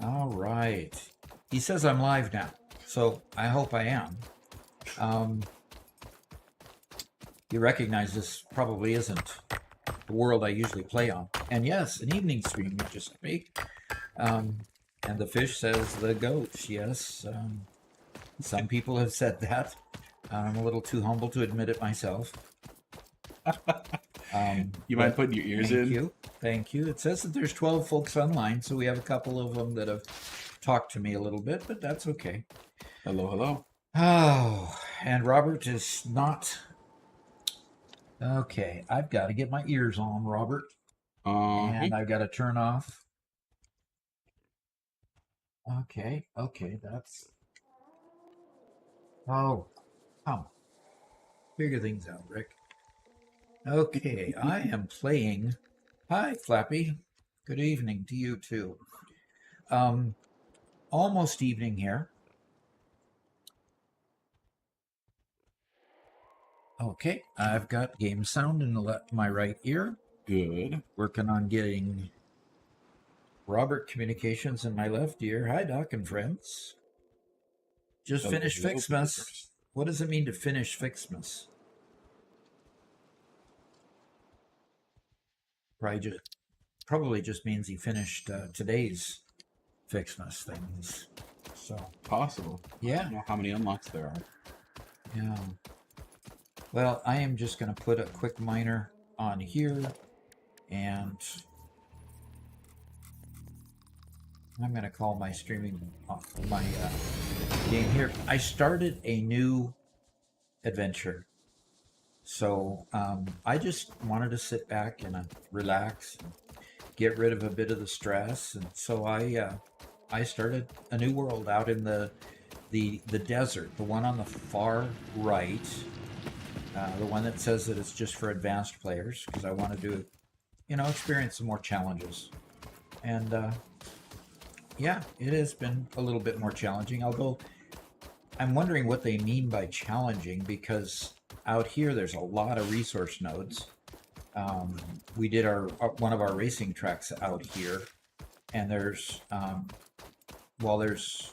All right. He says I'm live now, so I hope I am. You recognize this probably isn't the world I usually play on. And yes, an evening stream you just make. And the fish says the goat. Yes, some people have said that. I'm a little too humble to admit it myself. You mind putting your ears thank in? you. Thank you. It says that there's 12 folks online, so we have a couple of them that have talked to me a little bit, but that's okay. Hello, hello. Oh, and Robert is not... Okay, I've got to get my ears on, Robert. And I've got to turn off. Okay, that's... Oh, come on. Figure things out, Rick. Okay, I am playing... Hi, Flappy. Good evening to you, too. Almost evening here. Okay, I've got game sound in my right ear. Good. Working on getting Robert communications in my left ear. Hi, Doc and friends. Just finished Ficsmas. What does it mean to finish Ficsmas? Probably just means he finished today's Ficsmas things. So possible. Yeah. I don't know how many unlocks there are. Yeah. Well, I am just going to put a quick miner on here, and I'm going to call my streaming my game here. I started a new adventure, so I just wanted to sit back and relax and get rid of a bit of the stress, and so I started a new world out in the desert, the one on the far right. The one that says that it's just for advanced players, because I want to do, experience some more challenges. And yeah, it has been a little bit more challenging, although I'm wondering what they mean by challenging, because out here there's a lot of resource nodes. We did one of our racing tracks out here, and there's there's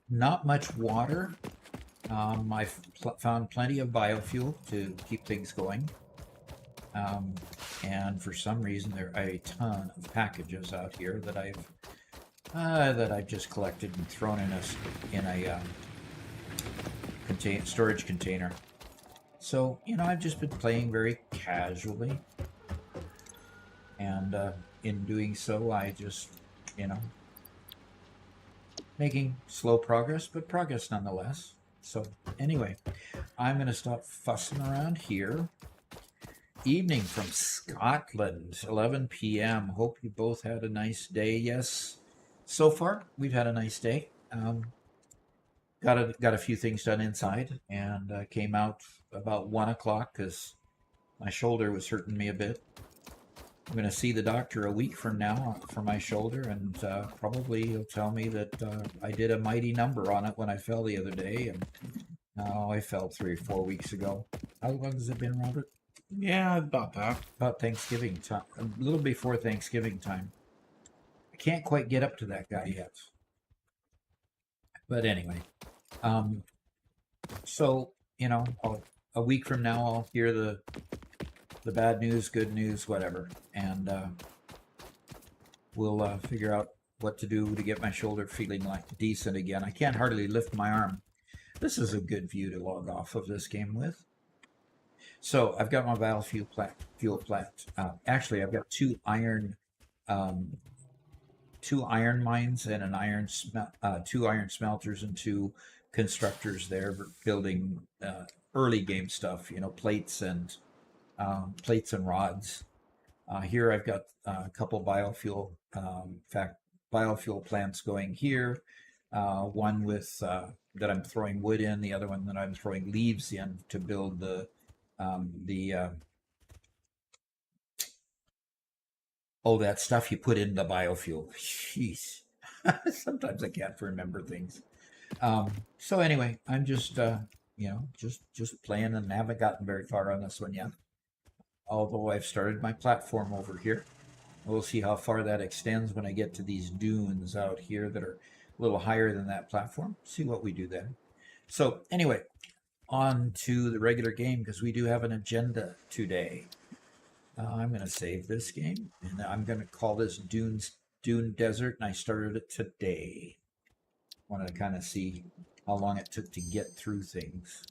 not much water. I found plenty of biofuel to keep things going, and for some reason there are a ton of packages out here that I've just collected and thrown in a storage container. So I've just been playing very casually, and in doing so, I just making slow progress, but progress nonetheless. So anyway, I'm going to stop fussing around here. Evening from Scotland, 11 p.m. Hope you both had a nice day. Yes, so far we've had a nice day. Got a few things done inside, and came out about 1 o'clock because my shoulder was hurting me a bit. I'm going to see the doctor a week from now for my shoulder, and probably he'll tell me that I did a mighty number on it when I fell the other day. And I fell 3 or 4 weeks ago. How long has it been, Robert? Yeah, about that. About Thanksgiving time, a little before Thanksgiving time. I can't quite get up to that guy yet. But anyway, so a week from now I'll hear the bad news, good news, whatever, and we'll figure out what to do to get my shoulder feeling like decent again. I can't hardly lift my arm. This is a good view to log off of this game with. So I've got my battlefield fuel plant. Actually, I've got two iron mines and two iron smelters and two constructors there building early game stuff. Plates and rods. Here I've got a couple biofuel plants going here. One with that I'm throwing wood in, the other one that I'm throwing leaves in to build the that stuff you put in the biofuel. Jeez. Sometimes I can't remember things. So anyway, I'm just just playing, and haven't gotten very far on this one yet. Although I've started my platform over here. We'll see how far that extends when I get to these dunes out here that are a little higher than that platform. See what we do then. So anyway, on to the regular game because we do have an agenda today. I'm going to save this game and I'm going to call this Dune Desert, and I started it today. Wanted to kind of see how long it took to get through things.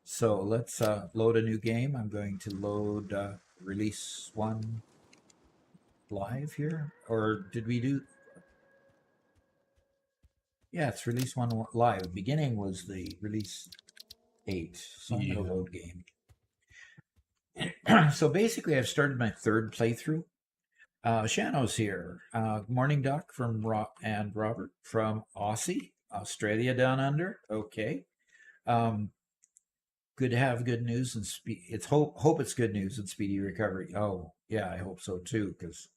So let's load a new game. I'm going to load release 1 live here, or did we do? Yeah, it's release 1 live. Beginning was the release 8, so I'm going to load game. So basically, I've started my 3rd playthrough. Shano's here. Morning, Doc from and Robert from Aussie, Australia down under. Okay. Good to have good news and it's hope it's good news and speedy recovery. Oh yeah, I hope so too, because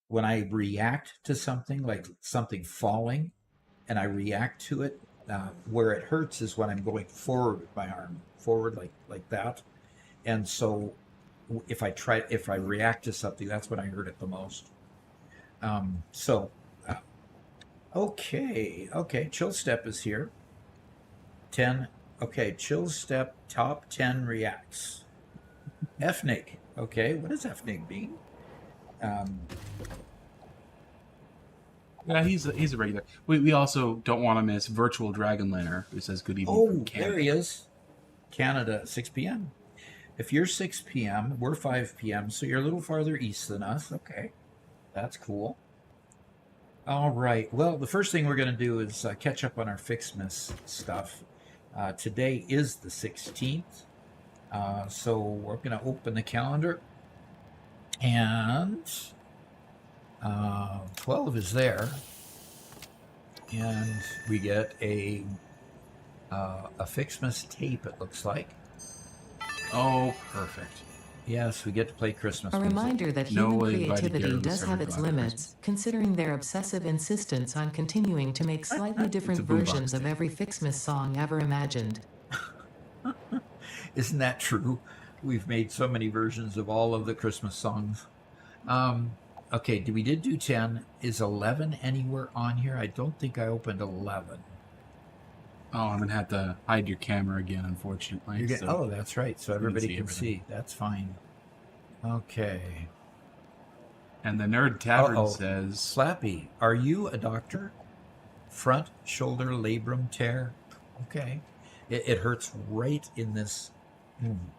when I react to something like something falling and I react to it, where it hurts is when I'm going forward with my arm, forward like that. And so if I react to something, that's when I hurt it the most. Okay, Chill Step is here. 10. Okay, Chill Step top 10 reacts. Ethnic. Okay, what does ethnic mean? Yeah, he's a regular. We also don't want to miss Virtual Dragon Lair, who says good evening from Canada. There he is. Canada, 6 p.m. If you're 6 p.m., we're 5 p.m., so you're a little farther east than us. Okay, that's cool. All right. Well, the first thing we're going to do is catch up on our Ficsmas stuff. Today is the 16th, so we're going to open the calendar, and 12 is there, and we get a Ficsmas tape, it looks like. Oh, perfect. Yes, we get to play Christmas A music. reminder that human creativity does have its limits, considering their obsessive insistence on continuing to make slightly different versions of every Ficsmas song ever imagined. Isn't that true? We've made so many versions of all of the Christmas songs. Okay, we did do 10. Is 11 anywhere on here? I don't think I opened 11. Oh, I'm going to have to hide your camera again, unfortunately. Oh, that's right. So everybody can see. That's fine. Okay. And the Nerd Tavern says... Slappy, are you a doctor? Front shoulder labrum tear. Okay. It hurts right in this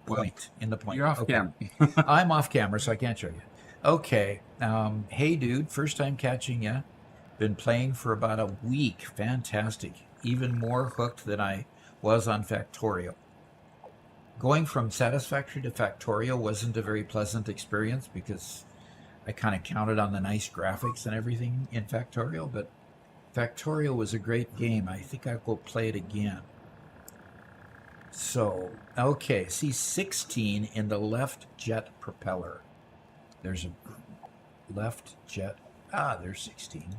point. In the point. You're off camera. I'm off camera, so I can't show you. Okay. Hey, dude. First time catching you. Been playing for about a week. Fantastic. Even more hooked than I was on Factorio. Going from Satisfactory to Factorio wasn't a very pleasant experience because I kind of counted on the nice graphics and everything in Factorio, but Factorio was a great game. I think I'll go play it again. So, okay, see 16 in the left jet propeller. There's a left jet. There's 16.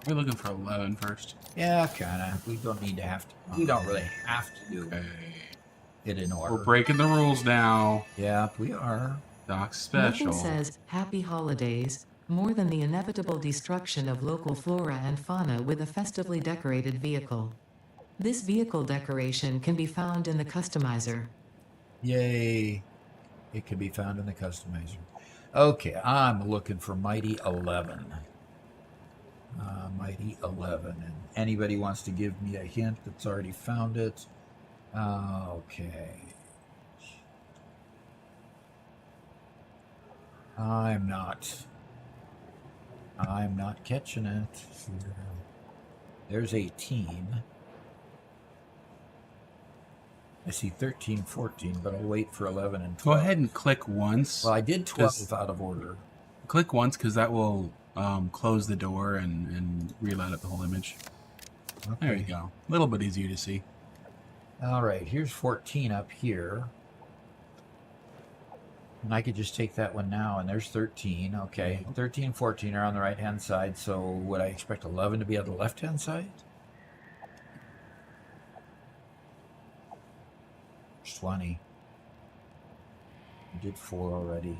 We're looking for 11 first. Yeah, kind of. We don't need to have to. We don't really have to do it in order. We're breaking the rules now. Yeah, we are. Doc's special. Nothing says happy holidays more than the inevitable destruction of local flora and fauna with a festively decorated vehicle. This vehicle decoration can be found in the customizer. Yay. It can be found in the customizer. Okay, I'm looking for Mighty 11. Mighty 11. And anybody wants to give me a hint that's already found it? Okay. I'm not catching it. There's 18. I see 13, 14, but I'll wait for 11 and 12. Go ahead and click once. Well, I did 12 out of order. Click once because that will close the door and relight up the whole image. Okay. There you go. A little bit easier to see. All right, here's 14 up here. And I could just take that one now, and there's 13. Okay, 13 and 14 are on the right-hand side, so would I expect 11 to be on the left-hand side? There's 20. I did 4 already.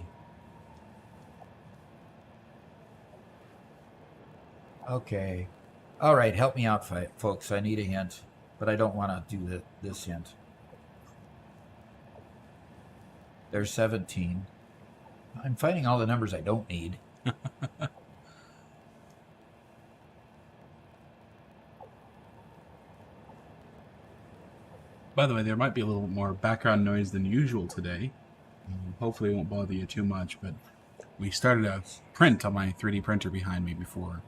Okay. All right, help me out, folks. I need a hint, but I don't want to do this hint. There's 17. I'm finding all the numbers I don't need. By the way, there might be a little more background noise than usual today. Hopefully it won't bother you too much, but we started a print on my 3D printer behind me before.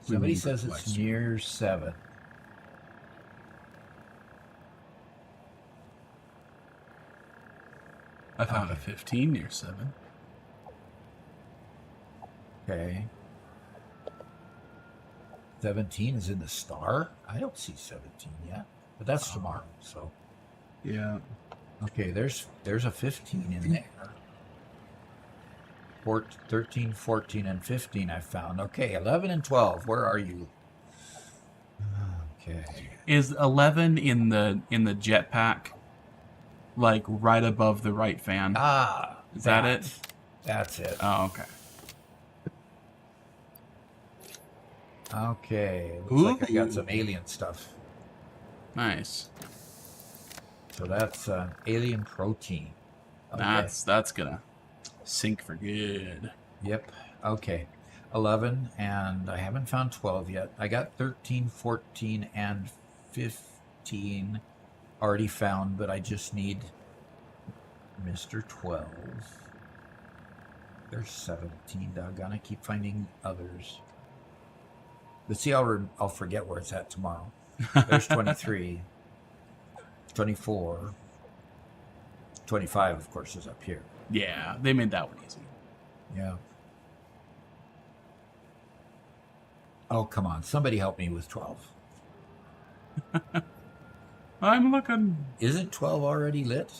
Somebody says it's near 7. I found a 15 near 7. Okay. 17 is in the star? I don't see 17 yet, but that's tomorrow, so. Yeah. Okay, there's a 15 in there. 13, 14, and 15 I found. Okay, 11 and 12, where are you? Okay. Is 11 in the jetpack, like right above the right fan? Ah, Is that it? That's it. Oh, okay. Okay, looks like I got Ooh. some alien stuff. Nice. So that's alien protein. Okay. That's gonna sink for good. Yep. Okay. 11, and I haven't found 12 yet. I got 13, 14, and 15 already found, but I just need Mr. 12. There's 17. Doggone, I keep finding others. But see, I'll forget where it's at tomorrow. There's 23, 24, 25, of course, is up here. Yeah, they made that one easy. Yeah. Oh, come on. Somebody help me with 12. I'm looking. Isn't 12 already lit?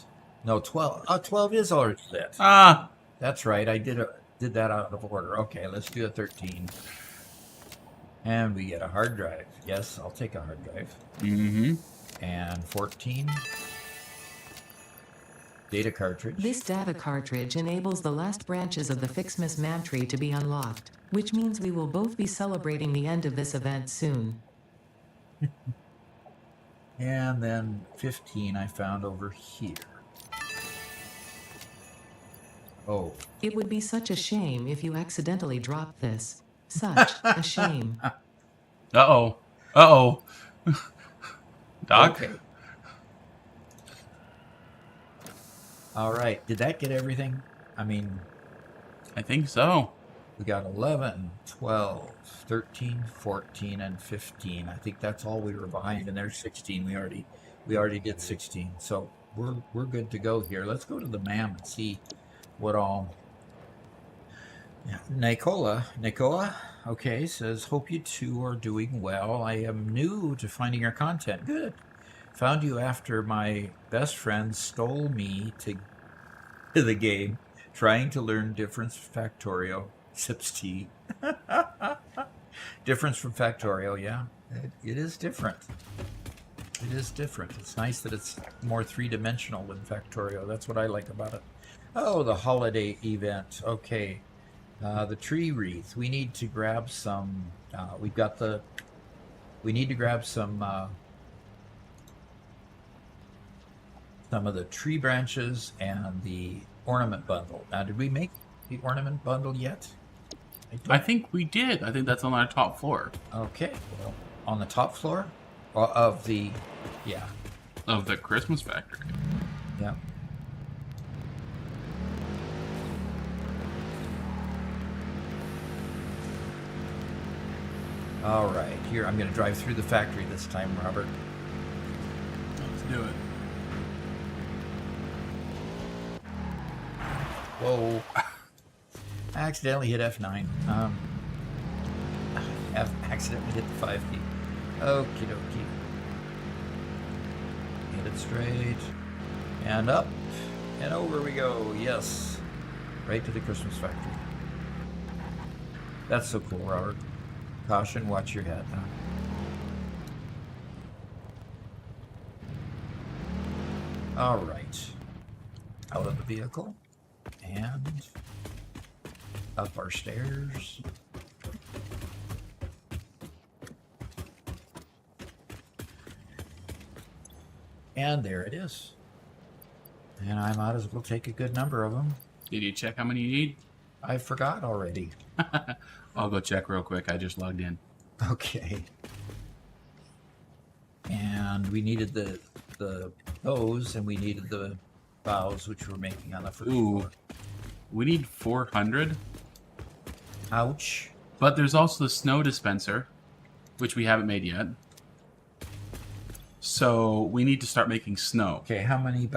No, 12. Oh, 12 is already lit. Ah, That's right. I did that out of order. Okay, let's do a 13. And we get a hard drive. Yes, I'll take a hard drive. mm-hmm. And 14. Data cartridge. This data cartridge enables the last branches of the Ficsmas man tree to be unlocked, which means we will both be celebrating the end of this event soon. And then 15 I found over here. Oh. It would be such a shame if you accidentally dropped this. Such a shame. Uh-oh. Uh-oh. Doc? Okay. All right. Did that get everything? I mean, I think so. we got 11, 12, 13, 14, and 15. I think that's all we were behind, and there's 16. We already did 16. So we're good to go here. Let's go to the MAM and see what all. Yeah. Nicola, okay, says, hope you two are doing well. I am new to finding your content. Good. Found you after my best friend stole me to the game, trying to learn difference factorial. Sips tea. Difference from factorial, yeah. It is different. It is different. It's nice that it's more three-dimensional than factorial. That's what I like about it. Oh, the holiday event. Okay. The tree wreath. We need to grab some. We need to grab some of the tree branches and the ornament bundle. Now, did we make the ornament bundle yet? I think we did. I think that's on our top floor. Okay. Well, on the top floor of the, yeah, Of the Christmas factory. yeah. All right, here, I'm going to drive through the factory this time, Robert. Let's do it. Whoa. I accidentally hit F9. Accidentally hit the 5 key. Okie dokie. Hit it straight. And up. And over we go. Yes. Right to the Christmas factory. That's so cool, Robert. Caution, watch your head. All right. Out of the vehicle. And up our stairs. And there it is. And I might as well take a good number of them. Did you check how many you need? I forgot already. I'll go check real quick. I just logged in. Okay. And we needed the those, and we needed the boughs, which we're making on the first Ooh. floor. We need 400. Ouch. But there's also the snow dispenser, which we haven't made yet. So we need to start making snow. Okay, how many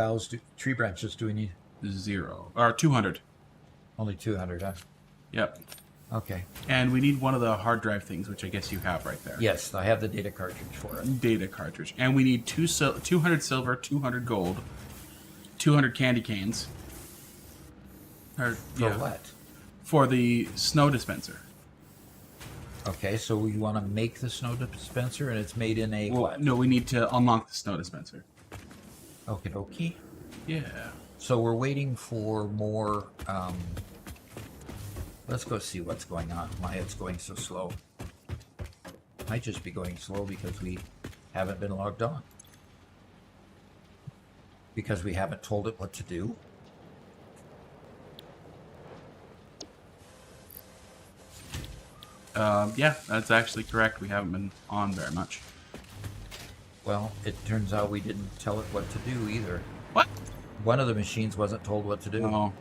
tree branches do we need? 0. Or 200. Only 200, huh? Yep. Okay. And we need one of the hard drive things, which I guess you have right there. Yes, I have the data cartridge for it. Data cartridge. And we need 200 silver, 200 gold, 200 candy canes. Or, For what? For the snow dispenser. Okay, so you want to make the snow dispenser, and it's made in a Well, what? no, we need to unlock the snow dispenser. Okie dokie. Yeah. So we're waiting for more. Let's go see what's going on. Why it's going so slow. Might just be going slow because we haven't been logged on. Because we haven't told it what to do. Yeah, that's actually correct. We haven't been on very much. Well, it turns out we didn't tell it what to do either. What? One of the machines wasn't told what to do. Oh.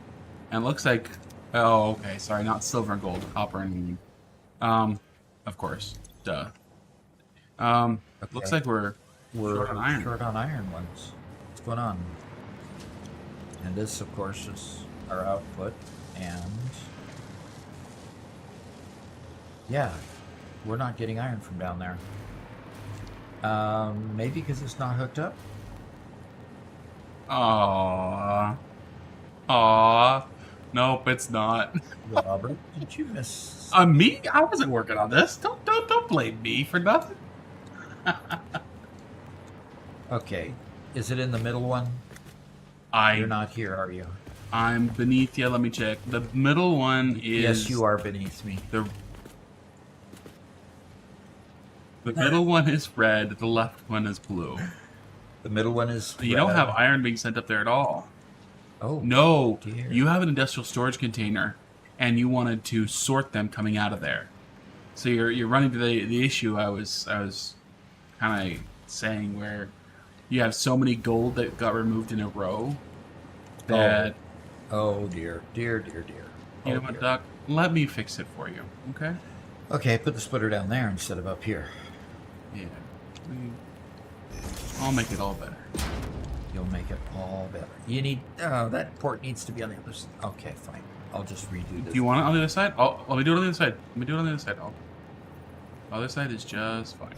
And it looks like... Oh, okay. Sorry, not silver and gold. Copper and... Of course. Duh. Looks like we're short on iron. Short on iron ones. What's going on? And this, of course, is our output. And... yeah, we're not getting iron from down there. Maybe because it's not hooked up? Aww. Aww. Nope, it's not. Robert, did you miss... Me? I wasn't working on this. Don't blame me for nothing. Okay. Is it in the middle one? You're not here, are you? I'm beneath you. Let me check. The middle one is... Yes, you are beneath me. The middle one is red. The left one is blue. The middle one is You don't red. have iron being sent up there at all. Oh. No, dear. you have an industrial storage container, and you wanted to sort them coming out of there. So you're running to the issue I was kind of saying, where you have so many gold that got removed in a row that Oh dear, dear, dear, dear. you Oh, know what, dear. Doc? Let me fix it for you, okay? Okay, put the splitter down there instead of up here. Yeah, I'll make it all better. You'll make it all better. You need... that port needs to be on the other side. Okay, fine. I'll just redo this. Do you want it on the other side? Oh, let me do it on the other side. Let me do it on the other side. Oh. The other side is just fine.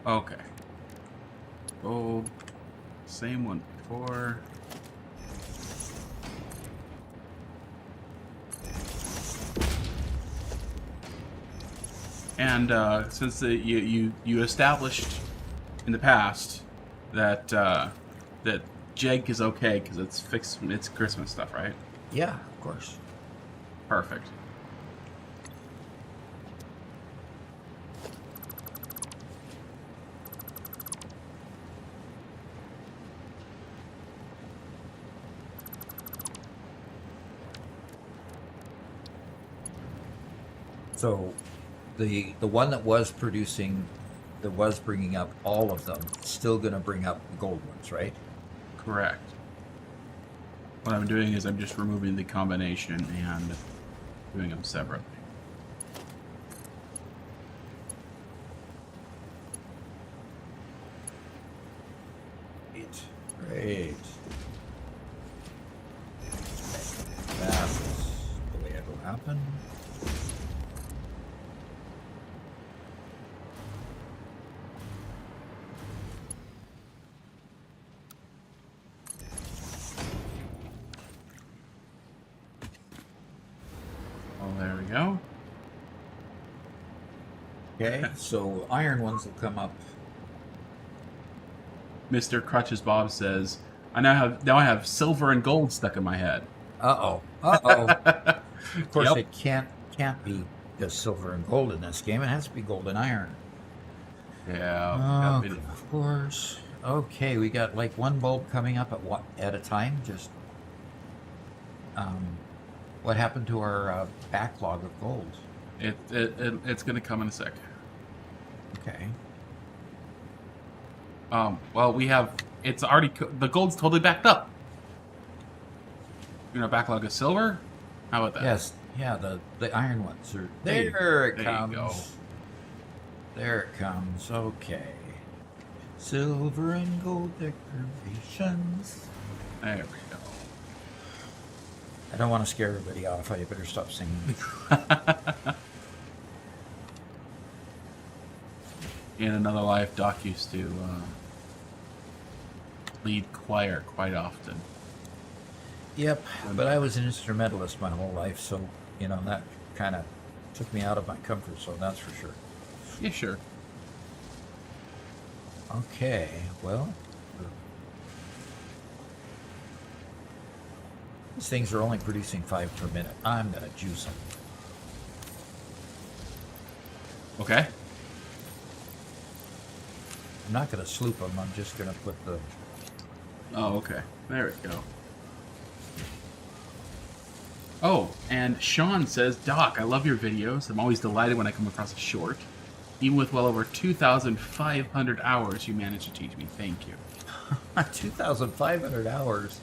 Okay. Gold. Same one before. And since you established in the past that that Jake is okay because it's Christmas stuff, right? Yeah, of course. Perfect. So, the one that was producing, that was bringing up all of them, still going to bring up the gold ones, right? Correct. What I'm doing is I'm just removing the combination and doing them separately. Great. That's the way it'll happen. Oh, there we go. Okay, so iron ones will come up Mr. Crutches Bob says, I now have silver and gold stuck in my head. Uh-oh. Uh-oh. Of course, Yep. it can't be just silver and gold in this game. It has to be gold and iron. Yeah. Oh, of course. Okay, we got like one bulb coming up at a time. Just what happened to our backlog of gold? It's gonna come in a sec. Okay. Well, we have it's already the gold's totally backed up. You know, backlog of silver. How about that? Yes. Yeah. The iron ones are There there. It you comes. go. There it comes. Okay. Silver and gold decorations. There we go. I don't want to scare everybody off. I better stop singing. In another life, Doc used to lead choir quite often. Yep, but I was an instrumentalist my whole life, so, that kind of took me out of my comfort zone, that's for sure. Yeah, sure. Okay, well, these things are only producing 5 per minute. I'm going to juice them. Okay. I'm not going to sloop them, I'm just going to put the... Oh, okay. There we go. Oh, and Sean says, Doc, I love your videos. I'm always delighted when I come across a short. Even with well over 2,500 hours, you managed to teach me. Thank you. 2,500 hours.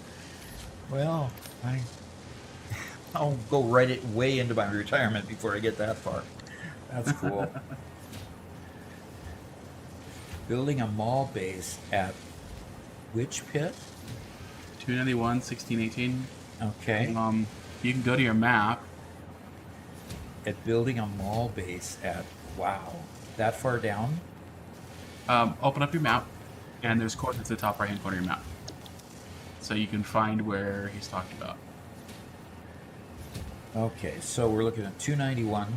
Well, I'll go way into my retirement before I get that far. That's cool. Building a mall base at which pit? 291, 1618. Okay. You can go to your map. At building a mall base at, wow, that far down? Open up your map, and there's coordinates at the top right-hand corner of your map. So you can find where he's talking about. Okay, so we're looking at 291.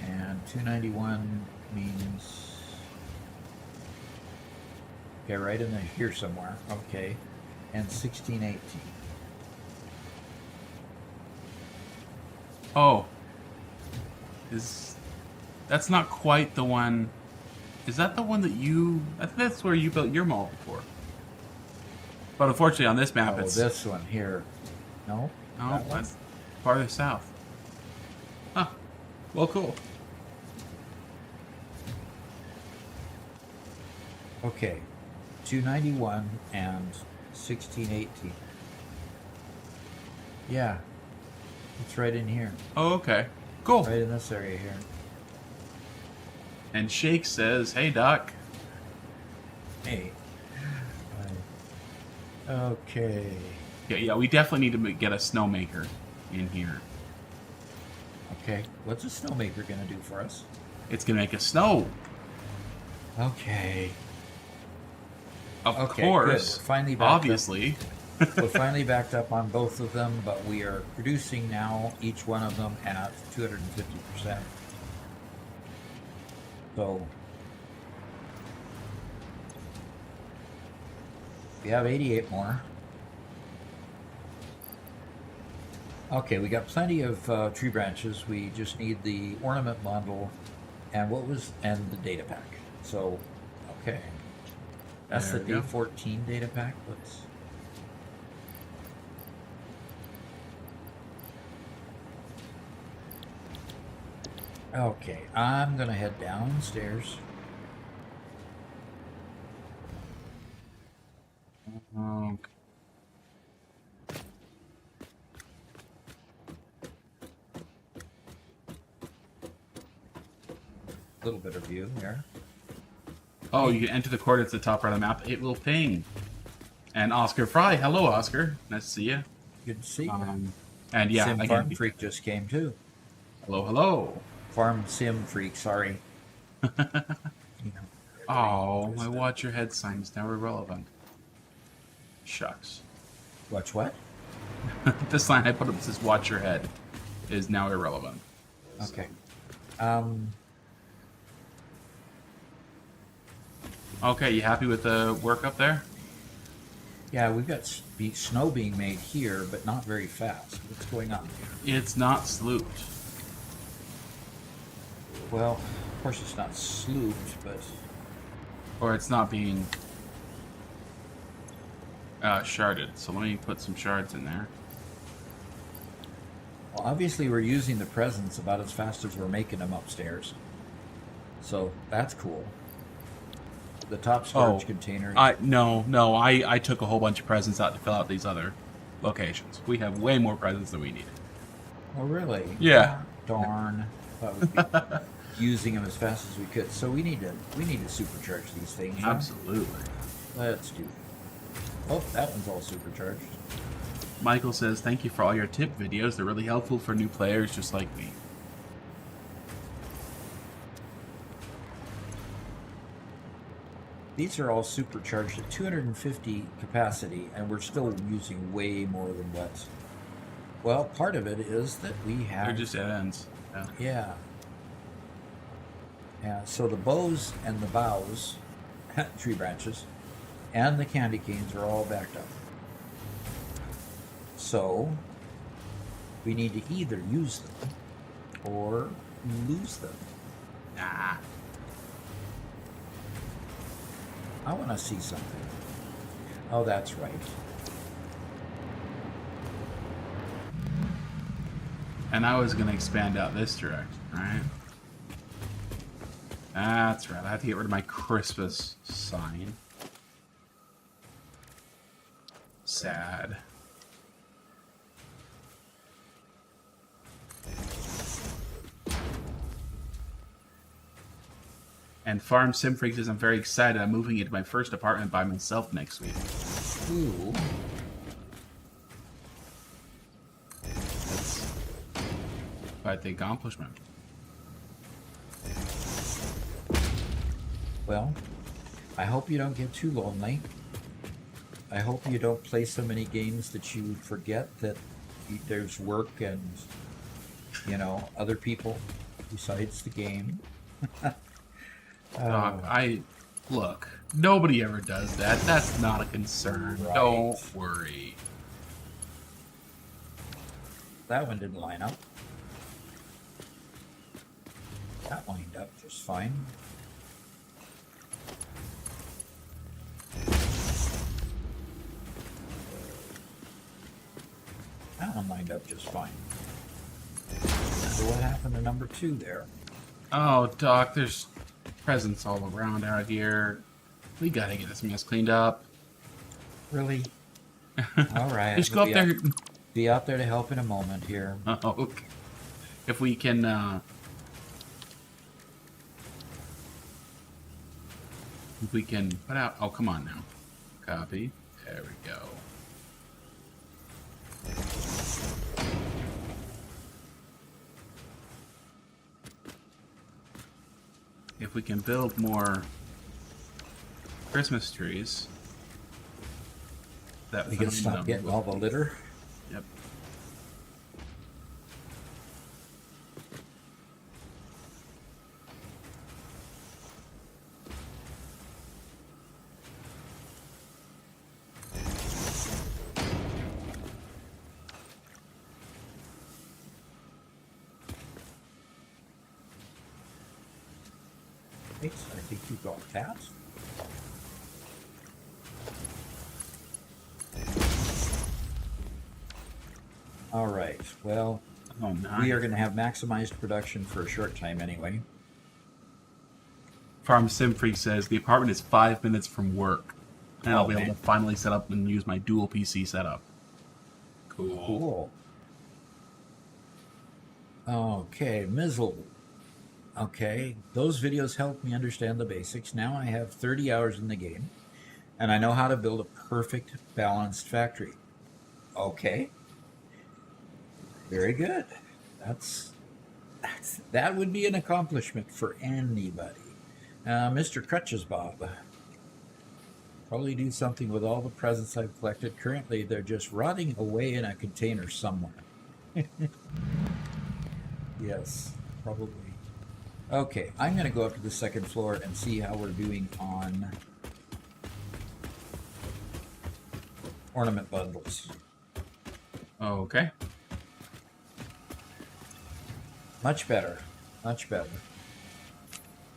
And 291 means... Okay, right in here somewhere. Okay. And 1618. Oh. That's not quite the one... Is that the one that you... I think that's where you built your mall before. But unfortunately on this map Oh, it's... this one here. No? No, That one? that's farther south. Huh. Well, cool. Okay. 291 and 1618. Yeah. It's right in here. Oh, okay. Cool. Right in this area here. And Shake says, hey, Doc. Hey. Okay. Yeah, we definitely need to get a snowmaker in here. Okay. What's a snowmaker going to do for us? It's going to make us snow. Okay. Of Okay, course. good. We're finally backed Obviously. We're finally backed up on both of them, but we are producing now each one of them at 250%. So we have 88 more. Okay, we got plenty of tree branches. We just need the ornament bundle and the data pack. So, okay. That's There the we go. day 14 data pack. Let's... Okay, I'm gonna head downstairs. Okay. A little bit of view here. Oh, you can enter the coordinates at the top right of the map. It will ping. And Oscar Fry. Hello, Oscar. Nice to see you. Good to see you. And yeah, Sim again, Farm Freak just came too. hello. Farm Sim Freak, sorry. You know, Oh, my watch your head sign is now irrelevant. Shucks. Watch what? The sign I put up that says watch your head is now irrelevant. Okay. Okay, you happy with the work up there? Yeah, we've got snow being made here, but not very fast. What's going on? It's not slooped. Well, of course it's not slooped, but Or it's not being sharded. So let me put some shards in there. well, obviously we're using the presents about as fast as we're making them upstairs. So that's cool. The top storage container. I took a whole bunch of presents out to fill out these other locations. We have way more presents than we need. Oh, really? Yeah. Darn. Thought we'd be using them as fast as we could. So we need to supercharge these things. Huh? Absolutely. Let's do it. Oh, that one's all supercharged. Michael says, thank you for all your tip videos. They're really helpful for new players just like me. These are all supercharged at 250 capacity, and we're still using way more than what. Well, part of it is that we have. They're just dead ends. Yeah. Yeah. Yeah. So the bows and the boughs, tree branches, and the candy canes are all backed up. So we need to either use them or lose them. Nah. I want to see something. Oh, that's right. And I was going to expand out this direction, right? That's right. I have to get rid of my Christmas sign. Sad. And Farm Sim Freak says, I'm very excited. I'm moving into my first apartment by myself next week. Ooh. That's quite the accomplishment. Well, I hope you don't get too lonely. I hope you don't play so many games that you forget that there's work and, other people besides the game. Look, nobody ever does that. That's not a concern. Right. Don't worry. That one didn't line up. That lined up just fine. That one lined up just fine. So what happened to number 2 there? Oh, Doc, there's presents all around out here. We gotta get this mess cleaned up. Really? All right. Just go up there. Be out there to help in a moment here. Oh, okay. If we can, put out. Oh, come on now. Copy. There we go. If we can build more Christmas trees, that We can stop getting all the litter. Yep. Wait, I think you got that. All right. Well, Oh, nice. we are going to have maximized production for a short time anyway. Farm Sim Freak says the apartment is 5 minutes from work, and I'll be man. able to finally set up and use my dual PC setup. Cool. Okay, Mizzle. Okay, those videos helped me understand the basics. Now I have 30 hours in the game, and I know how to build a perfect, balanced factory. Okay. Very good. That would be an accomplishment for anybody. Mr. Crutches Bob. Probably do something with all the presents I've collected. Currently, they're just rotting away in a container somewhere. Yes, probably. Okay, I'm going to go up to the second floor and see how we're doing on ornament bundles. Okay. Much better. Much better.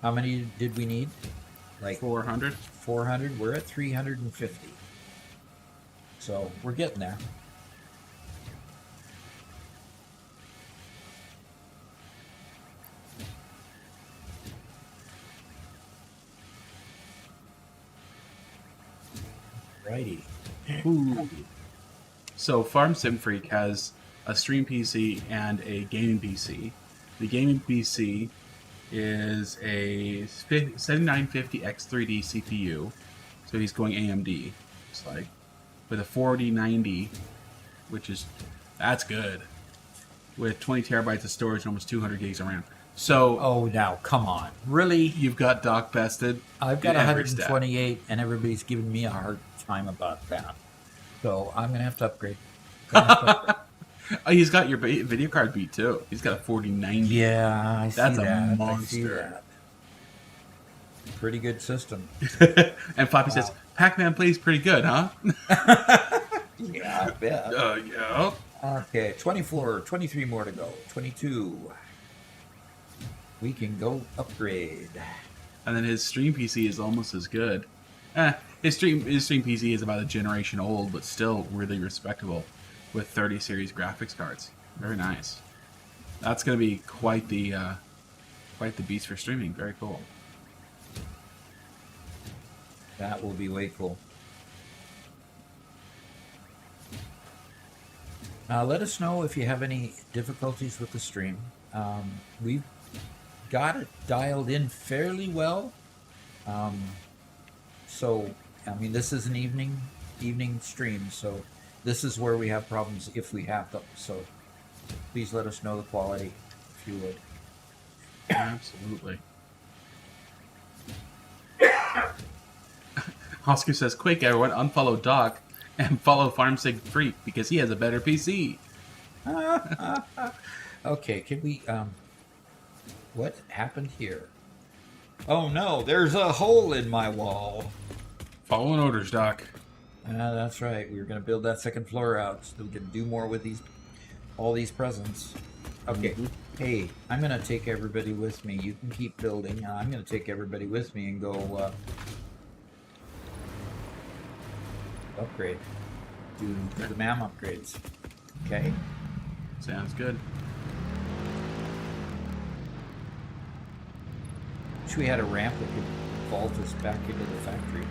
How many did we need? Like 400. 400? We're at 350. So we're getting there. Righty. Ooh. So Farm Sim Freak has a stream PC and a gaming PC. The gaming PC is a 7950 X3D CPU, so he's going AMD. It's like with a 4090, that's good. With 20 terabytes of storage and almost 200 gigs of RAM. So Oh, now, come on. Really? you've got dock bested. I've got in every step. 128, and everybody's giving me a hard time about that. So I'm going to have to upgrade. Oh, he's got your video card beat too. He's got a 4090. Yeah, I see That's a that. I see monster. that. Pretty good system. And Floppy says, Pac-Man plays pretty good, huh? Yeah, I bet. Yeah. Okay, 24, 23 more to go. 22. We can go upgrade. And then his stream PC is almost as good. His stream PC is about a generation old, but still really respectable, with 30 series graphics cards. Very nice. That's going to be quite the beast for streaming. Very cool. That will be way cool. Let us know if you have any difficulties with the stream. We've got it dialed in fairly well. So, I mean, this is an evening stream, so this is where we have problems if we have them. So please let us know the quality, if you would. Absolutely. Oscar says, quick, everyone, unfollow Doc and follow FarmSig Freak because he has a better PC. Okay, can we, what happened here? Oh no, there's a hole in my wall. Following orders, Doc. That's right. We were going to build that second floor out so we can do more with all these presents. Okay. Mhm. Hey, I'm going to take everybody with me. You can keep building. I'm going to take everybody with me and go upgrade. Do the MAM upgrades. Okay. Sounds good. Wish we had a ramp that could vault us back into the factory.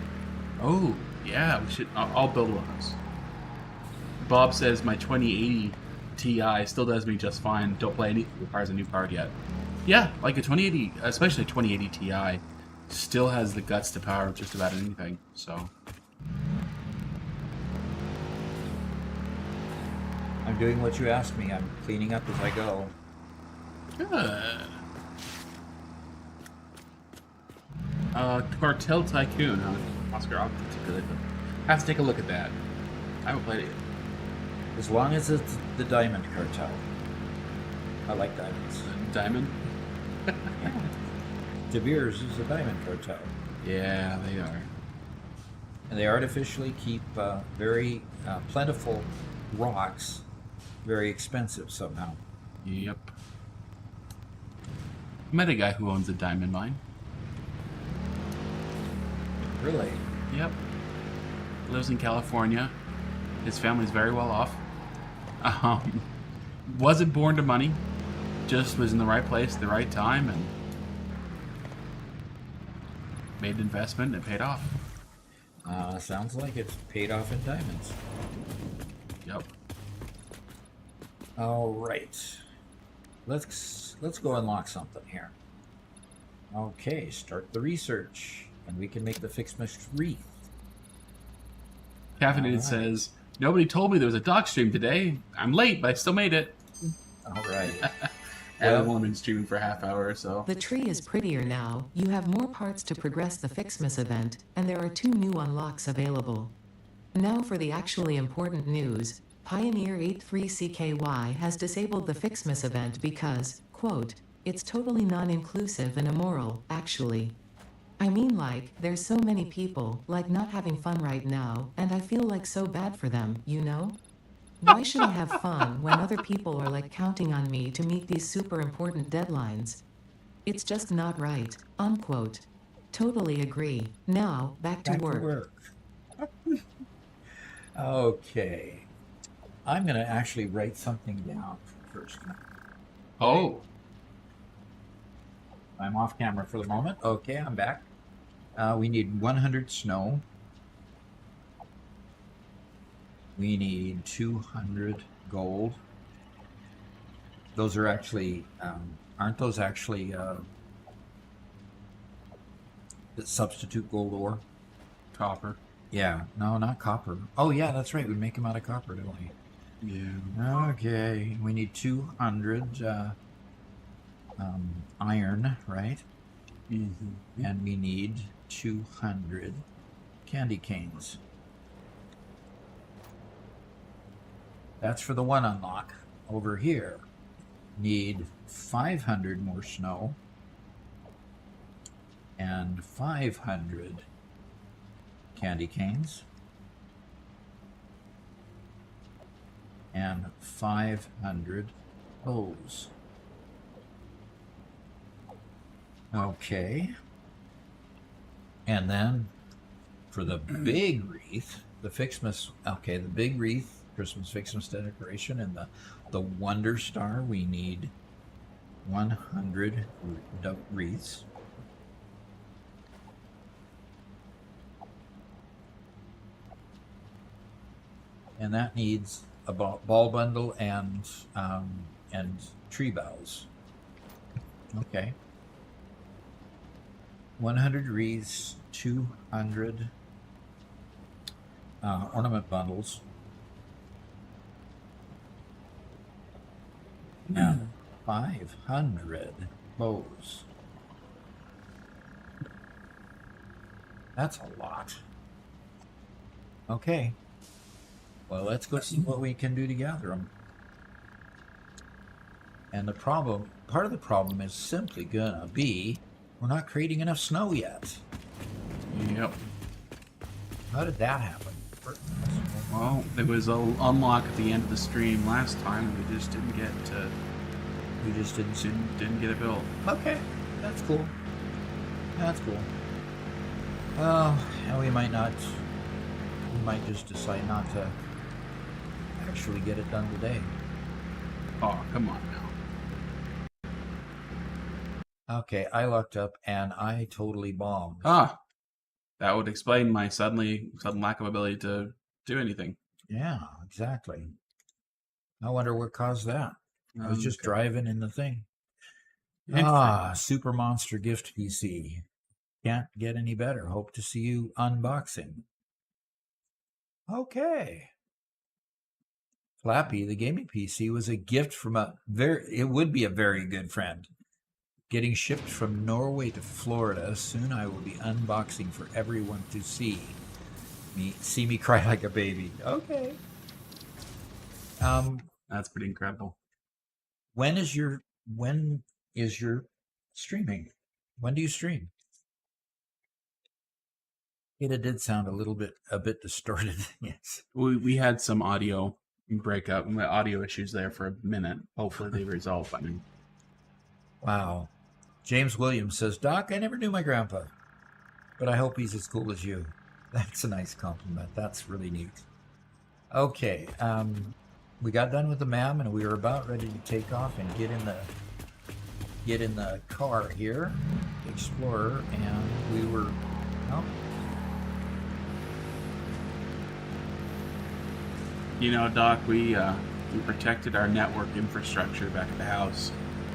Oh, yeah, we should. I'll build one of those. Bob says my 2080 Ti still does me just fine. Don't play any requires a new card yet. Yeah, like a 2080, especially a 2080 Ti, still has the guts to power just about anything. So I'm doing what you asked me. I'm cleaning up as I go. good. Cartel Tycoon, huh? Oscar, I'll have to take a look at that. I haven't played it yet. As long as it's the Diamond Cartel. I like diamonds. Diamond? De Beers is a Diamond Cartel. Yeah, they are. And they artificially keep very plentiful rocks very expensive somehow. Yep. Met a guy who owns a diamond mine. Really? Yep. Lives in California. His family's very well off. Wasn't born to money. Just was in the right place at the right time and made an investment and it paid off. Sounds like it's paid off in diamonds. Yep. All right. Let's go unlock something here. Okay, start the research, and we can make the Ficsmas Wreath. Caffeinated Alright. says, nobody told me there was a doc stream today. I'm late, but I still made it. All right. I've only been streaming for a half hour or so. The tree is prettier now, you have more parts to progress the Ficsmas event, and there are 2 new unlocks available. Now for the actually important news. Pioneer 83CKY has disabled the Ficsmas event because, quote, It's totally non-inclusive and immoral, actually. I mean, like, there's so many people, like, not having fun right now, and I feel like so bad for them, you know? Why should I have fun when other people are, like, counting on me to meet these super important deadlines? It's just not right, unquote. Totally agree. Now, back to Back to work. work. Okay. I'm going to actually write something down first. Oh, I'm off camera for the moment. Okay, I'm back. We need 100 snow. We need 200 gold. Those are actually, aren't those actually the substitute gold ore? copper. Yeah, no, not copper. Oh, yeah, that's right. We make them out of copper, don't we? Yeah. Okay, we need 200 iron, right? Mm-hmm. And we need 200 candy canes. That's for the one unlock. Over here, need 500 more snow and 500 candy canes and 500 bows. Okay. And then for the big wreath, the Ficsmas, okay, the big wreath, Christmas Ficsmas decoration, and the Wonder Star, we need 100 wreaths. And that needs a ball bundle and tree boughs. Okay. 100 wreaths, 200 ornament bundles, and 500 bows. That's a lot. Okay. Well, let's go see what we can do to gather them. And the problem, part of the problem is simply gonna be we're not creating enough snow yet. Yep. How did that happen? Well, there was an unlock at the end of the stream last time, and we just didn't get to. We just Didn't get it built. Okay, that's cool. That's cool. Well, we might not. We might just decide not to actually get it done today. Oh, come on now. Okay, I looked up and I totally bombed. Ah, that would explain my sudden lack of ability to do anything. Yeah, exactly. I wonder what caused that. I was just driving in the thing. Super Monster Gift PC. Can't get any better. Hope to see you unboxing. Okay. Flappy, the gaming PC, was a gift from it would be a very good friend. Getting shipped from Norway to Florida. Soon I will be unboxing for everyone to see. See me cry like a baby. Okay. That's pretty incredible. When is your streaming? When do you stream? It did sound a bit distorted. Yes. We had some audio breakup, audio issues there for a minute. Hopefully they resolve by now. Wow. James Williams says, Doc, I never knew my grandpa, but I hope he's as cool as you. That's a nice compliment. That's really neat. Okay. We got done with the MAM and we were about ready to take off and get in the car here, Explorer, and we were You know, Doc, we protected our network infrastructure back at the house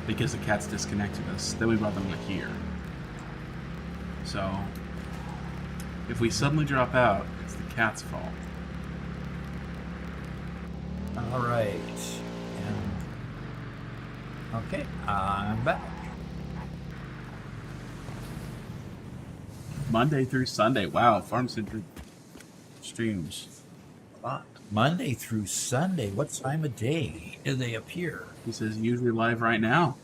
because the cats disconnected us. Then we brought them here. So, if we suddenly drop out, it's the cat's fault. all right. And okay, I'm back. Monday through Sunday. Wow, Farm Center streams. Monday through Sunday. What time of day do they appear? He says usually live right now.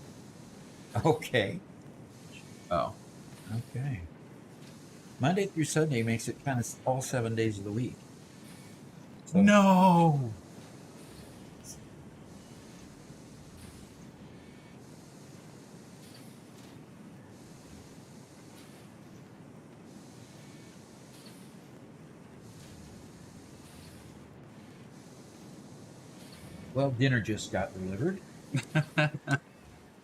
Okay. Oh. Okay. Monday through Sunday makes it kind of all 7 days of the week. So, No! well, dinner just got delivered.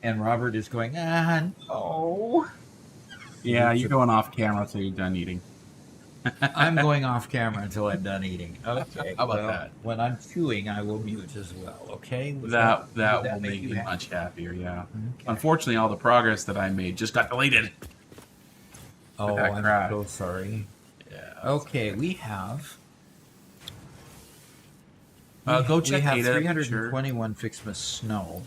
And Robert is going, no. Yeah, you're going off camera until you're done eating. I'm going off camera until I'm done eating. Okay. How about well, that? when I'm chewing, I will mute as well. Okay. Would That would will make you me happy? much happier, yeah. Okay. Unfortunately, all the progress that I made just got deleted. Oh, that I'm crash. so sorry. Yeah. Okay, we have. Go check We have data, make sure. 321 Ficsmas snow,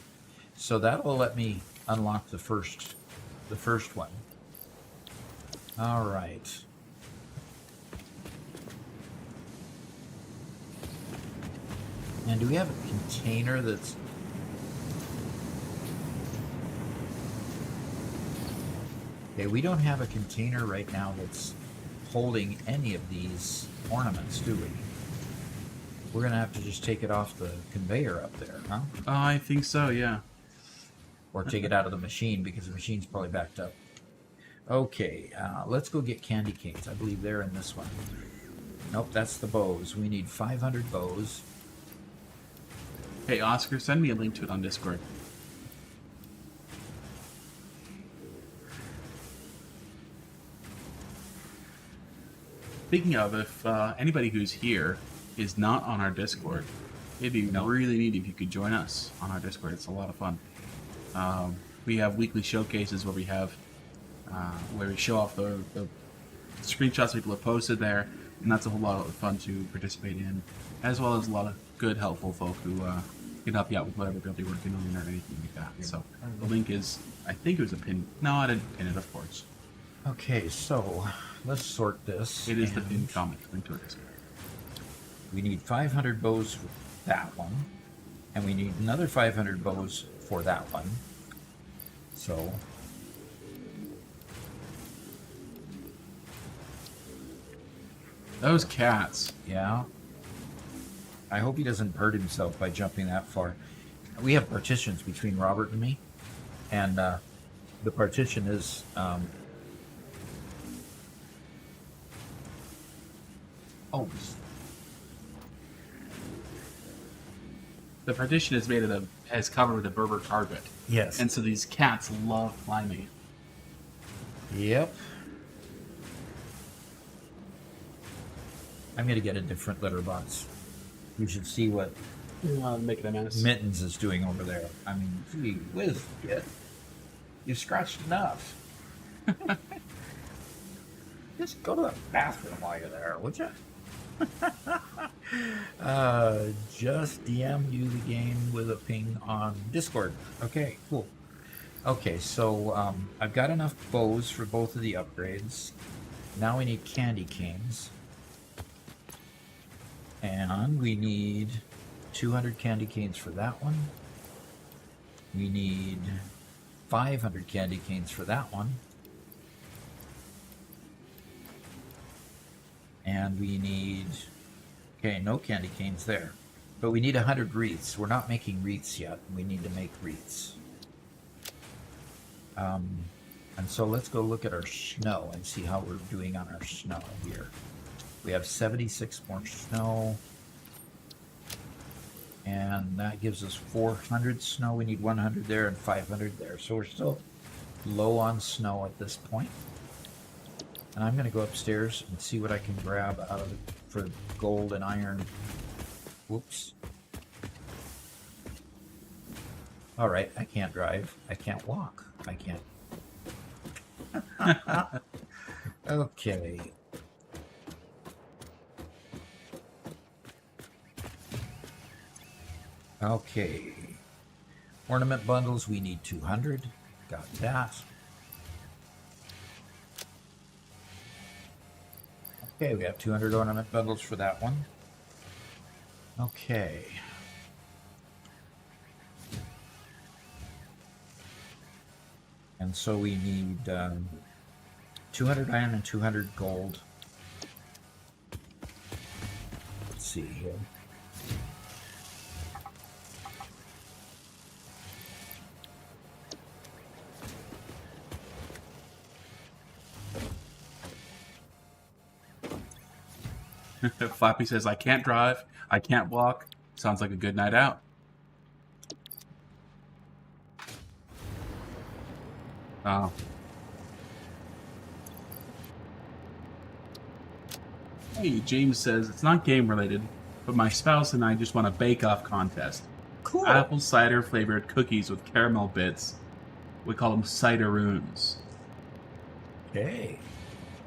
so that will let me unlock the first one. All right. And do we have a container that's... Okay, we don't have a container right now that's holding any of these ornaments, do we? We're going to have to just take it off the conveyor up there, huh? I think so, yeah. Or take it out of the machine because the machine's probably backed up. Okay, let's go get candy canes. I believe they're in this one. Nope, that's the bows. We need 500 bows. Hey, Oscar, send me a link to it on Discord. Speaking of, if anybody who's here is not on our Discord, it'd be really neat if you could join us on our Discord. It's a lot of fun. We have weekly showcases where we have where we show off the screenshots people have posted there, and that's a whole lot of fun to participate in, as well as a lot of good, helpful folk who can help you out with whatever build you're working on or anything like that. So the link is, I think it was a pin. No, I didn't pin it, of course. Okay, so let's sort this. It is the pinned comment. Link to it. We need 500 bows for that one, and we need another 500 bows for that one. So Those cats. yeah, I hope he doesn't hurt himself by jumping that far. We have partitions between Robert and me, and the partition is oh, The partition is made of has covered with a Berber carpet, yes, and so these cats love climbing. yep. I'm gonna get a different litter box. You should see what Make it a mess. Mittens is doing over there. I mean, gee whiz, kid. You scratched enough. Just go to the bathroom while you're there, would you? Just DM you the game with a ping on Discord. Okay, cool. Okay, so I've got enough bows for both of the upgrades. Now we need candy canes. And we need 200 candy canes for that one. We need 500 candy canes for that one. And we need, okay, no candy canes there. But we need 100 wreaths. We're not making wreaths yet. We need to make wreaths. And so let's go look at our snow and see how we're doing on our snow here. We have 76 more snow. And that gives us 400 snow. We need 100 there and 500 there. So we're still low on snow at this point. And I'm going to go upstairs and see what I can grab out of it for gold and iron. Whoops. All right, I can't drive. I can't walk. I can't. Okay. Okay. Ornament bundles, we need 200. Got that. Okay, we have 200 ornament bundles for that one. Okay. And so we need 200 iron and 200 gold. Let's see here. Flappy says, I can't drive, I can't walk. Sounds like a good night out. Oh. Hey, James says, it's not game related, but my spouse and I just want a bake-off contest. Cool. Apple cider flavored cookies with caramel bits. We call them cideroons. Okay.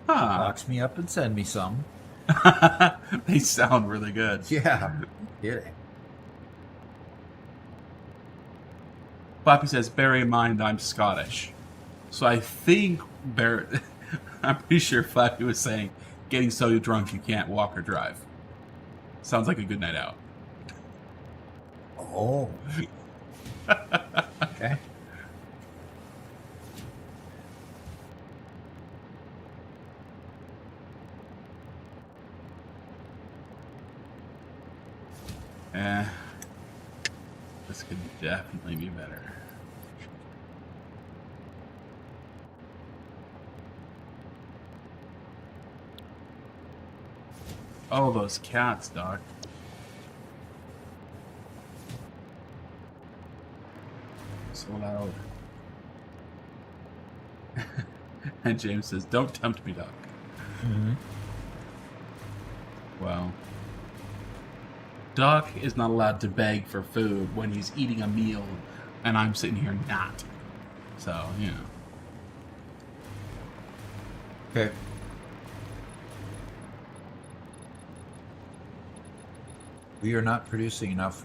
Huh. Box me up and send me some. They sound really good. Yeah. Yeah. Flappy says, bear in mind I'm Scottish. So I think I'm pretty sure Flappy was saying, getting so drunk you can't walk or drive. Sounds like a good night out. Oh. Okay. This could definitely be better. Oh, those cats, Doc. So loud. And James says, don't tempt me, Doc. Mm-hmm. Well, Doc is not allowed to beg for food when he's eating a meal, and I'm sitting here not. So, you know. Okay. We are not producing enough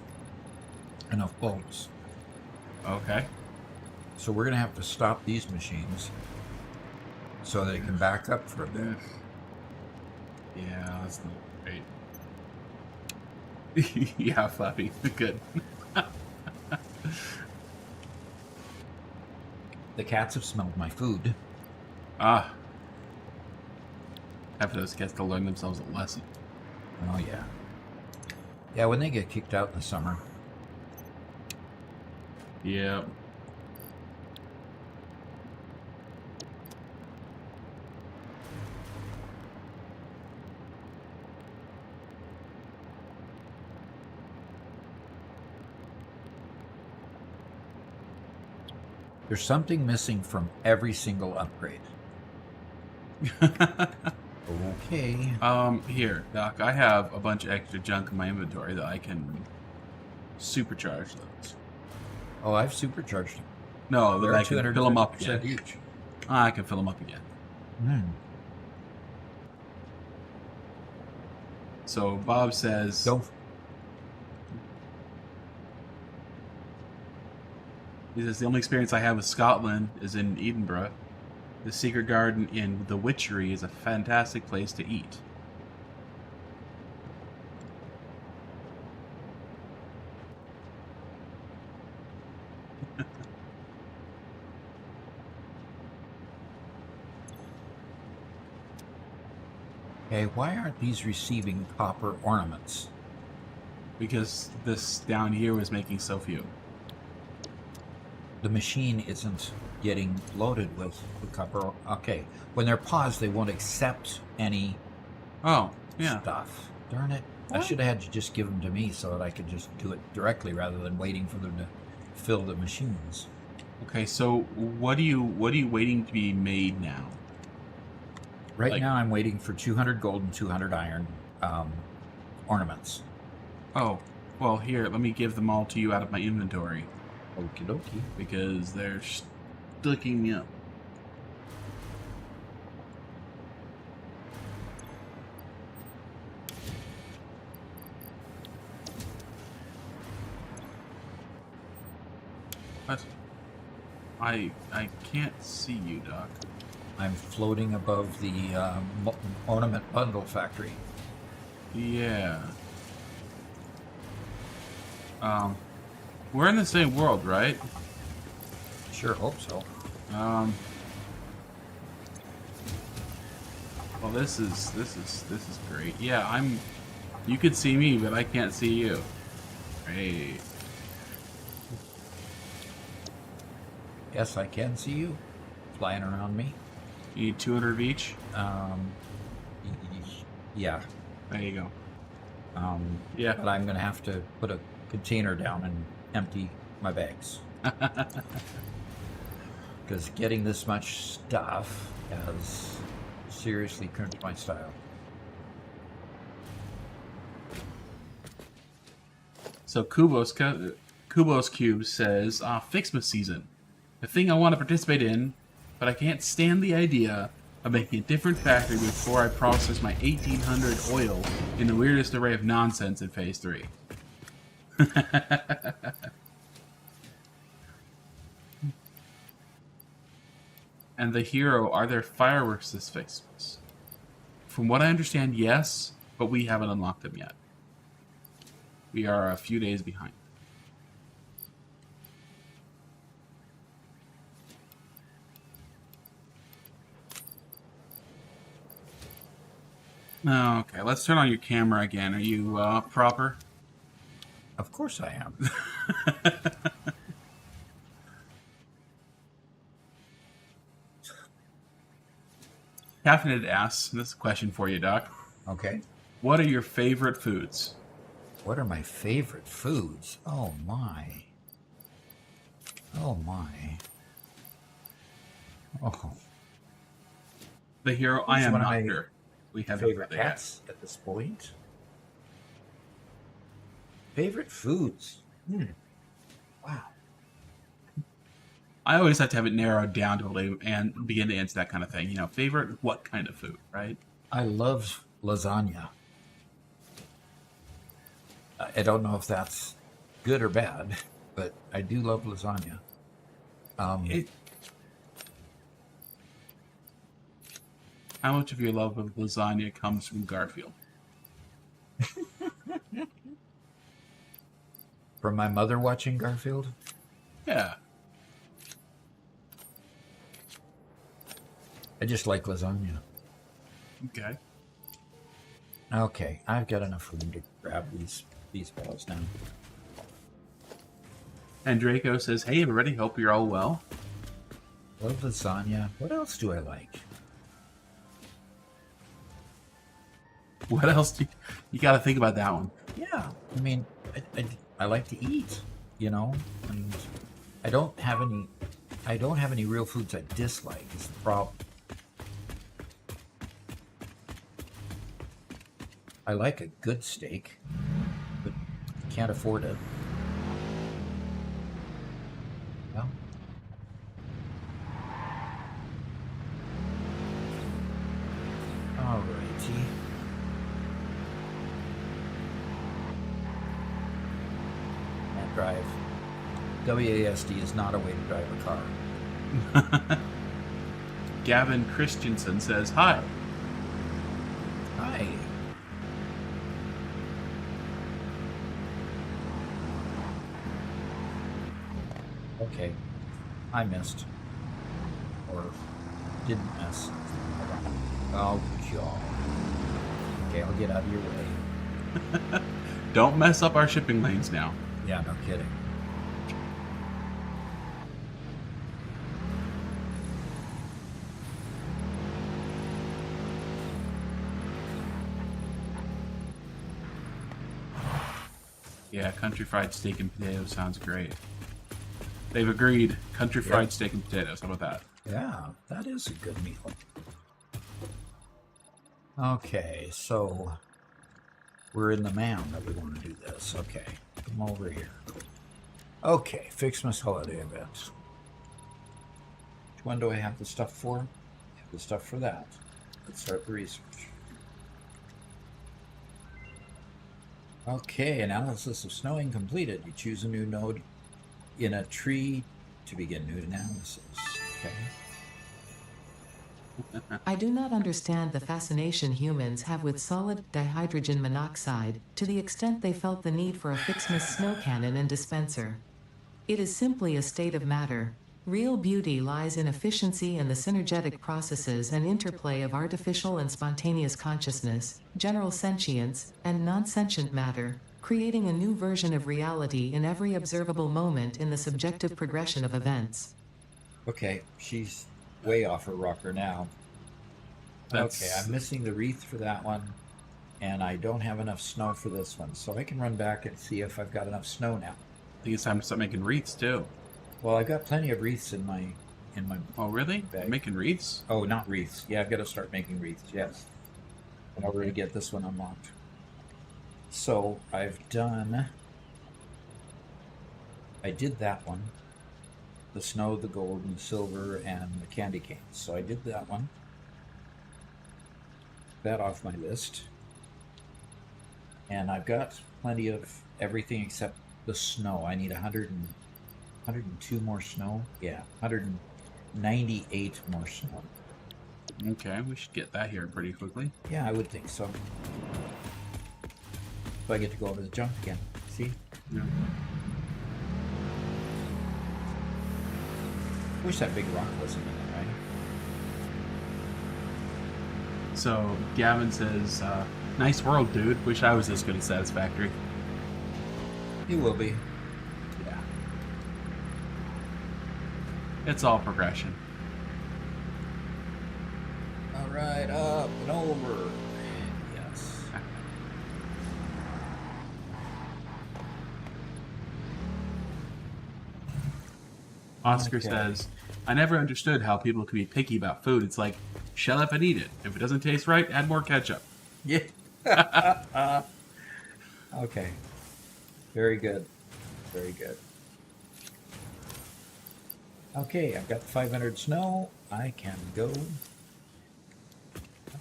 bulbs. Okay. So we're going to have to stop these machines so that it can back up for a bit. Yeah, that's not great. Yeah, Flappy. Good. The cats have smelled my food. Ah. Have those cats to learn themselves a lesson. Oh, yeah. Yeah, when they get kicked out in the summer. Yep. There's something missing from every single upgrade. Okay. Here, Doc, I have a bunch of extra junk in my inventory that I can supercharge those. Oh, I've supercharged them. No, They're that I can fill them up 250% again. each. I can fill them up again. Hmm. So Bob says, Don't. he says, the only experience I have with Scotland is in Edinburgh. The Secret Garden in The Witchery is a fantastic place to eat. Okay, why aren't these receiving copper ornaments? Because this down here was making so few. The machine isn't getting loaded with the copper. Okay, when they're paused, they won't accept any Oh, yeah. stuff. Darn it. I should have had you just give them to me so that I could just do it directly rather than waiting for them to fill the machines. Okay, so what are you waiting to be made now? Right Like- now, I'm waiting for 200 gold and 200 iron ornaments. Oh, well, here, let me give them all to you out of my inventory. Okie dokie. Because they're sticking me up. What? I can't see you, Doc. I'm floating above the ornament bundle factory. Yeah. We're in the same world, right? Sure hope so. Well, this is great. Yeah, you could see me, but I can't see you. Great. Yes, I can see you flying around me. You need 200 of each. Yeah. There you go. Yeah. But I'm gonna have to put a container down and empty my bags. Because getting this much stuff has seriously crimped my style. So Kubos Cube says, Ficsmas season. The thing I want to participate in, but I can't stand the idea of making a different factory before I process my 1800 oil in the weirdest array of nonsense in Phase 3. And the hero, are there fireworks this Ficsmas? From what I understand, yes, but we haven't unlocked them yet. We are a few days behind. Okay, let's turn on your camera again. Are you proper? Of course I am. Caffeinated asks, this is a question for you, Doc. Okay. What are your favorite foods? What are my favorite foods? Oh my. Oh my. Oh. The hero, I am one of not my sure. We have favorite hats at this point. Favorite foods. Wow. I always have to have it narrowed down to and begin to answer that kind of thing. You know, favorite what kind of food, right? I love lasagna. I don't know if that's good or bad, but I do love lasagna. How much of your love of lasagna comes from Garfield? From my mother watching Garfield? Yeah. I just like lasagna. Okay. Okay, I've got enough room to grab these balls now. And Draco says, hey, everybody, hope you're all well. Love lasagna. What else do I like? What else do you got to think about that one? Yeah, I mean, I like to eat, you know, and I don't have any real foods I dislike. Is the problem. I like a good steak, but can't afford it. Well, alrighty. Can't drive. WASD is not a way to drive a car. Gavin Christensen says, hi. Hi. Okay, I missed. Or didn't miss. Oh, God. Okay, I'll get out of your way. Don't mess up our shipping lanes now. Yeah, no kidding. Yeah, country fried steak and potatoes sounds great. They've agreed. Country fried steak and potatoes. How about that? Yeah, that is a good meal. Okay, so we're in the mound that we want to do this. Okay, come over here. Okay, Ficsmas holiday event. Which one do I have the stuff for? I have the stuff for that. Let's start the research. Okay, analysis of snowing completed. You choose a new node in a tree to begin new analysis. Okay. I do not understand the fascination humans have with solid dihydrogen monoxide to the extent they felt the need for a Ficsmas snow cannon and dispenser. It is simply a state of matter. Real beauty lies in efficiency and the synergetic processes and interplay of artificial and spontaneous consciousness, general sentience, and non-sentient matter, creating a new version of reality in every observable moment in the subjective progression of events. Okay, she's way off her rocker now. Okay, I'm missing the wreath for that one, and I don't have enough snow for this one, so I can run back and see if I've got enough snow now. I think it's time to start making wreaths too. Well, I've got plenty of wreaths in my Oh, really? bag. You're making wreaths? Oh, not wreaths. Yeah, I've got to start making wreaths. Yes, in order to get this one unlocked. So I've done. I did that one. The snow, the gold, and the silver, and the candy canes. So I did that one. That off my list. And I've got plenty of everything except the snow. I need 102 more snow. Yeah, 198 more snow. Okay, we should get that here pretty quickly. Yeah, I would think so. So I get to go over the junk again. See? Yeah. Wish that big rock wasn't in there, right? So Gavin says, "Nice world, dude. Wish I was as good as Satisfactory." It will be. Yeah. It's all progression. All right, up and over. Yes. Oscar Okay. says, "I never understood how people could be picky about food. It's like, shell up and eat it. If it doesn't taste right, add more ketchup." Yeah. Okay. Very good. Very good. Okay, I've got the 500 snow. I can go.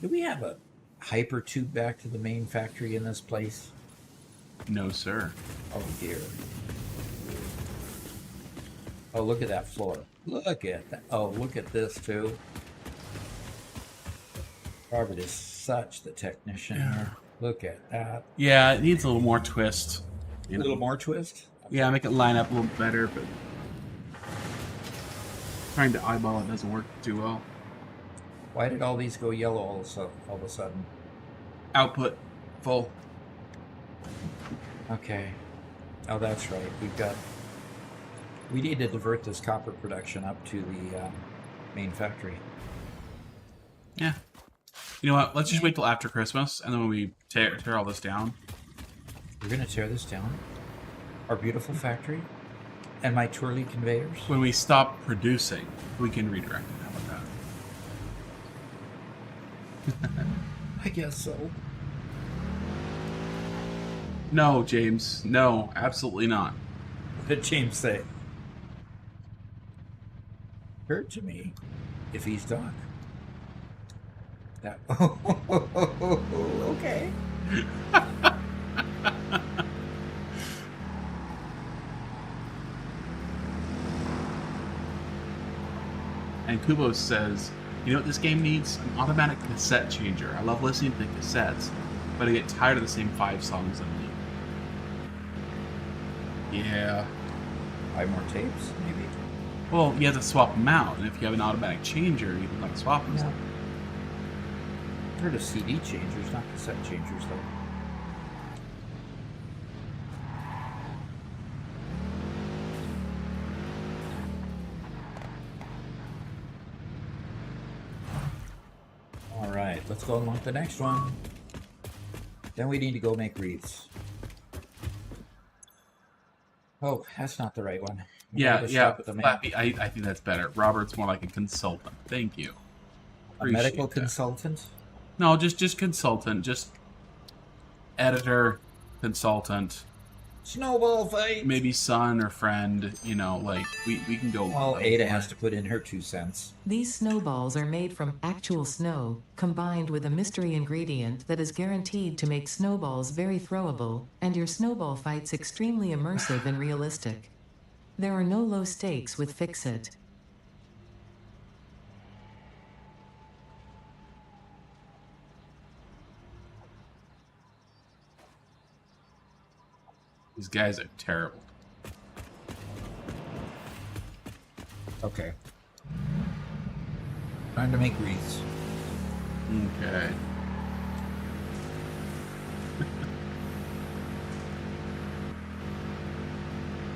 Do we have a hyper tube back to the main factory in this place? No, sir. Oh dear. Oh, look at that floor. Look at that. Oh, look at this too. Robert is such the technician here. Look at that. Yeah, it needs a little more twist. A little more twist? Yeah, make it line up a little better, but trying to eyeball it doesn't work too well. Why did all these go yellow all of a sudden? Output full. Okay. Oh, that's right. We need to divert this copper production up to the main factory. Yeah. You know what? Let's just wait till after Christmas, and then when we tear all this down. We're going to tear this down. Our beautiful factory and my twirly conveyors. When we stop producing, we can redirect it. How about that? I guess so. No, James. No, absolutely not. What did James say? Hurt to me if he's Doc. That. Okay. And Kubo says, "You know what this game needs? An automatic cassette changer. I love listening to the cassettes, but I get tired of the same 5 songs on loop." Yeah. 5 more tapes, maybe. Well, you have to swap them out, and if you have an automatic changer, you can like swap them. Yeah. I've heard of CD changers, not cassette changers, though. All right, let's go unlock the next one. Then we need to go make wreaths. Oh, that's not the right one. We Yeah, gotta yeah. stop at the Flappy, I think that's better. Robert's more like a consultant. Thank you. a medical Appreciate that. consultant. No, just consultant. Just editor, consultant, Snowball fight. maybe son or friend. You know, like we can go. Well, Ada has to put in her 2 cents. These snowballs are made from actual snow, combined with a mystery ingredient that is guaranteed to make snowballs very throwable, and your snowball fights extremely immersive and realistic. There are no low stakes with Fix-It. These guys are terrible. Okay. Time to make wreaths. Okay.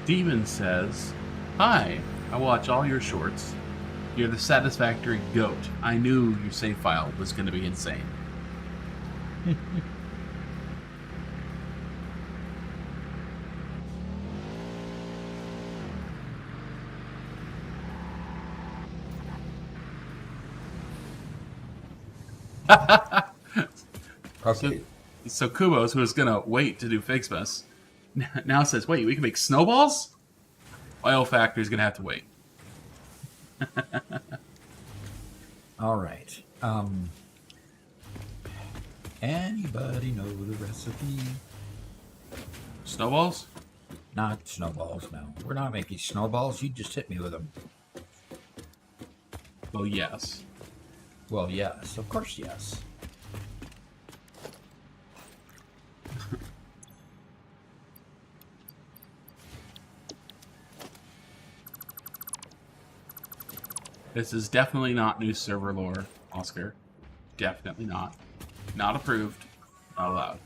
Demon says, "Hi, I watch all your shorts. You're the Satisfactory goat. I knew your save file was going to be insane." Okay. So Kubos, who was going to wait to do Ficsmas, now says, "Wait, we can make snowballs?" Oil Factory's going to have to wait. All right. Anybody know the recipe? Snowballs? Not snowballs, no. We're not making snowballs. You just hit me with them. Oh, yes. Well, yes. Of course, yes. This is definitely not new server lore, Oscar. Definitely not. Not approved. Not allowed.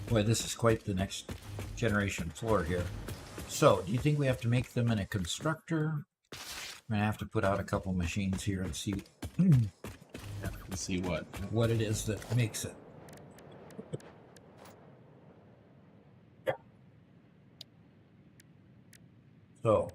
Boy, this is quite the next generation floor here. So, do you think we have to make them in a constructor? I'm going to have to put out a couple machines here and see Let's see what. what it is that makes it. So,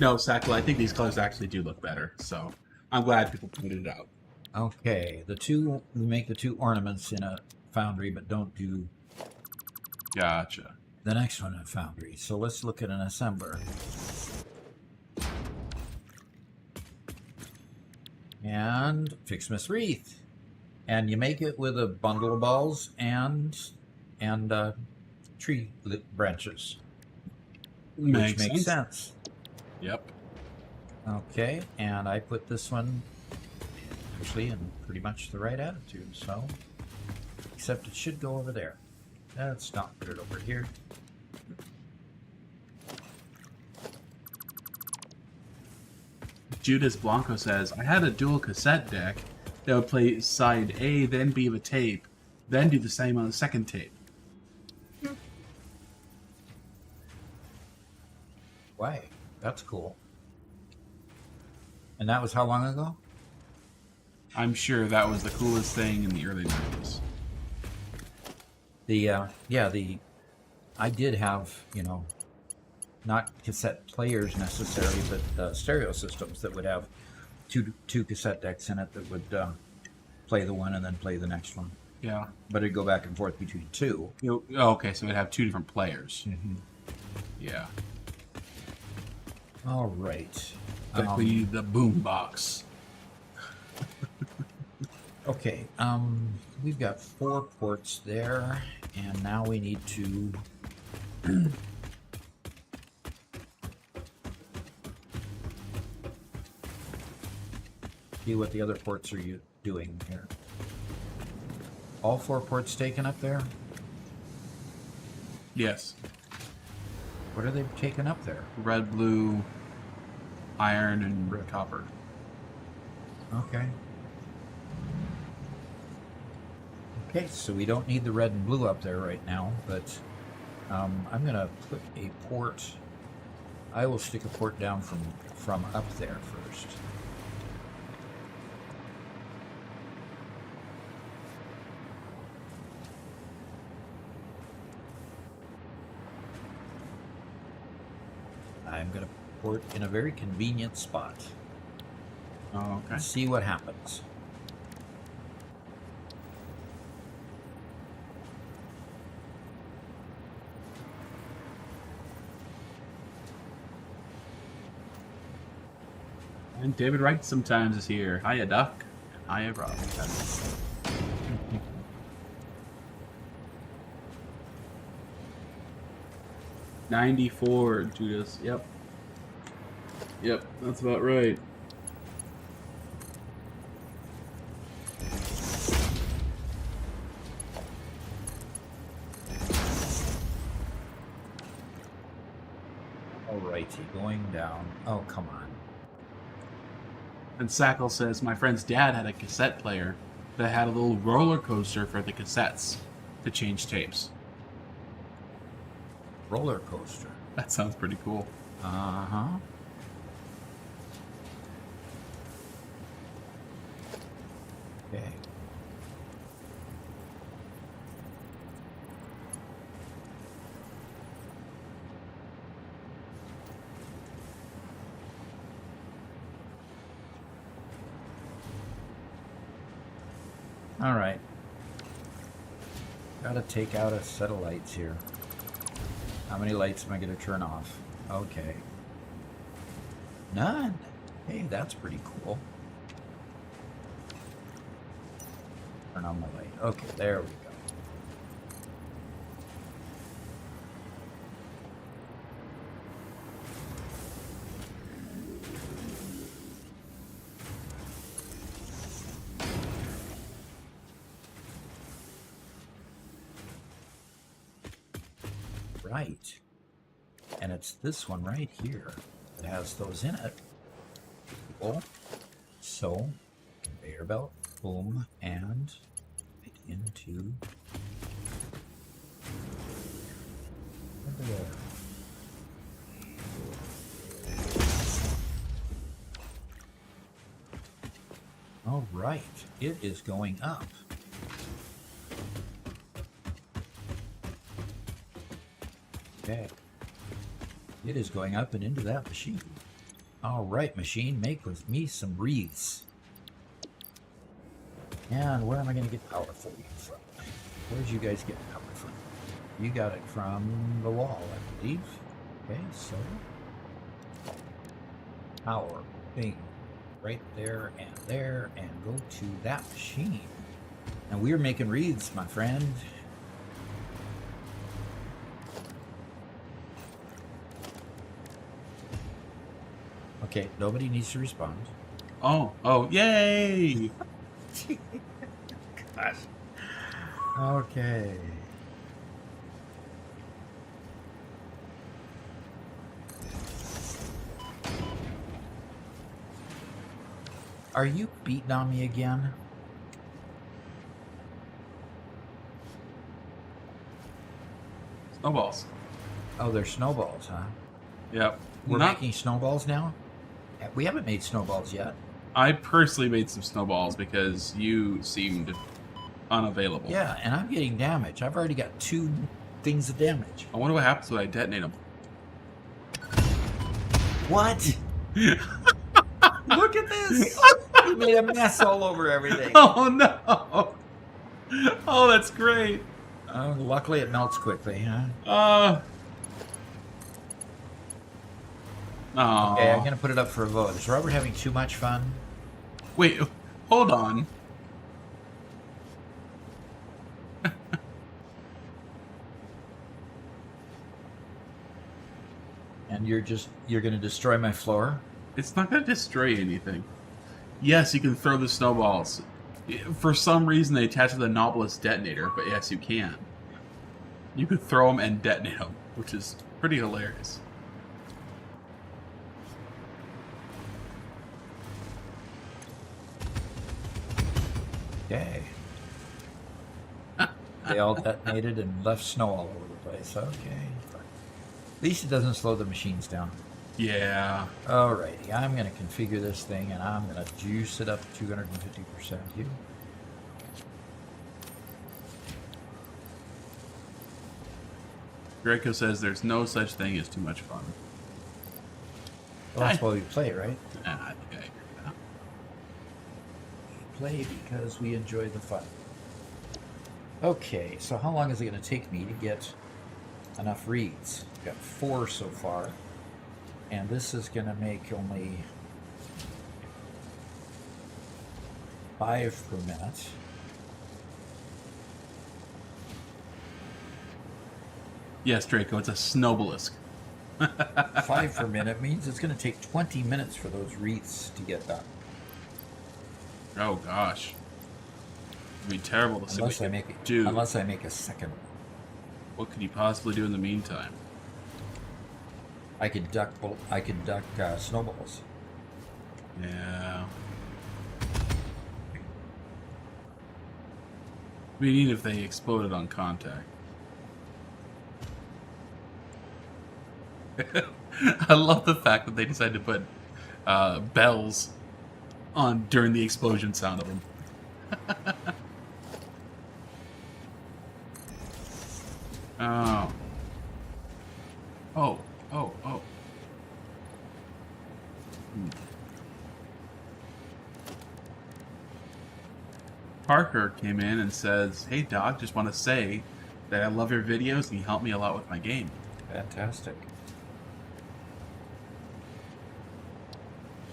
No, Sackle, I think these colors actually do look better, so I'm glad people pointed it out. okay, we make the two ornaments in a foundry, but don't do Gotcha. the next one in a foundry. So let's look at an assembler. And Ficsmas Wreath. And you make it with a bundle of balls and tree branches, which makes sense. Yep. Okay, and I put this one actually in pretty much the right attitude, so except it should go over there. Let's not put it over here. Judas Blanco says, "I had a dual cassette deck that would play side A, then B of a tape, then do the same on the second tape." Why? That's cool. And that was how long ago? I'm sure that was the coolest thing in the early 90s. I did have, not cassette players necessarily, but stereo systems that would have two cassette decks in it that would play the one and then play the next one. Yeah. But it'd go back and forth between two. Oh, okay, so it'd have two different players. Mm-hmm. Yeah. All right. Exactly, the boombox. Okay. We've got 4 ports there, and now we need to see what the other ports are doing here. All 4 ports taken up there? Yes. What are they taking up there? Red, blue, iron, and copper. Okay. Okay, so we don't need the red and blue up there right now, but I'm going to put a port. I will stick a port down from up there first. I'm going to port in a very convenient spot. Oh, okay. See what happens. And David Wright sometimes is here. Hiya, Duck. Hiya, Rob. 94, Judas. Yep. Yep, that's about right. Alrighty, going down. Oh, come on. And Sackle says, my friend's dad had a cassette player that had a little roller coaster for the cassettes to change tapes. Roller coaster. That sounds pretty cool. Uh-huh. Okay. All right. Gotta take out a set of lights here. How many lights am I gonna turn off? Okay. None. Hey, that's pretty cool. Turn on my light. Okay, there we go. Right. And it's this one right here that has those in it. Cool. So, conveyor belt, boom, and right into there. All right, it is going up. Okay. It is going up and into that machine. All right, machine, make with me some wreaths. And where am I going to get power for you from? Where did you guys get power from? You got it from the wall, I believe. Okay, so power, bing, right there, and go to that machine. And we're making wreaths, my friend. Okay, nobody needs to respond. Oh, yay! Gosh. Okay. Are you beating on me again? Snowballs. Oh, they're snowballs, huh? Yep. We're making snowballs now? We haven't made snowballs yet. I personally made some snowballs because you seemed unavailable. Yeah, and I'm getting damage. I've already got 2 things of damage. I wonder what happens when I detonate them. What? Look at this! You made a mess all over everything. Oh no! Oh, that's great. Luckily it melts quickly, huh? Oh. Okay, I'm gonna put it up for a vote. Is Robert having too much fun? Wait, hold on. And you're gonna destroy my floor? It's not going to destroy anything. Yes, you can throw the snowballs. For some reason, they attach to the Nautilus detonator, but yes, you can. You could throw them and detonate them, which is pretty hilarious. Okay. They all detonated and left snow all over the place. Okay. At least it doesn't slow the machines down. Yeah. Alrighty, I'm going to configure this thing and I'm going to juice it up to 250% here. Draco says there's no such thing as too much fun. Well, that's why we play, right? I think I agree with that. Play because we enjoy the fun. Okay, so how long is it going to take me to get enough reeds? I've got 4 so far. And this is going to make only 5 per minute. Yes, Draco, it's a snowballisk. 5 per minute means it's going to take 20 minutes for those wreaths to get done. Oh gosh. It'd be terrible to see Unless what I you make it, do. unless I make a second one. What could you possibly do in the meantime? I could duck. I could duck snowballs. Yeah. We need if they exploded on contact. I love the fact that they decided to put bells on during the explosion sound of them. Oh. Oh. Oh. Oh. Parker came in and says, "Hey, Doc, just want to say that I love your videos and you help me a lot with my game." Fantastic.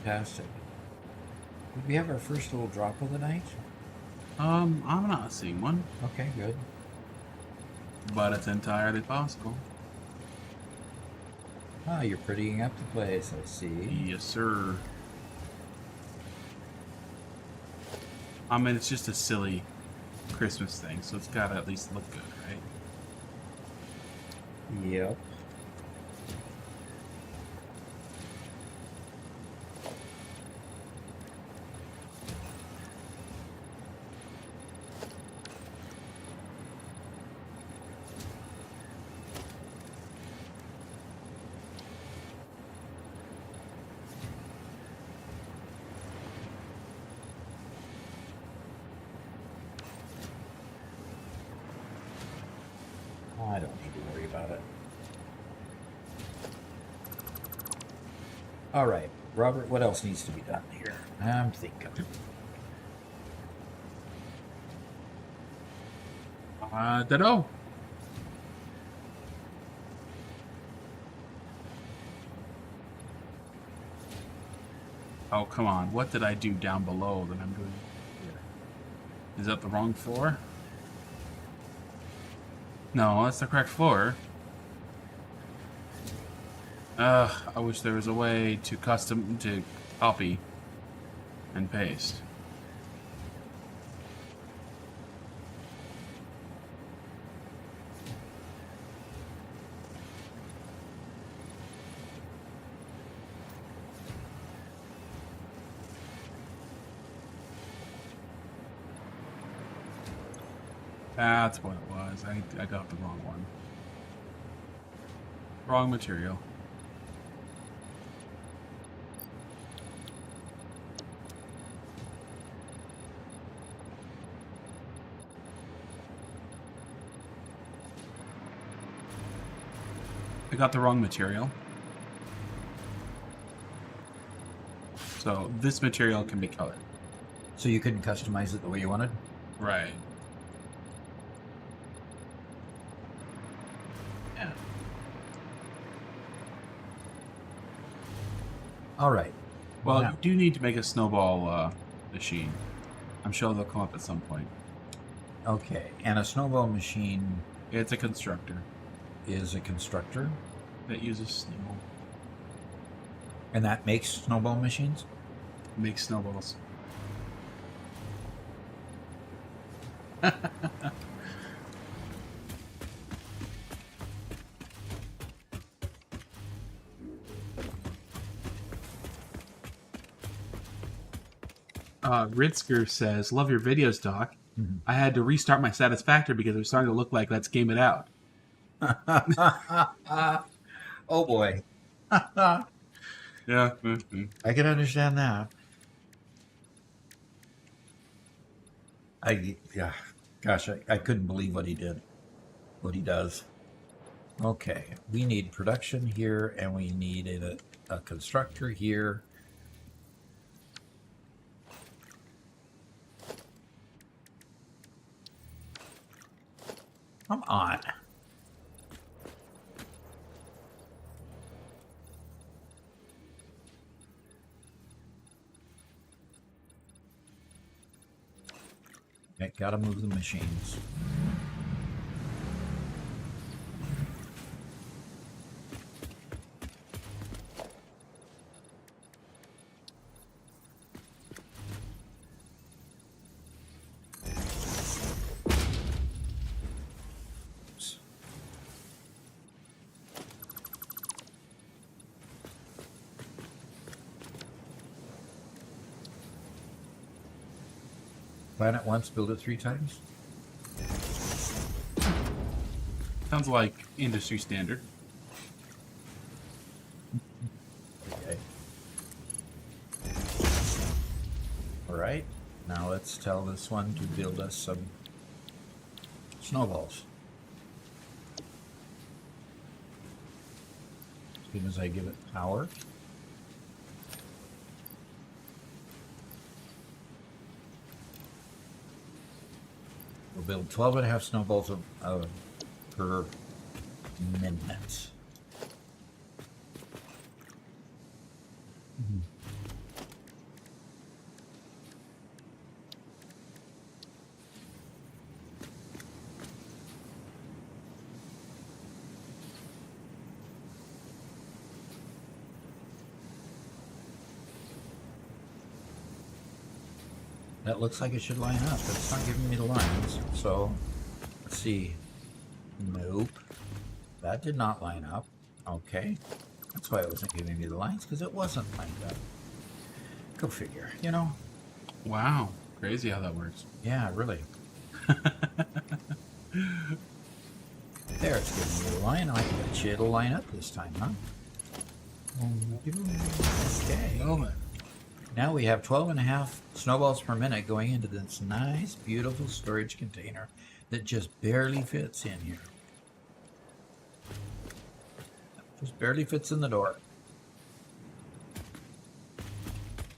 Fantastic. Did we have our first little drop of the night? I'm not seeing one, Okay, good. but it's entirely possible. Ah, you're prettying up the place, I see. Yes, sir. I mean, it's just a silly Christmas thing, so it's gotta at least look good, right? Yep. I don't need to worry about it. All right, Robert, what else needs to be done here? I'm thinking. Ditto. Oh, come on. What did I do down below that I'm doing here? Is that the wrong floor? No, that's the correct floor. I wish there was a way to copy and paste. That's what it was. I got the wrong one. Wrong material. I got the wrong material. So this material can be colored. So you couldn't customize it the way you wanted? Right. Yeah. All right. Well, now- you do need to make a snowball machine. I'm sure they'll come up at some point. Okay, and a snowball machine It's a constructor is a constructor, that uses snow. and that makes snowball machines? Makes snowballs. Ritzker says, "Love your videos, Doc. Mhm. I had to restart my Satisfactory because it was starting to look like Let's Game It Out." Oh boy. Yeah. I can understand that. Gosh, I couldn't believe what he did. What he does. Okay, we need production here, and we need a constructor here. Come on. Okay, gotta move the machines. Plan it once, build it 3 times? Sounds like industry standard. Okay. Alright, now let's tell this one to build us some snowballs. As soon as I give it power. We'll build 12.5 snowballs per minute. That looks like it should line up, but it's not giving me the lines. So, let's see. Nope. That did not line up. Okay. That's why it wasn't giving me the lines, because it wasn't lined up. Go figure, you know? Wow. Crazy how that works. Yeah, really. There, it's giving me the line. I bet you it'll line up this time, huh? Okay. Well then. Now we have 12.5 snowballs per minute going into this nice, beautiful storage container that just barely fits in here. Just barely fits in the door.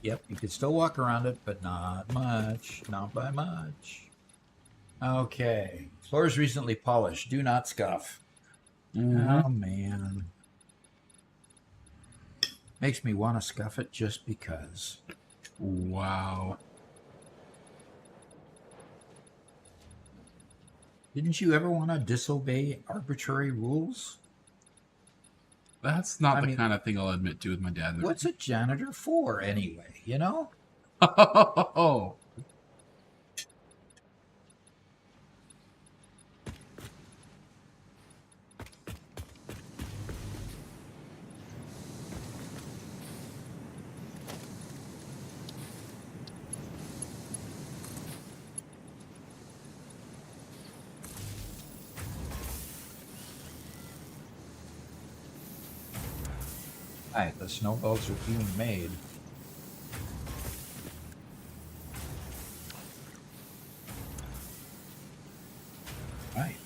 Yep, you could still walk around it, but not much. Not by much. Okay. Floors recently polished. Do not scuff. Oh, man. Makes me want to scuff it just because. Wow. Didn't you ever want to disobey arbitrary rules? That's not I the mean, kind of thing I'll admit to with my dad. What's a janitor for, anyway, you know? Oh. Alright, the snowballs are being made. Right.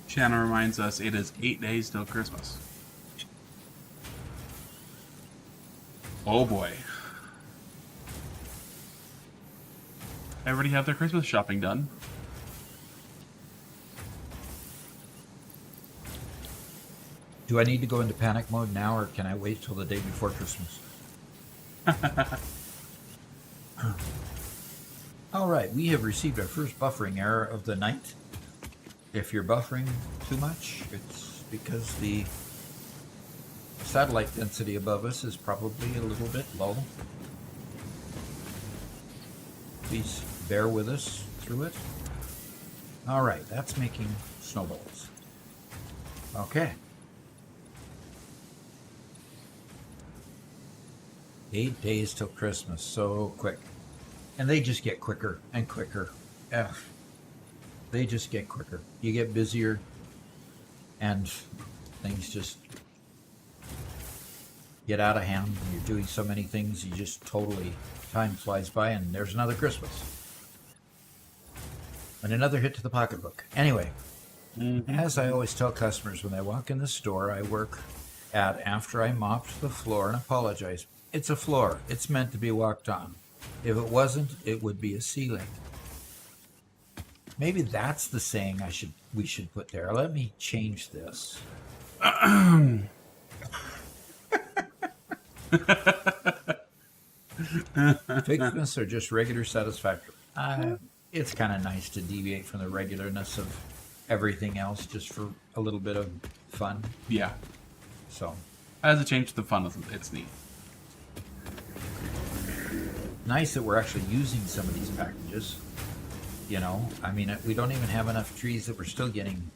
Shannon reminds us it is 8 days till Christmas. Oh boy. Everybody have their Christmas shopping done? Do I need to go into panic mode now, or can I wait till the day before Christmas? All right, we have received our first buffering error of the night. If you're buffering too much, it's because the satellite density above us is probably a little bit low. Please bear with us through it. All right, that's making snowballs. Okay. 8 days till Christmas, so quick. And they just get quicker and quicker. Ugh. They just get quicker. You get busier, and things just get out of hand. You're doing so many things, you just totally, time flies by, and there's another Christmas. And another hit to the pocketbook. Anyway, as I always tell customers when they walk in the store I work at after I mopped the floor and apologize, it's a floor. It's meant to be walked on. If it wasn't, it would be a ceiling. Maybe that's the saying we should put there. Let me change this. Ficsmas are just regular Satisfactory. It's kind of nice to deviate from the regularness of everything else just for a little bit of fun. Yeah. So, As a change to the fun, it's neat. nice that we're actually using some of these packages. You know, I mean, we don't even have enough trees that we're still getting.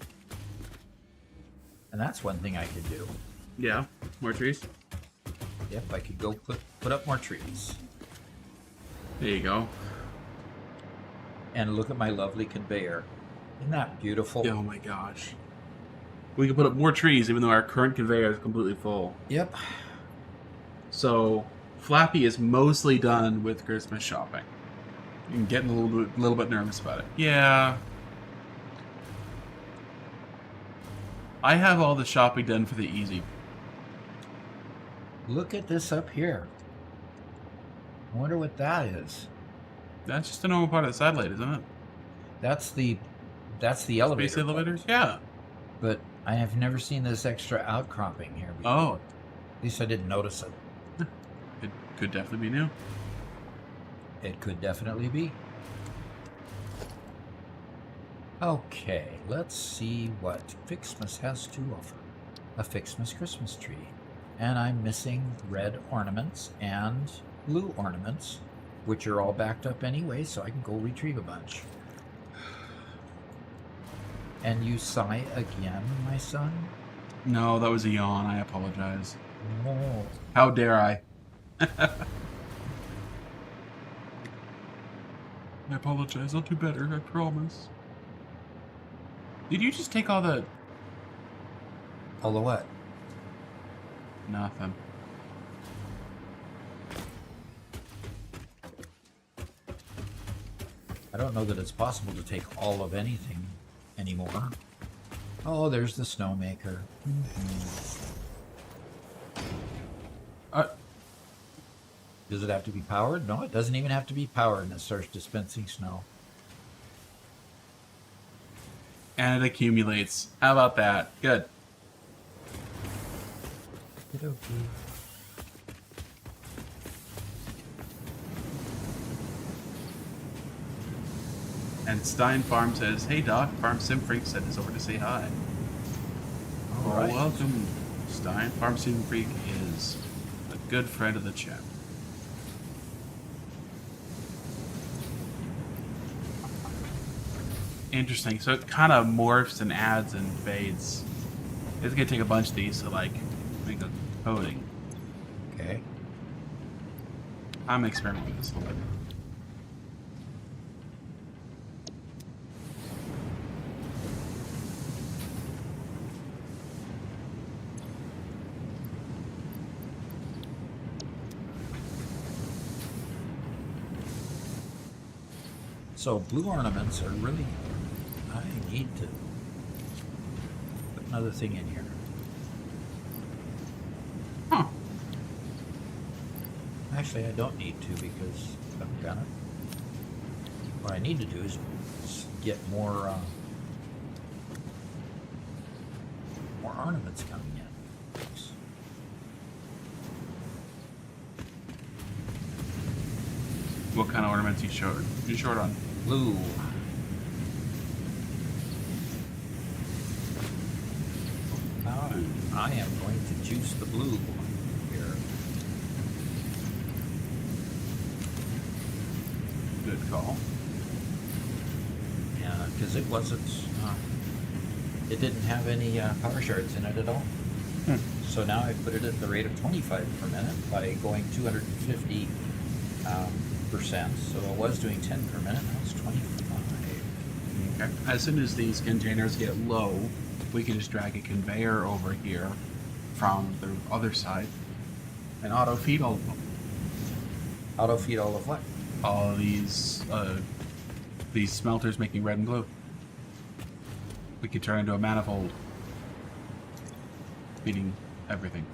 And that's one thing I could do. Yeah. More trees? Yep, I could go put up more trees. There you go. And look at my lovely conveyor. Isn't that beautiful? Oh my gosh. We can put up more trees even though our current conveyor is completely full. Yep. So, Flappy is mostly done with Christmas shopping. I'm getting a little bit nervous about it. Yeah. I have all the shopping done for the easy. Look at this up here. I wonder what that is. That's just a normal part of the satellite, isn't it? That's the elevator. Space elevators? Yeah. But I have never seen this extra outcropping here before. Oh. At least I didn't notice it. It could definitely be new. It could definitely be. Okay, let's see what Ficsmas has to offer. A Ficsmas Christmas tree. And I'm missing red ornaments and blue ornaments, which are all backed up anyway, so I can go retrieve a bunch. And you sigh again, my son? No, that was a yawn. I apologize. Oh. How dare I? I apologize. I'll do better, I promise. Did you just take all the... All the what? Nothing. I don't know that it's possible to take all of anything anymore. Oh, there's the snowmaker. Does it have to be powered? No, it doesn't even have to be powered, and it starts dispensing snow. And it accumulates. How about that? Good. And Stein Farm says, "Hey Doc, Farm Sim Freak sent us over to say hi." All right. Welcome. Stein Farm Sim Freak is a good friend of the chat. Interesting. So it kind of morphs and adds and fades. It's gonna take a bunch of these to like make a coating. Okay. I'm experimenting with this a little bit. So blue ornaments are really... I need to put another thing in here. Huh. Actually, I don't need to because I've done it. What I need to do is get more ornaments coming in. Oops. What kind of ornaments you short? You short on? Blue. Now I am going to juice the blue here. Good call. Yeah, because it wasn't. It didn't have any power shards in it at all. So now I put it at the rate of 25 per minute by going 250%. So it was doing 10 per minute. Now it's 25. Okay. As soon as these containers get low, we can just drag a conveyor over here from the other side and auto feed all of them. Auto feed all of what? All of these smelters making red and blue. We could turn into a manifold, feeding everything.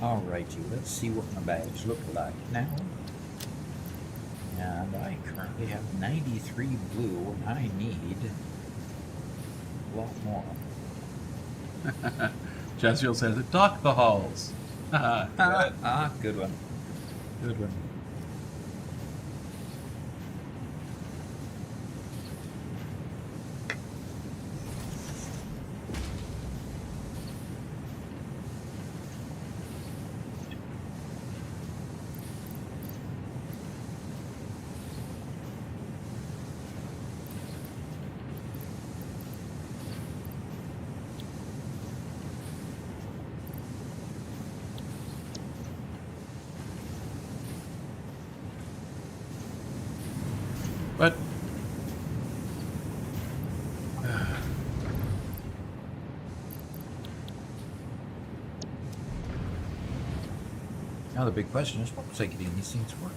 Alrighty, let's see what my bags look like now. And I currently have 93 blue, and I need a lot more. Jezreel says, "Dock the halls." Good. Good one. Good one. Now the big question is, what was I getting these things for?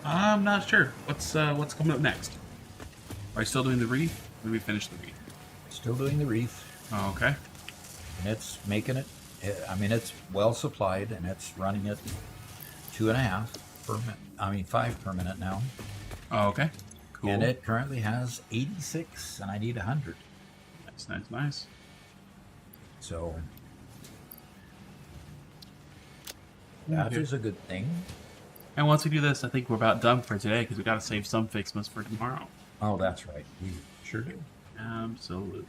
I'm not sure. What's coming up next? Are you still doing the Wreath? Or did we finish the Wreath? Still doing the Wreath, Oh, okay. and it's making it. I mean, it's well supplied, and it's running at 2.5 per minute. I mean, 5 per minute now, Oh, okay. Cool. and it currently has 86, and I need 100. Nice. So that is a good thing. And once we do this, I think we're about done for today because we got to save some Ficsmas for tomorrow. Oh, that's right. We sure do. Absolutely.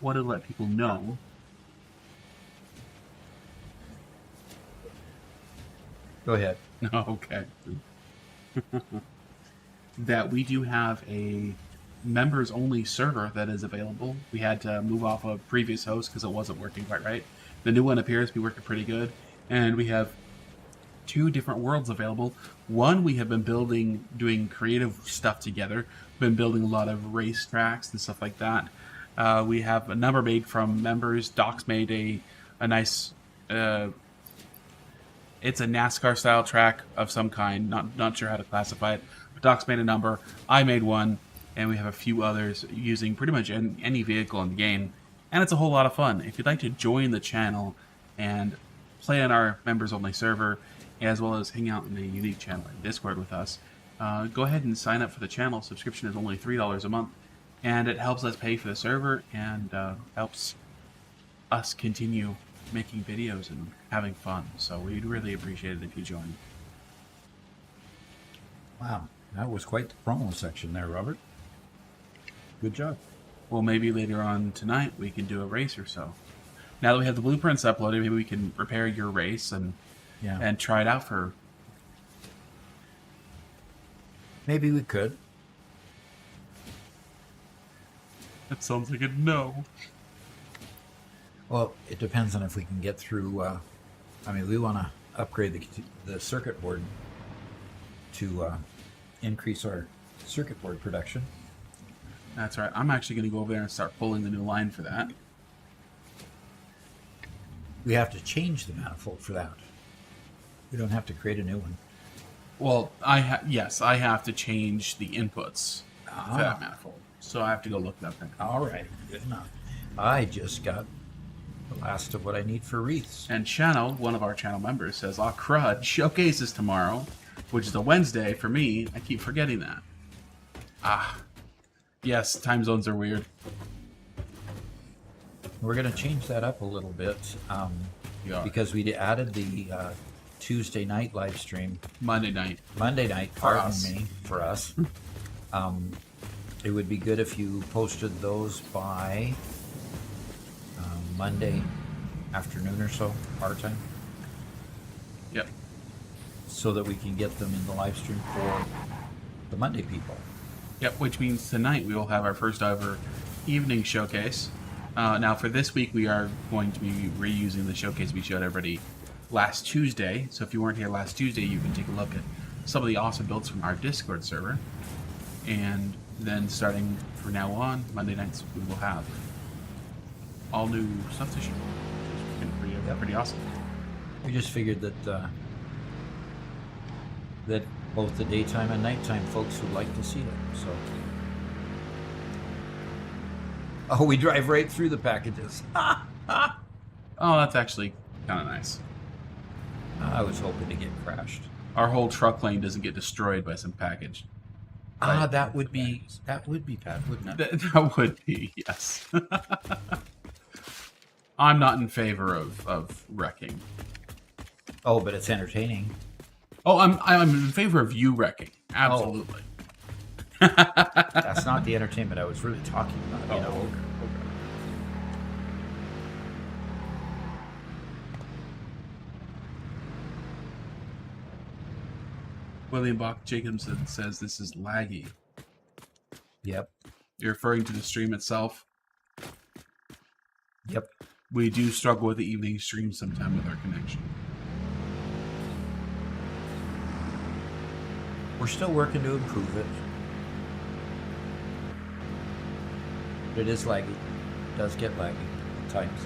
Want to let people know Go ahead. okay. that we do have a members only server that is available. We had to move off a previous host because it wasn't working quite right. The new one appears to be working pretty good, and we have 2 different worlds available. One we have been building, doing creative stuff together. Been building a lot of race tracks and stuff like that. We have a number made from members. Doc's made a nice. It's a NASCAR style track of some kind. Not sure how to classify it. But Doc's made a number. I made one, and we have a few others using pretty much any vehicle in the game, and it's a whole lot of fun. If you'd like to join the channel and play on our members only server, as well as hang out in the unique channel in Discord with us, go ahead and sign up for the channel. Subscription is only $3 a month, and it helps us pay for the server and helps us continue making videos and having fun. So we'd really appreciate it if you join. Wow, that was quite the promo section there, Robert. Good job. Well, maybe later on tonight we can do a race or so. Now that we have the blueprints uploaded, maybe we can prepare your race and try it out for. Maybe we could. That sounds like a no. Well, it depends on if we can get through. I mean, we want to upgrade the circuit board to increase our circuit board production. That's right. I'm actually going to go over there and start pulling the new line for that. We have to change the manifold for that. We don't have to create a new one. Well, yes, I have to change the inputs for that manifold. So I have to go look that up. All right, good enough. I just got the last of what I need for wreaths. And Channel, one of our channel members, says, "Oh crud, showcase is tomorrow," which is a Wednesday for me. I keep forgetting that. Yes, time zones are weird. We're going to change that up a little bit because we added the Tuesday night live stream. Monday night, pardon me, for us. It would be good if you posted those by Monday afternoon or so, our time. Yep. So that we can get them in the live stream for the Monday people. Yep, which means tonight we will have our first ever evening showcase. Now for this week we are going to be reusing the showcase we showed everybody last Tuesday. So if you weren't here last Tuesday, you can take a look at some of the awesome builds from our Discord server. And then starting from now on, Monday nights, we will have all new stuff to show. Which is pretty awesome. We just figured that that both the daytime and nighttime folks would like to see it. So, oh, we drive right through the packages. Oh, that's actually kind of nice. I was hoping to get crashed. Our whole truck lane doesn't get destroyed by some package. That would be bad, wouldn't it? That would be, yes. I'm not in favor of wrecking. Oh, but it's entertaining. Oh, I'm in favor of you wrecking. Absolutely. That's not the entertainment I was really talking about. You know? okay. William Bach Jacobson says this is laggy. Yep. You're referring to the stream itself? Yep. We do struggle with the evening stream sometime with our connection. We're still working to improve it. It is laggy. It does get laggy at times.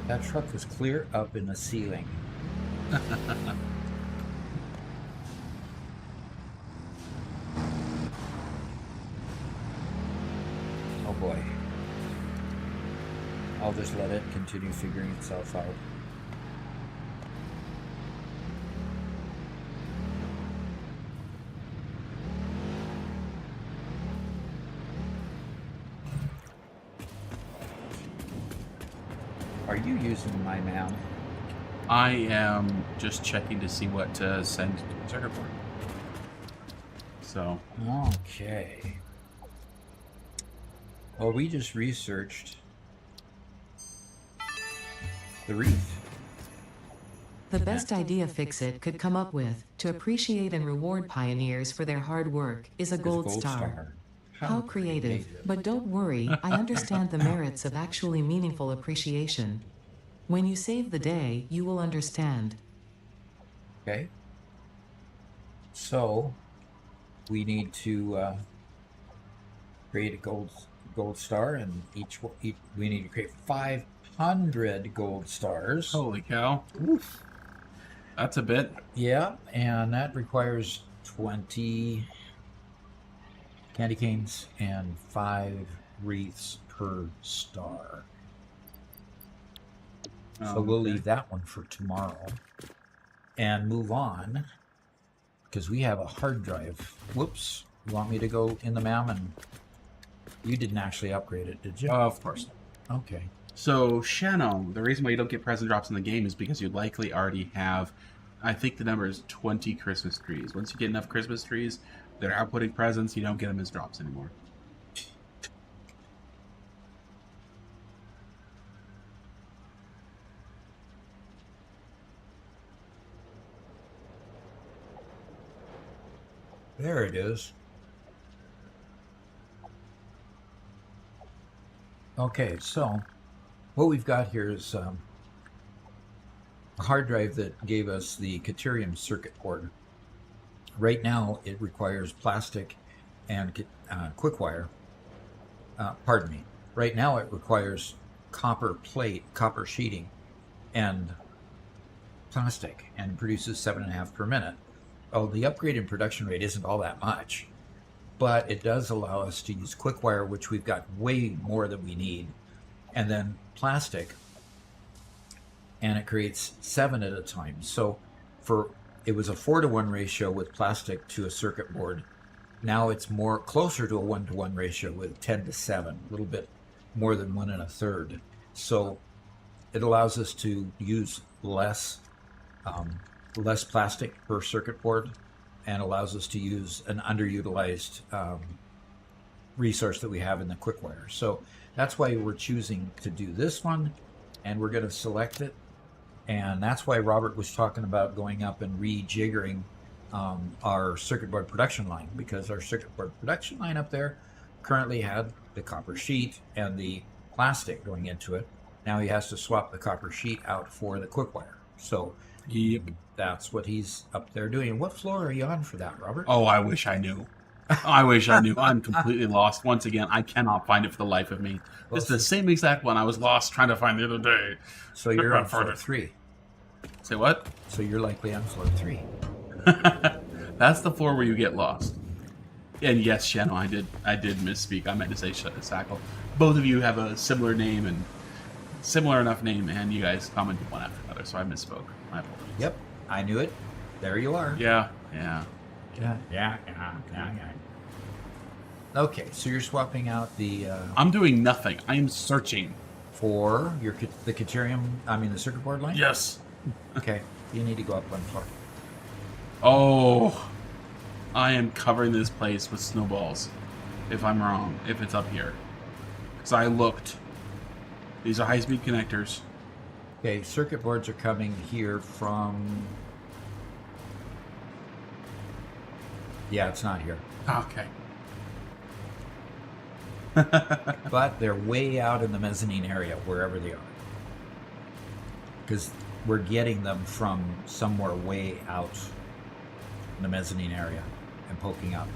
That truck was clear up in the ceiling. Oh boy. I'll just let it continue figuring itself out. Are you using my map? I am just checking to see what to send to the circuit board. So, Okay. Well, we just researched the Wreath. The best idea Fix-It could come up with to appreciate and reward pioneers for their hard work is a gold star. How creative. But don't worry, I understand the merits of actually meaningful appreciation. When you save the day, you will understand. Okay. So, we need to create a gold star, and each we need to create 500 gold stars. holy cow. Oof. That's a bit. Yeah, and that requires 20 candy canes and 5 wreaths per star. So we'll Okay. leave that one for tomorrow and move on because we have a hard drive. Whoops. You want me to go in the MAM? And you didn't actually upgrade it, did you? Of course. Okay. So, Shannon, the reason why you don't get present drops in the game is because you likely already have, I think the number is 20 Christmas trees. Once you get enough Christmas trees that are outputting presents, you don't get them as drops anymore. There it is. Okay, so what we've got here is a hard drive that gave us the Caterium circuit board. Right now, it requires plastic and quick wire. Pardon me. Right now, it requires copper plate, copper sheeting, and plastic, and produces 7.5 per minute. Oh, the upgrade in production rate isn't all that much, but it does allow us to use quick wire, which we've got way more than we need, and then plastic, and it creates 7 at a time. So it was a 4-to-1 ratio with plastic to a circuit board. Now it's more closer to a 1-to-1 ratio with 10-to-7, a little bit more than 1 1/3. So it allows us to use less plastic per circuit board, and allows us to use an underutilized resource that we have in the quick wire. So that's why we're choosing to do this one, and we're going to select it. And that's why Robert was talking about going up and rejiggering our circuit board production line, because our circuit board production line up there currently had the copper sheet and the plastic going into it. Now he has to swap the copper sheet out for the quick wire. So Yep. that's what he's up there doing. What floor are you on for that, Robert? Oh, I wish I knew. I wish I knew. I'm completely lost. Once again, I cannot find it for the life of me. Well, It's the same exact one I was lost trying to find the other day. So you're on Further. floor 3. Say what? So you're likely on floor 3. That's the floor where you get lost. And yes, Shannon, I did misspeak. I meant to say Sackle. Both of you have a similar name and similar enough name, and you guys commented one after another, so I misspoke. My apologies. Yep, I knew it. There you are. Yeah. Yeah. Okay, so you're swapping out the I'm doing nothing. I am searching. for the Caterium. I mean the circuit board line. Yes. Okay, you need to go up one floor. Oh, I am covering this place with snowballs. If I'm wrong, if it's up here. Because I looked. These are high-speed connectors. Okay, circuit boards are coming here from... Yeah, it's not here. Okay. But they're way out in the mezzanine area, wherever they are. Because we're getting them from somewhere way out in the mezzanine area and poking up.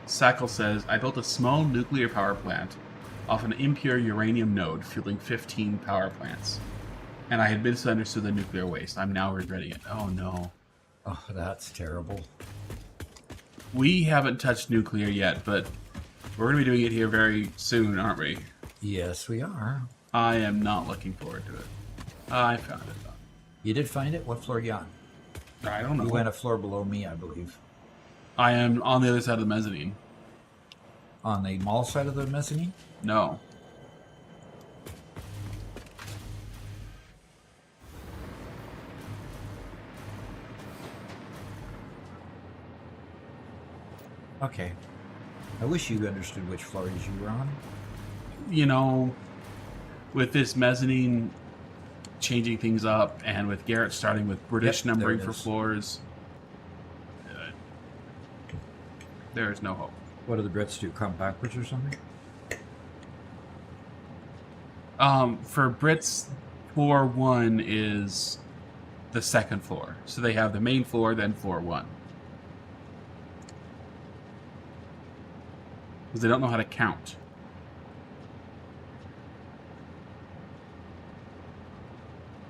Sackle says, I built a small nuclear power plant off an impure uranium node fueling 15 power plants. And I had misunderstood the nuclear waste. I'm now regretting it. Oh no. Oh, that's terrible. We haven't touched nuclear yet, but we're going to be doing it here very soon, aren't we? Yes, we are. I am not looking forward to it. I found it though. You did find it? What floor are you on? I don't know. You went a floor below me, I believe. I am on the other side of the mezzanine. On the mall side of the mezzanine? No. Okay. I wish you understood which floors you were on. You know, with this mezzanine changing things up, and with Garrett starting with British Yep, numbering there it for is. floors, there is no hope. What do the Brits do? Come backwards or something? For Brits, floor 1 is the second floor. So they have the main floor, then floor 1. Because they don't know how to count.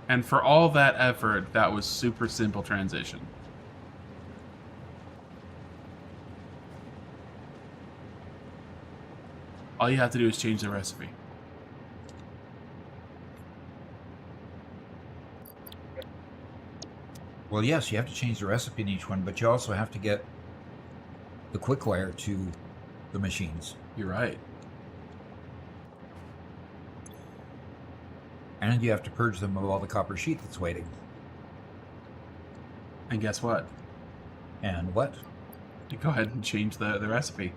And for all that effort, that was super simple transition. All you have to do is change the recipe. Well, yes, you have to change the recipe in each one, but you also have to get the quick wire to the machines. You're right. And you have to purge them of all the copper sheet that's waiting. And guess what? And what? You go ahead and change the recipe.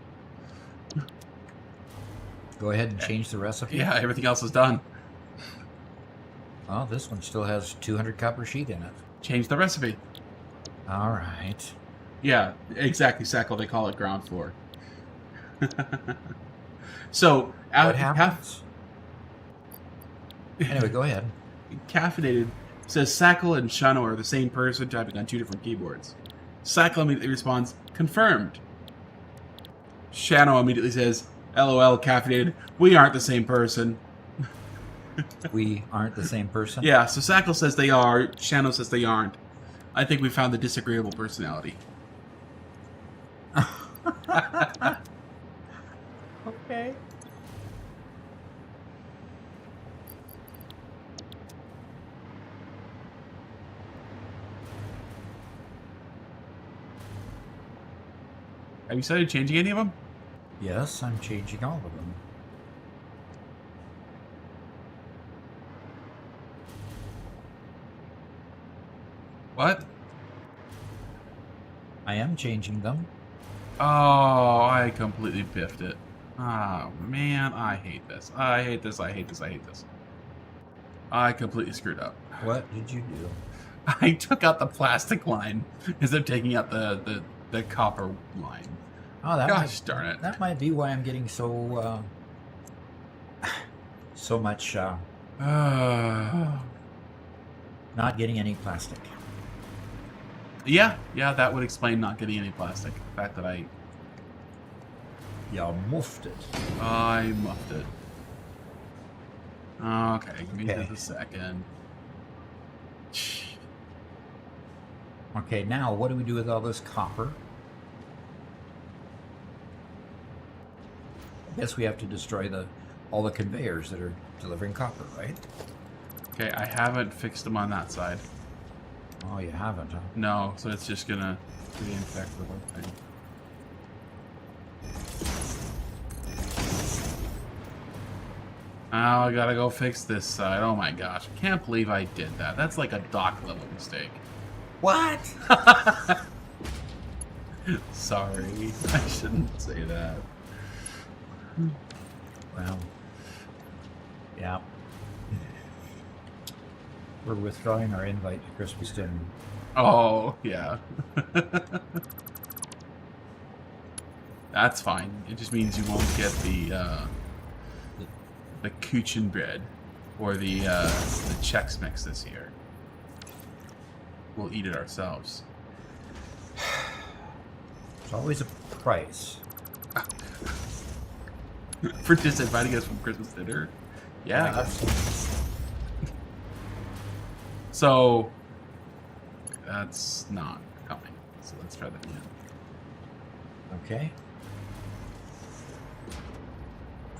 Go ahead and change the recipe? Yeah, everything else is done. Well, this one still has 200 copper sheet in it. Change the recipe. All right. Yeah, exactly, Sackle. They call it ground floor. So, What happens? Anyway, go ahead. Caffeinated says Sackle and Shano are the same person typing on 2 different keyboards. Sackle immediately responds, confirmed. Shano immediately says, LOL, Caffeinated, we aren't the same person. We aren't the same person? Yeah, so Sackle says they are, Shano says they aren't. I think we found the disagreeable personality. Okay. Have you started changing any of them? Yes, I'm changing all of them. What? I am changing them. Oh, I completely biffed it. Oh, man, I hate this. I hate this, I hate this, I hate this. I completely screwed up. What did you do? I took out the plastic line instead of taking out the copper line. Oh, that Gosh might, darn it. that might be why I'm getting so so much not getting any plastic. Yeah, that would explain not getting any plastic. The fact that You muffed it. I muffed it. Okay, give me Okay. just a second. Okay, now what do we do with all this copper? I guess we have to destroy all the conveyors that are delivering copper, right? Okay, I haven't fixed them on that side. Oh, you haven't, huh? No, so it's just gonna reinfect the whole thing. Oh, I gotta go fix this side. Oh my gosh. I can't believe I did that. That's like a dock level mistake. What? Sorry. I shouldn't say that. Well, yeah. We're withdrawing our invite to Christmas dinner. Oh, yeah. That's fine. It just means you won't get the Gingerbread or the Chex Mix this year. We'll eat it ourselves. There's always a price. For disinviting us from Christmas dinner? Yeah. So, that's not coming. So let's try that again. Okay.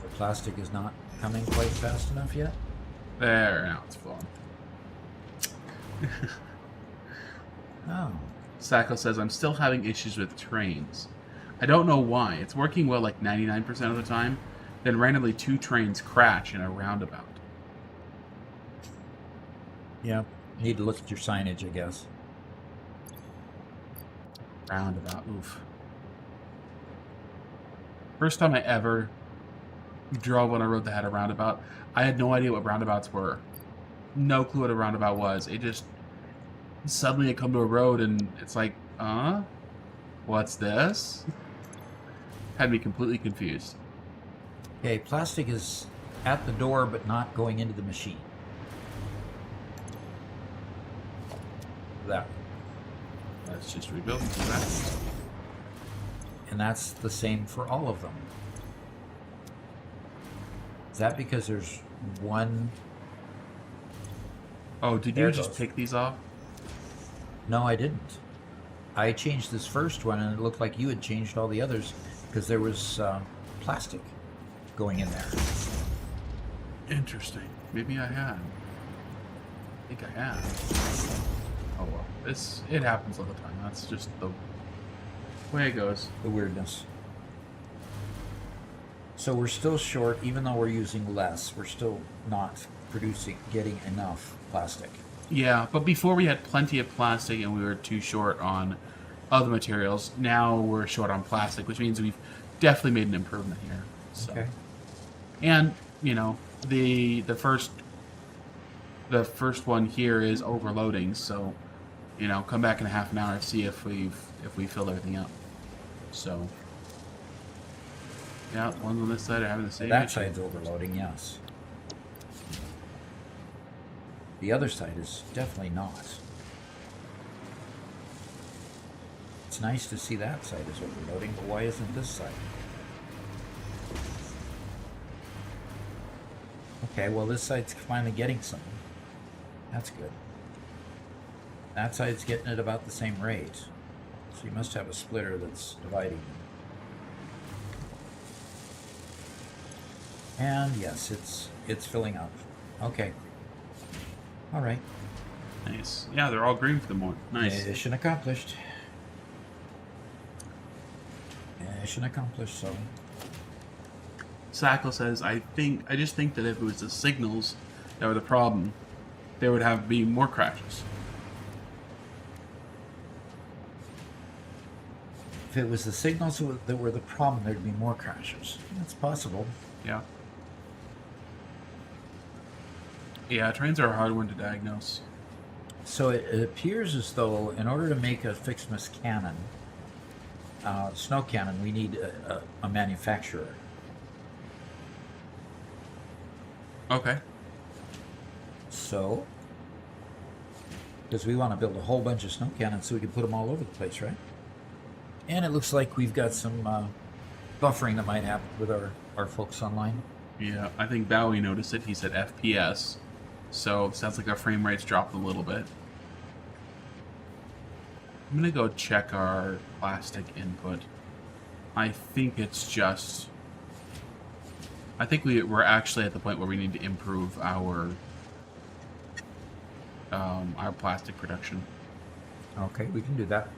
The plastic is not coming quite fast enough yet. There, now it's full. Oh. Sacco says, I'm still having issues with trains. I don't know why. It's working well like 99% of the time. Then randomly 2 trains crash in a roundabout. Yeah. Need to look at your signage, I guess. Roundabout. Oof. First time I ever drove on a road that had a roundabout, I had no idea what roundabouts were. No clue what a roundabout was. It just... Suddenly I come to a road and it's like, what's this? Had me completely confused. Okay, plastic is at the door but not going into the machine. That. Let's just rebuild and see what happens. And that's the same for all of them. Is that because there's one... Oh, did There you it just goes. take these off? No, I didn't. I changed this first one and it looked like you had changed all the others because there was plastic going in there. Interesting. Maybe I had. I think I have. Oh well. It happens all the time. That's just the way it goes. The weirdness. So we're still short, even though we're using less. We're still not getting enough plastic. Yeah, but before we had plenty of plastic and we were too short on other materials. Now we're short on plastic, which means we've definitely made an improvement here. So. Okay. And you know, the first one here is overloading, so you know, come back in a half an hour and see if we filled everything up. So yeah, ones on this side are having the same That issue. side's overloading, yes. The other side is definitely not. It's nice to see that side is overloading, but why isn't this side? Okay, well this side's finally getting some. That's good. That side's getting it about the same rate. So you must have a splitter that's dividing them. And yes, it's filling up. Okay. All right. Nice. Yeah, they're all green for the morning. Nice. Mission accomplished. Mission accomplished, so. Sacco says, I just think that if it was the signals that were the problem, there would have been more crashes. If it was the signals that were the problem, there'd be more crashes. That's possible. Yeah. Yeah, trains are a hard one to diagnose. So it appears as though in order to make a Ficsmas cannon, snow cannon, we need a manufacturer. Okay. So, because we want to build a whole bunch of snow cannons so we can put them all over the place, right? And it looks like we've got some buffering that might happen with our folks online. Yeah, I think Bowie noticed it. He said FPS. So it sounds like our frame rate's dropped a little bit. I'm going to go check our plastic input. I think it's just... I think we're actually at the point where we need to improve our plastic production. Okay, we can do that.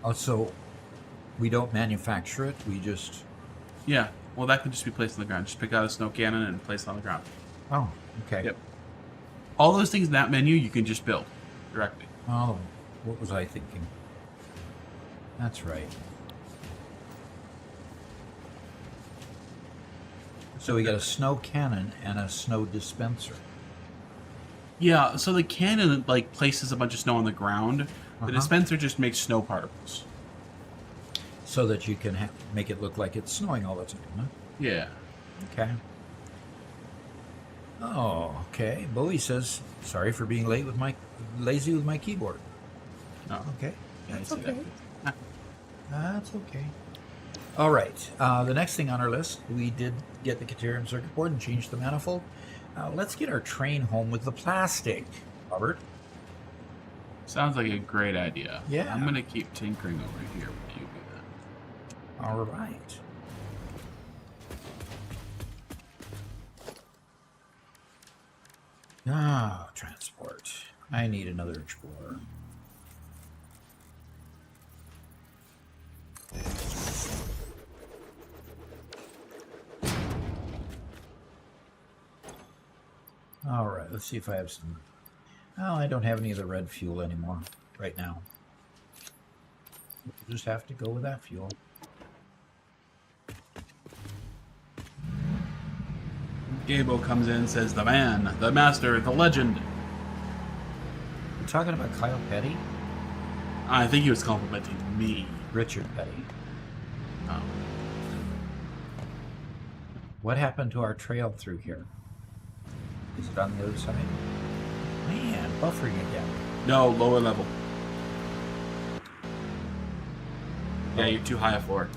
Oh, so we don't manufacture it. We just. Yeah. Well, that can just be placed on the ground. Just pick out a snow cannon and place it on the ground. Oh, okay. Yep. All those things in that menu you can just build directly. Oh, what was I thinking? That's right. So we got a snow cannon and a snow dispenser. Yeah, so the cannon like places a bunch of snow on the ground. The dispenser just makes snow particles. So that you can make it look like it's snowing all the time, huh? Yeah. Okay. Oh, okay. Bowie says, sorry for being lazy with my keyboard. Oh, Okay. yeah, I That's see okay. that. That's okay. All right. The next thing on our list, we did get the Caterium circuit board and change the manifold. Let's get our train home with the plastic, Robert. Sounds like a great idea. Yeah. I'm gonna keep tinkering over here while you do that. All right. Ah, transport. I need another Explorer. All right, let's see if I have some. Oh, I don't have any of the red fuel anymore right now. We'll just have to go with that fuel. Gable comes in and says, the man, the master, the legend. You talking about Kyle Petty? I think he was complimenting me. Richard Petty. Oh. What happened to our trail through here? Is it on the other side? Man, buffering again. No, lower level. Yeah, you're too high for it.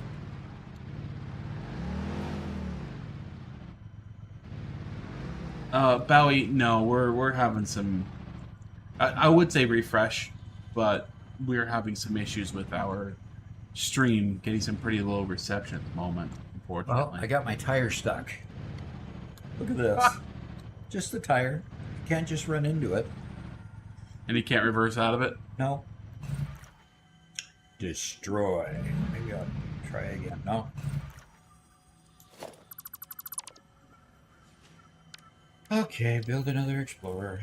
Bowie, no, we're having some. I would say refresh, but we're having some issues with our stream getting some pretty low reception at the moment, unfortunately. Well, I got my tire stuck. Look at this. Just the tire. You can't just run into it. And you can't reverse out of it? No. Destroy. Maybe I'll try again. No. Okay, build another Explorer.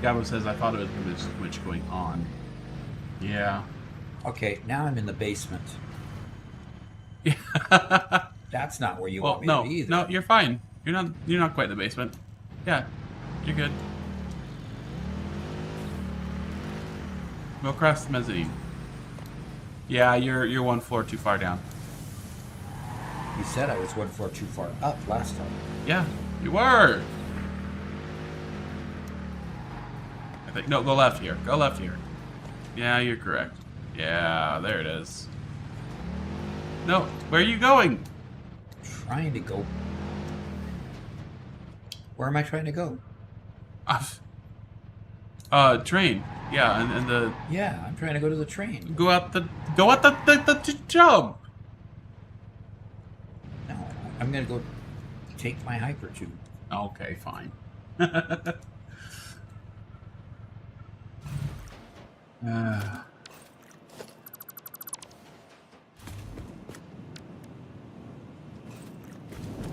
Gabo says, I thought it was going to be too much going on. Yeah. Okay, now I'm in the basement. Yeah. That's not where you Well, want me no, to be either. no, you're fine. You're not quite in the basement. Yeah, you're good. Go across the mezzanine. Yeah, you're one floor too far down. You said I was one floor too far up last time. Yeah, you were. I think no, go left here. Go left here. Yeah, you're correct. Yeah, there it is. No, where are you going? Trying to go. Where am I trying to go? Train. Yeah, and the Yeah, I'm trying to go to the train. go out the jump. No, I'm gonna go take my hyper tube. Okay, fine.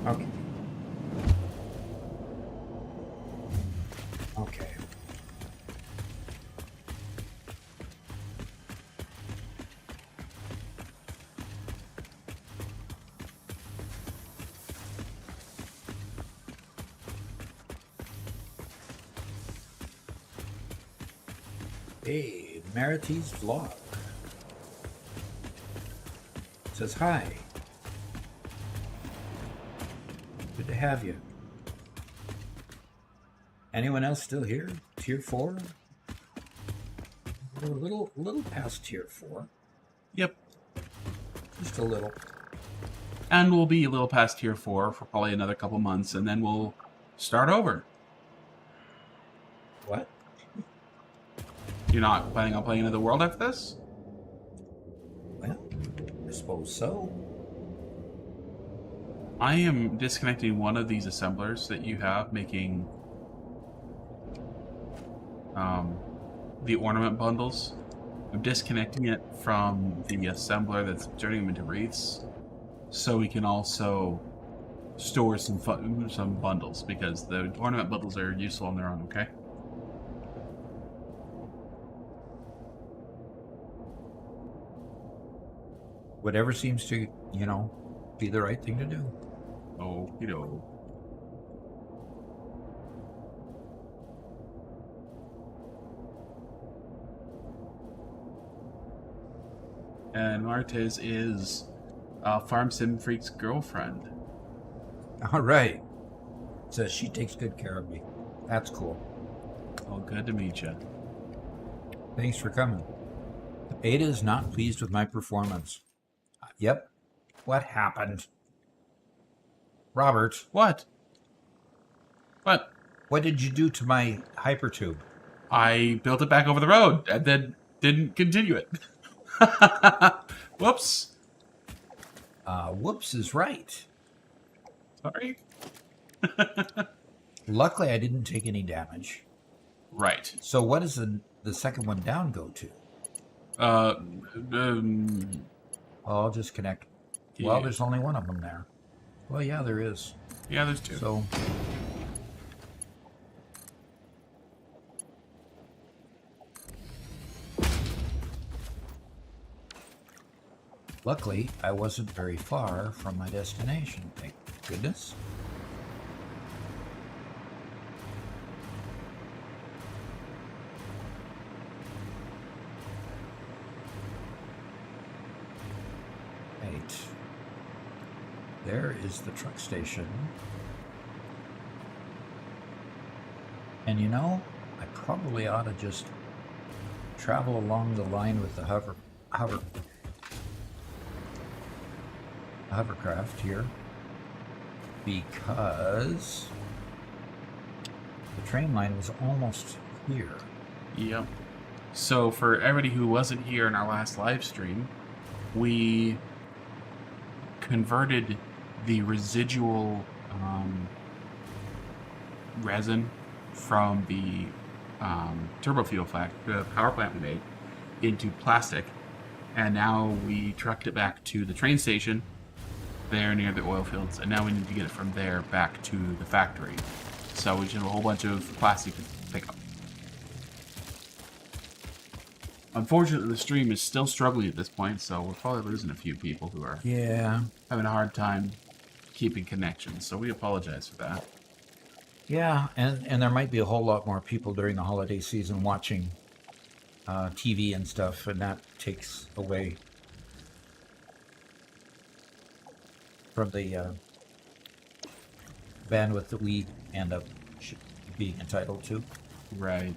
Okay. Okay. Hey, Marity's vlog. Says hi. Good to have you. Anyone else still here? Tier 4? We're a little past tier 4. Yep. Just a little. And we'll be a little past tier 4 for probably another couple months, and then we'll start over. What? You're not planning on playing another world after this? Well, I suppose so. I am disconnecting one of these assemblers that you have, making the ornament bundles. I'm disconnecting it from the assembler that's turning them into wreaths, so we can also store some bundles, because the ornament bundles are useful on their own. Okay. Whatever seems to, be the right thing to do. Oh, And Martez is Farm Sim Freak's girlfriend. All right. Says she takes good care of me. That's cool. Oh, good to meet you. Thanks for coming. Ada is not pleased with my performance. Yep. What happened? Robert, What? What? what did you do to my hypertube? I built it back over the road and then didn't continue it. Whoops. Whoops is right. Sorry. Luckily, I didn't take any damage. Right. So what does the second one down go to? I'll just connect. Well, Yeah. there's only one of them there. Well, yeah, there is. Yeah, there's two. So, luckily, I wasn't very far from my destination. Thank goodness. Right. There is the truck station. And I probably ought to just travel along the line with the hovercraft here, because the train line was almost here. Yep. So for everybody who wasn't here in our last live stream, we converted the residual resin from the turbo fuel power plant we made into plastic, and now we trucked it back to the train station there near the oil fields, and now we need to get it from there back to the factory. So we should have a whole bunch of plastic to pick up. Unfortunately, the stream is still struggling at this point, so we're probably losing a few people who are having a hard time keeping connections. So we apologize for that. Yeah, and there might be a whole lot more people during the holiday season watching TV and stuff, and that takes away from the bandwidth that we end up being entitled to. Right.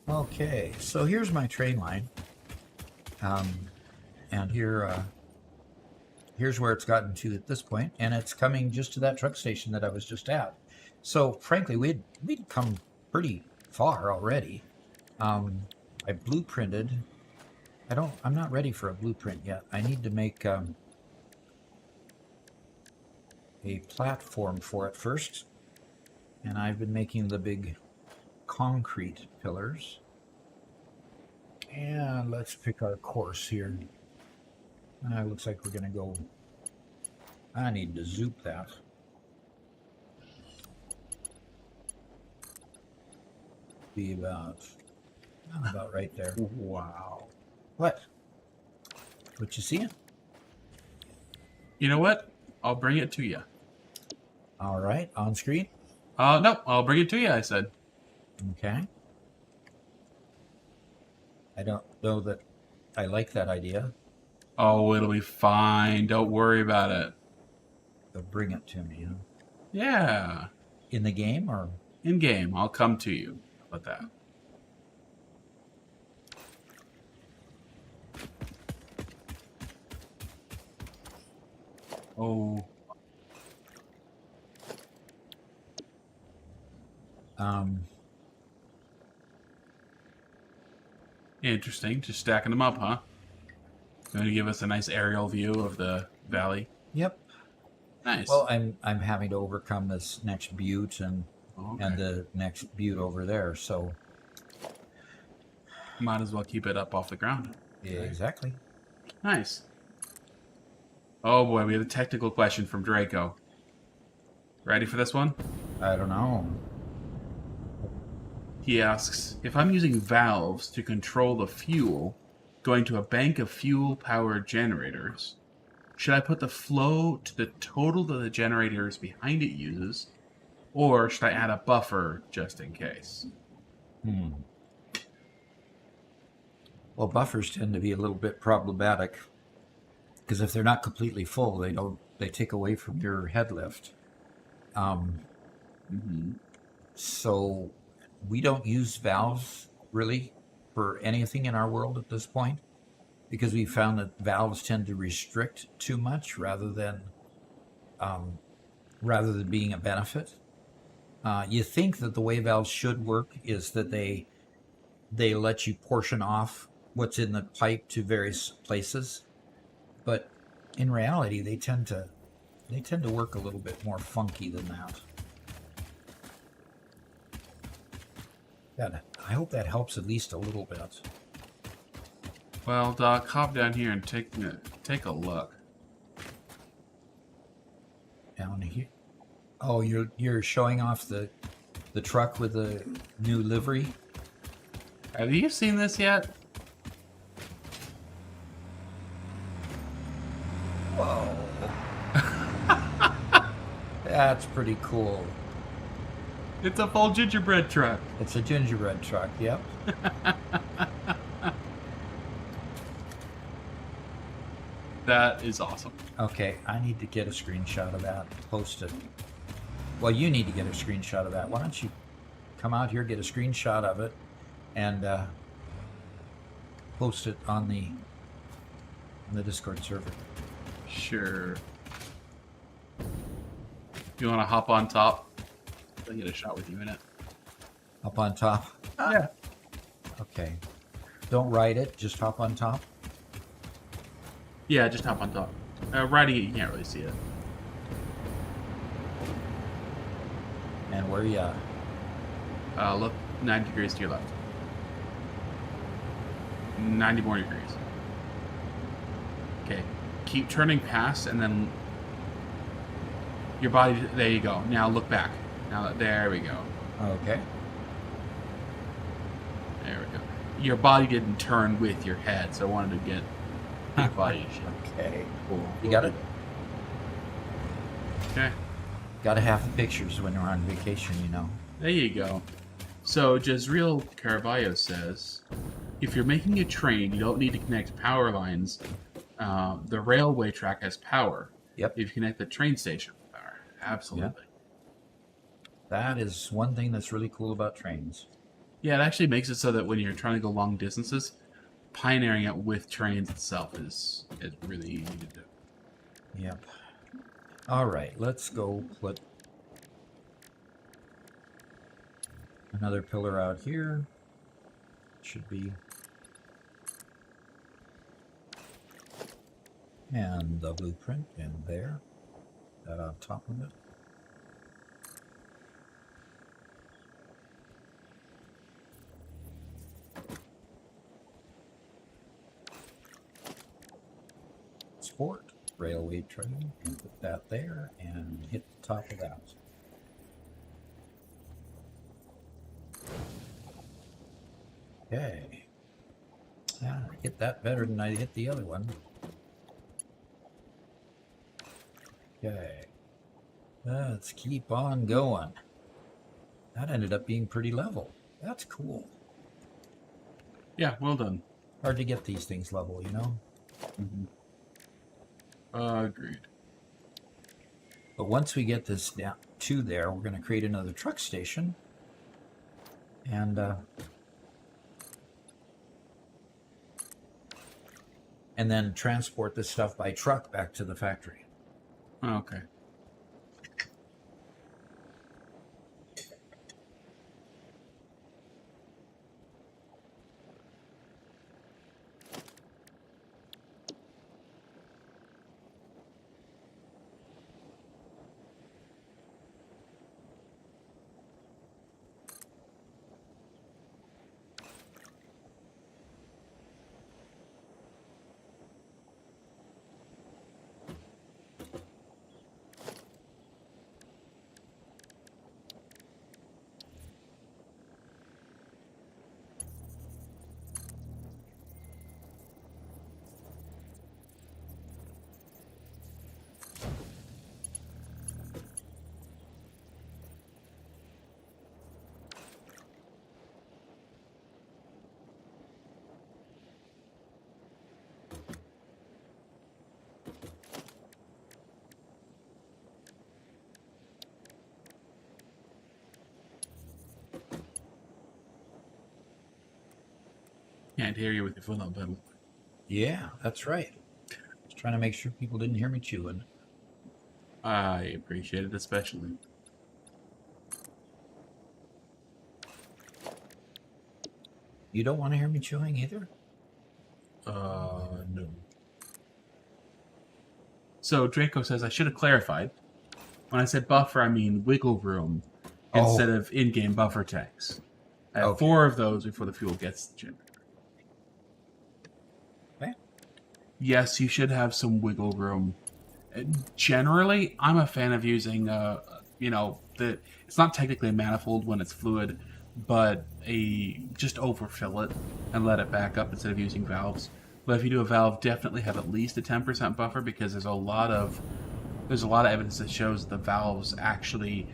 Okay, so here's my train line, and here's where it's gotten to at this point, and it's coming just to that truck station that I was just at. So frankly, we'd come pretty far already. I blueprinted. I'm not ready for a blueprint yet. I need to make a platform for it first, and I've been making the big concrete pillars. And let's pick our course here. Looks like we're gonna go. I need to zoop that. Be about About right there. Wow. What? What you seeing? You know what? I'll bring it to you. All right, on screen. No, I'll bring it to you, I said. Okay. I don't know that I like that idea, Oh, it'll be fine. Don't worry about it. but bring it to me. Huh? Yeah. In the game, or In game, I'll come to you. How about that? Oh, um, interesting. Just stacking them up, huh? Going to give us a nice aerial view of the valley. yep. Nice. Well, I'm having to overcome this next butte and Okay. the next butte over there. So Might as well keep it up off the ground. yeah, exactly. Nice. Oh boy, we have a technical question from Draco. Ready for this one? I don't know. He asks, if I'm using valves to control the fuel going to a bank of fuel-powered generators, should I put the flow to the total that the generators behind it uses, or should I add a buffer just in case? Well, buffers tend to be a little bit problematic because if they're not completely full, they take away from your head lift. So we don't use valves really for anything in our world at this point because we found that valves tend to restrict too much rather than being a benefit. You think that the way valves should work is that they let you portion off what's in the pipe to various places, but in reality, they tend to work a little bit more funky than that. I hope that helps at least a little bit. Well, Doc, hop down here and take a look. Down here. Oh, you're showing off the truck with the new livery. Have you seen this yet? Whoa. That's pretty cool. It's a full gingerbread truck. It's a gingerbread truck, yep. That is awesome. Okay, I need to get a screenshot of that, post it. Well, you need to get a screenshot of that. Why don't you come out here, get a screenshot of it, and post it on the Discord server. Sure. You want to hop on top? I'll get a shot with you in it. Up on top? Yeah. Okay. Don't ride it, just hop on top. Yeah, just hop on top. Riding it, you can't really see it. And where you at? Look 90 degrees to your left. 90 more degrees. Okay. Keep turning past and then your body, there you go. Now look back. Now, there we go. Okay. There we go. Your body didn't turn with your head, so I wanted to get your body shit. Okay. Cool. You got it? Okay. Gotta have the pictures when you're on vacation, you know. There you go. So Jezreel Caraballo says, if you're making a train, you don't need to connect power lines. The railway track has power. Yep. If you connect the train station with power. Absolutely. That is one thing that's really cool about trains. Yeah, it actually makes it so that when you're trying to go long distances, pioneering it with trains itself is really easy to do. Yep. All right, let's go put another pillar out here. Should be. And the blueprint in there. That on top of it. Sport railway train, and put that there and hit the top of that. Okay. I hit that better than I hit the other one. Okay. Let's keep on going. That ended up being pretty level. That's cool. Yeah, well done. Hard to get these things level, you know? Agreed. But once we get this down to there, we're going to create another truck station. And then transport this stuff by truck back to the factory. Okay. Can't hear you with your foot on pedal. Yeah, that's right. Just trying to make sure people didn't hear me chewing. I appreciate it especially. You don't want to hear me chewing either? No. So Draco says I should have clarified. When I said buffer, I mean wiggle room instead of in-game buffer tanks. I have 4 of those before the fuel gets to the generator. Okay. Yes, you should have some wiggle room. Generally, I'm a fan of using, it's not technically a manifold when it's fluid, but just overfill it and let it back up instead of using valves. But if you do a valve, definitely have at least a 10% buffer, because there's a lot of evidence that shows the valves actually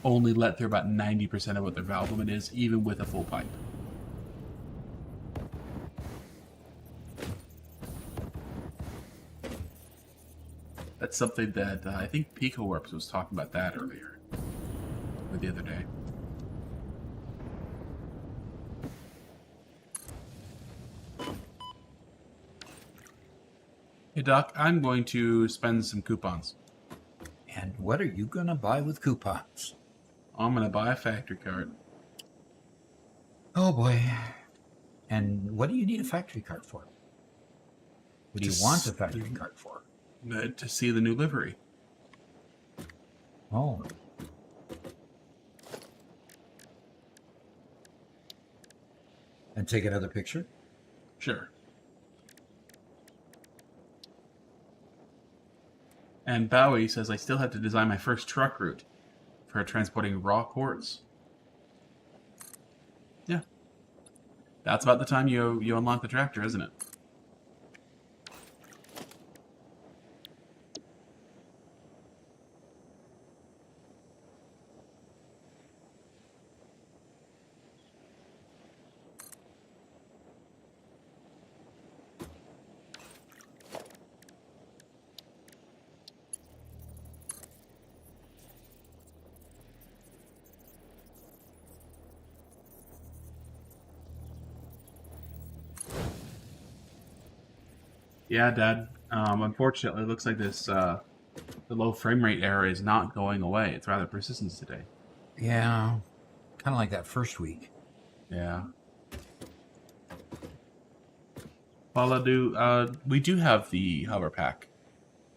only let through about 90% of what their valve limit is, even with a full pipe. That's something that I think Pico Warps was talking about that earlier, or the other day. Hey Doc, I'm going to spend some coupons. And what are you going to buy with coupons? I'm going to buy a factory card. Oh boy. And what do you need a factory card for? What do you want a factory card for? To see the new livery. Oh. And take another picture? Sure. And Bowie says, I still have to design my first truck route for transporting raw quartz. Yeah. That's about the time you unlock the tractor, isn't it? Yeah, Dad. Unfortunately, it looks like the low frame rate error is not going away. It's rather persistent today. Yeah. Kind of like that first week. Yeah. Well, we do have the hover pack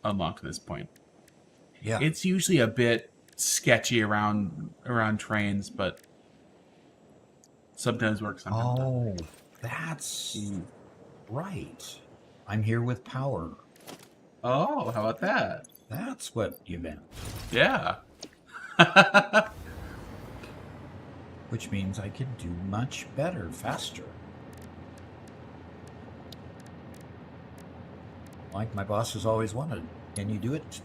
unlocked at this point. Yeah. It's usually a bit sketchy around trains, but sometimes works. Sometimes not. Oh, that's right. I'm here with power. Oh, how about that? That's what you meant. Yeah. Which means I could do much better, faster. like my boss has always wanted. Can you do it?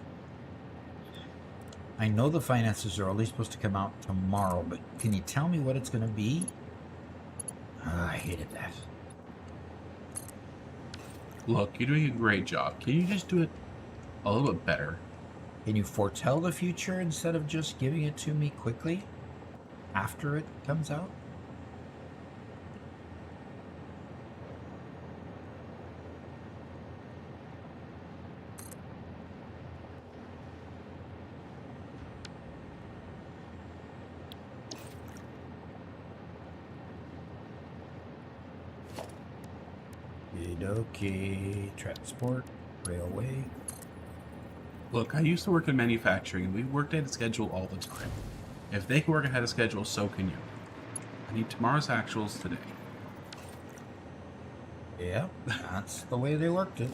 I know the finances are only supposed to come out tomorrow, but can you tell me what it's going to be? I hated that. Look, you're doing a great job. Can you just do it a little bit better? Can you foretell the future instead of just giving it to me quickly after it comes out? Okay, transport, railway. Look, I used to work in manufacturing, and we worked at a schedule all the time. If they can work ahead of schedule, so can you. I need tomorrow's actuals today. Yeah, that's the way they worked it.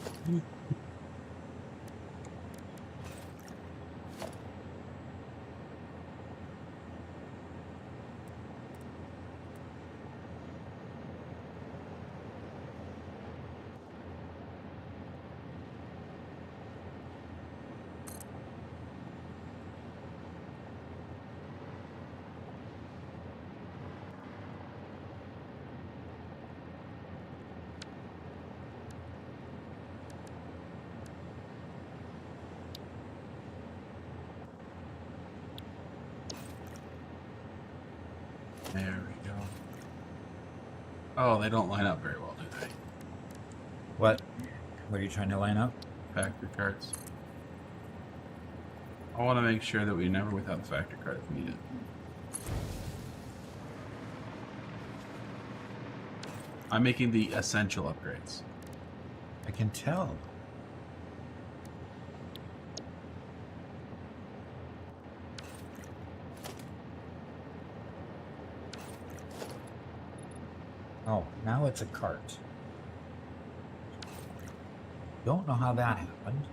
There we go. Oh, they don't line up very well, do they? What? What are you trying to line up? Factory cards. I want to make sure that we never without the factory card if we need it. I'm making the essential upgrades. I can tell. Oh, now it's a cart. Don't know how that happened.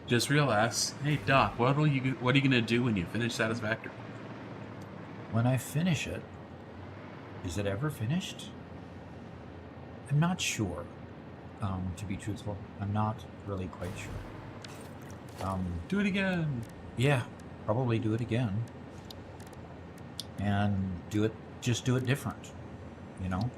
Just realize, hey Doc, what are you gonna do when you finish Satisfactory? When I finish it, is it ever finished? I'm not sure. To be truthful, I'm not really quite sure. Do it again. Yeah, probably do it again. And just do it different, you know?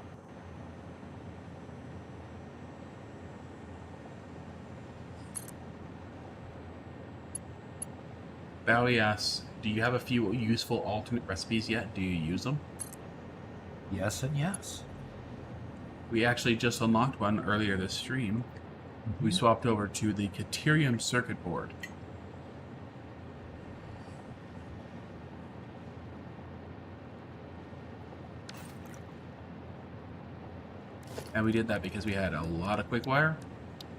Bowie asks, do you have a few useful alternate recipes yet? Do you use them? Yes and yes. We actually just unlocked one earlier this stream. We swapped over to the Caterium circuit board. And we did that because we had a lot of quick wire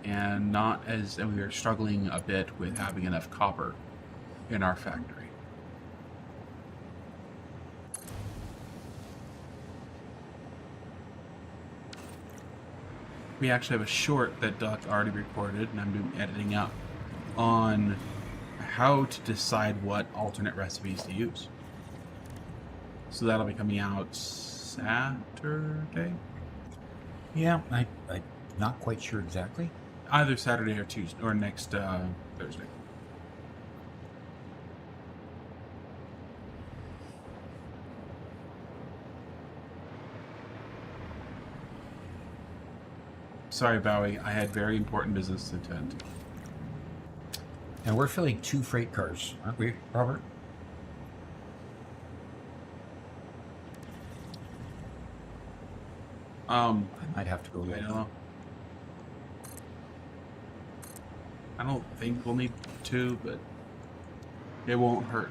and we were struggling a bit with having enough copper in our factory. We actually have a short that Doc already recorded and I'm doing editing up on how to decide what alternate recipes to use. So that'll be coming out Saturday? Yeah, I'm not quite sure exactly. Either Saturday or Tuesday or next Thursday. Sorry, Bowie. I had very important business to attend to. And we're filling 2 freight cars, aren't we, Robert? I might have to go I look. don't know. I don't think we'll need 2, but it won't hurt.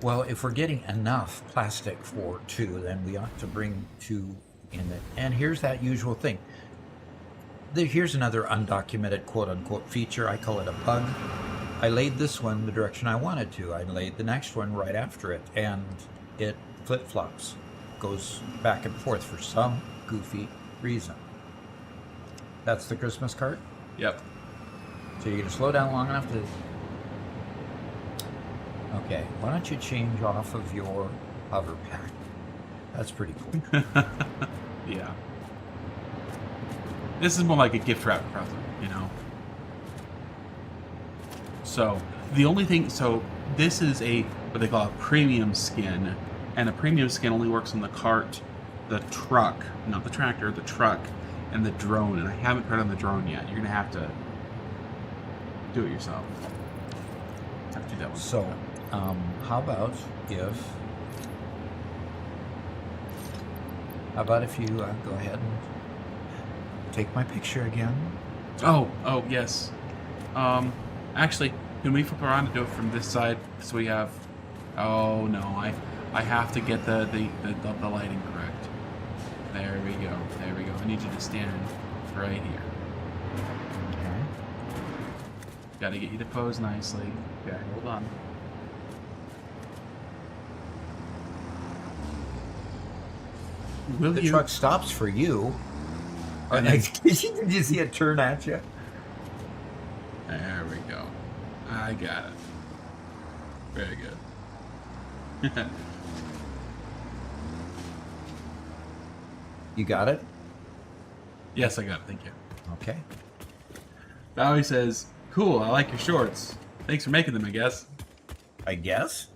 Well, if we're getting enough plastic for 2, then we ought to bring 2 in it. And here's that usual thing. Here's another undocumented quote-unquote feature. I call it a bug. I laid this one the direction I wanted to. I laid the next one right after it, and it flip-flops, goes back and forth for some goofy reason. That's the Christmas cart? Yep. So you're going to slow down long enough to... Okay, why don't you change off of your hover pack? That's pretty cool. Yeah. This is more like a gift wrap present, you know? So, the only thing... So, this is what they call a premium skin. And a premium skin only works on the cart, the truck, not the tractor, the truck, and the drone. And I haven't tried on the drone yet. You're going to have to do it yourself. Have to do that one. So, how about if you go ahead and take my picture again? Oh, yes. Actually, can we flip around and do it from this side? So we have... Oh, no, I have to get the lighting correct. There we go. There we go. I need you to stand right here. Okay. Gotta get you to pose nicely. Okay, hold on. Will The you... truck stops for you. And And then- did you see it turn at you? There we go. I got it. Very good. You got it? Yes, I got it. Thank you. Okay. Bowie says, "Cool, I like your shorts. Thanks for making them, I guess." I guess.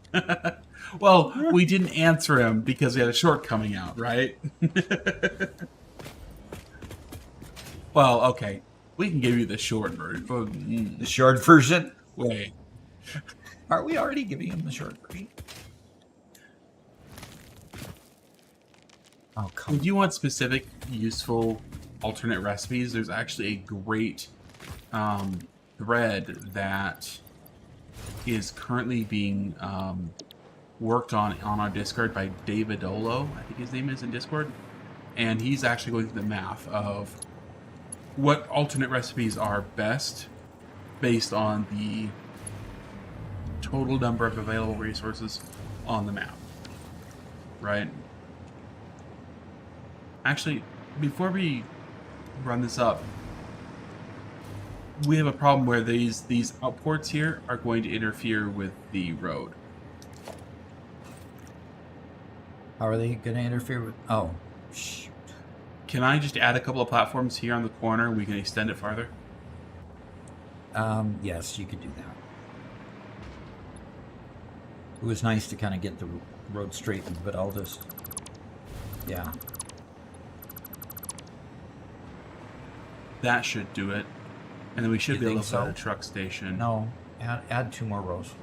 Well, we didn't answer him because we had a short coming out, right? Well, okay. We can give you the short version. The short version? Wait. Are we already giving him the short version? Oh, come If you want specific, useful, alternate recipes, there's actually a great thread that is currently being worked on our Discord by David Olo, I think his name is in Discord. And he's actually going through the math of what alternate recipes are best based on the total number of available resources on the map. Right? Actually, before we run this up, we have a problem where these outports here are going to interfere with the road. How are they going to interfere with... Oh, shoot. Can I just add a couple of platforms here on the corner and we can extend it farther? Yes, you could do that. It was nice to kind of get the road straightened, but I'll just... Yeah. That should do it. And then we should You be able think to put so? a truck station. No, add 2 more rows.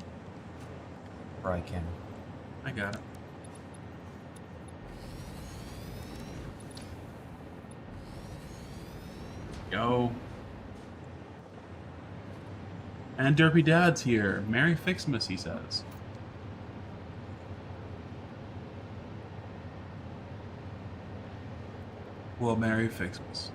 Or I can. I got it. Go. And Derpy Dad's here. Merry Ficsmas, he says. Well, Merry Ficsmas.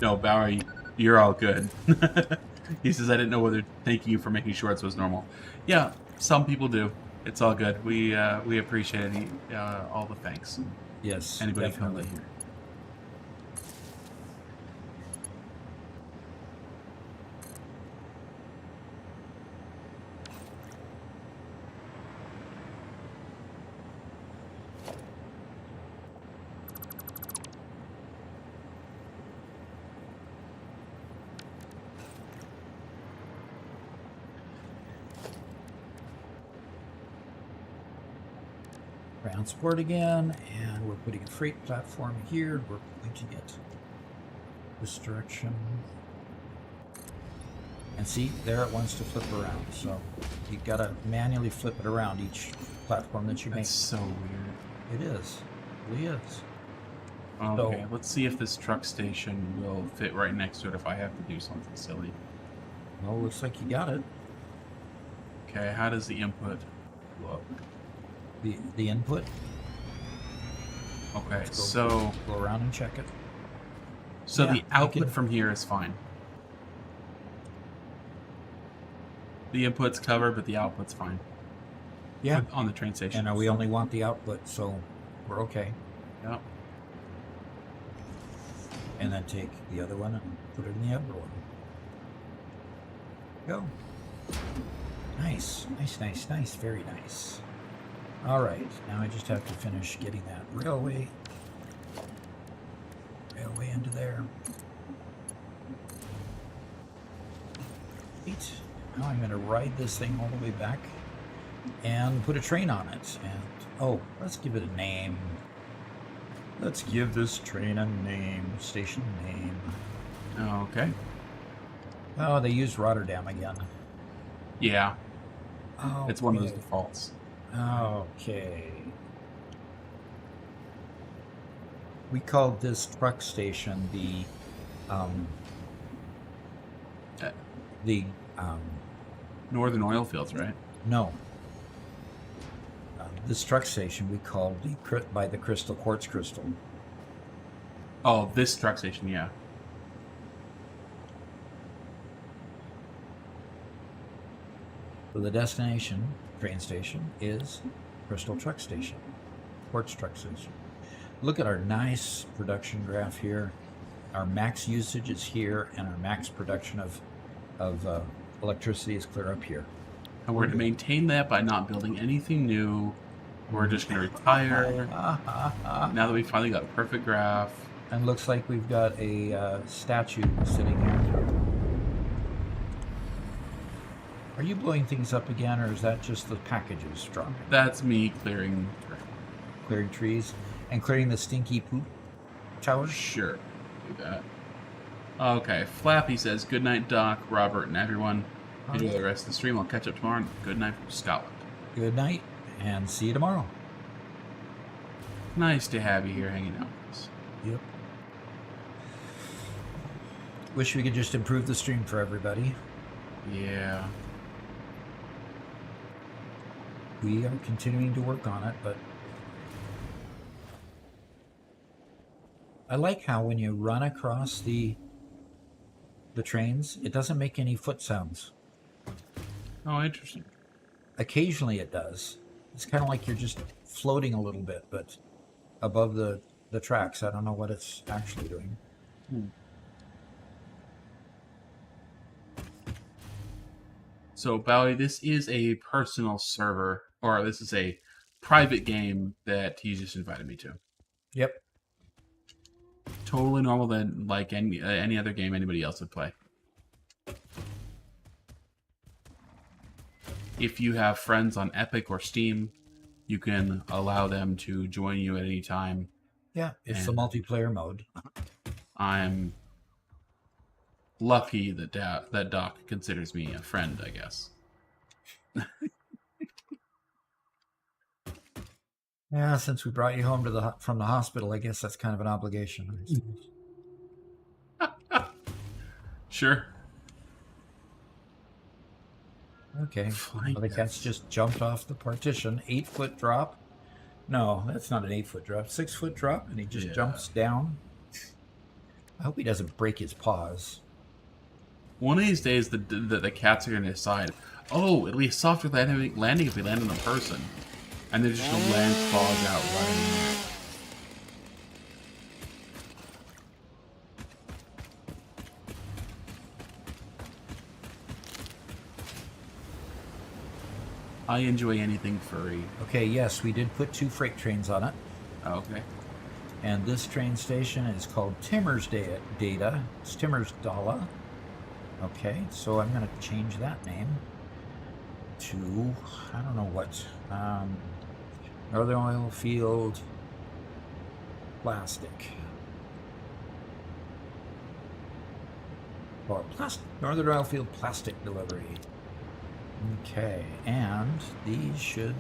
No, Bowery, you're all good. He says, I didn't know whether thanking you for making shorts was normal. Yeah, some people do. It's all good. We appreciate all the thanks. Yes, Anybody definitely. come here? Transport again, and we're putting a freight platform here. We're pointing it this direction. And see, there it wants to flip around. So you gotta manually flip it around each platform that you make. That's so weird. It is. It really is. Okay, let's see if this truck station will fit right next to it if I have to do something silly. Well, looks like you got it. Okay, how does the input look? The input. Okay, Let's so go around and check it. So Yeah, the output you can- from here is fine. The input's covered, but the output's fine. Yeah. On the train station. And we only want the output, so we're okay. Yep. And then take the other one and put it in the other one. Go. Nice. Nice, nice, nice. Very nice. All right. Now I just have to finish getting that railway into there. Right. Now I'm going to ride this thing all the way back and put a train on it. And oh, let's give it a name. Let's give this train a name. Station name. Okay. Oh, they used Rotterdam again. Yeah, Oh, it's one of those defaults. Okay. We called this truck station Uh, the Northern oil fields, right? no. This truck station we called by the crystal quartz crystal. Oh, this truck station, yeah. So the destination train station is Crystal Truck Station, Quartz Truck Station. Look at our nice production graph here. Our max usage is here, and our max production of electricity is clear up here. And we're going to maintain that by not building anything new. We're just going to retire. Now that we finally got a perfect graph. And looks like we've got a statue sitting here. Are you blowing things up again, or is that just the packages dropping? That's me clearing. Clearing trees and clearing the stinky poop towers? Sure, do that. Okay, Flappy says, good night, Doc, Robert, and everyone. Enjoy the rest of the stream. I'll catch up tomorrow. Good night from Scotland. Good night, and see you tomorrow. Nice to have you here hanging out with us. Yep. Wish we could just improve the stream for everybody. Yeah. We are continuing to work on it, but I like how when you run across the trains, it doesn't make any foot sounds. Oh, interesting. Occasionally it does. It's kind of like you're just floating a little bit, but above the tracks. I don't know what it's actually doing. So, Bowie, this is a personal server, or this is a private game that he just invited me to. Yep. Totally normal than like any other game anybody else would play. If you have friends on Epic or Steam, you can allow them to join you at any time. Yeah, it's the multiplayer mode. I'm lucky that that Doc considers me a friend, I guess. Yeah, since we brought you home from the hospital, I guess that's kind of an obligation. I suppose. Sure. Okay. Fine. Well, the cat's just jumped off the partition. 8-foot drop. No, that's not an 8-foot drop. 6-foot drop, and he just jumps down. I hope he doesn't break his paws. One of these days, the cats are going to decide, oh, it'll be a softer landing if we land on a person. And they're just going to land claws out right in there. I enjoy anything furry. Okay, yes, we did put 2 freight trains on it. Okay. And this train station is called Timmer's Data. It's Timmer's Dala. Okay, so I'm going to change that name to, I don't know what, Northern Oil Field Plastic. Or Northern Oilfield plastic delivery. Okay, and these should...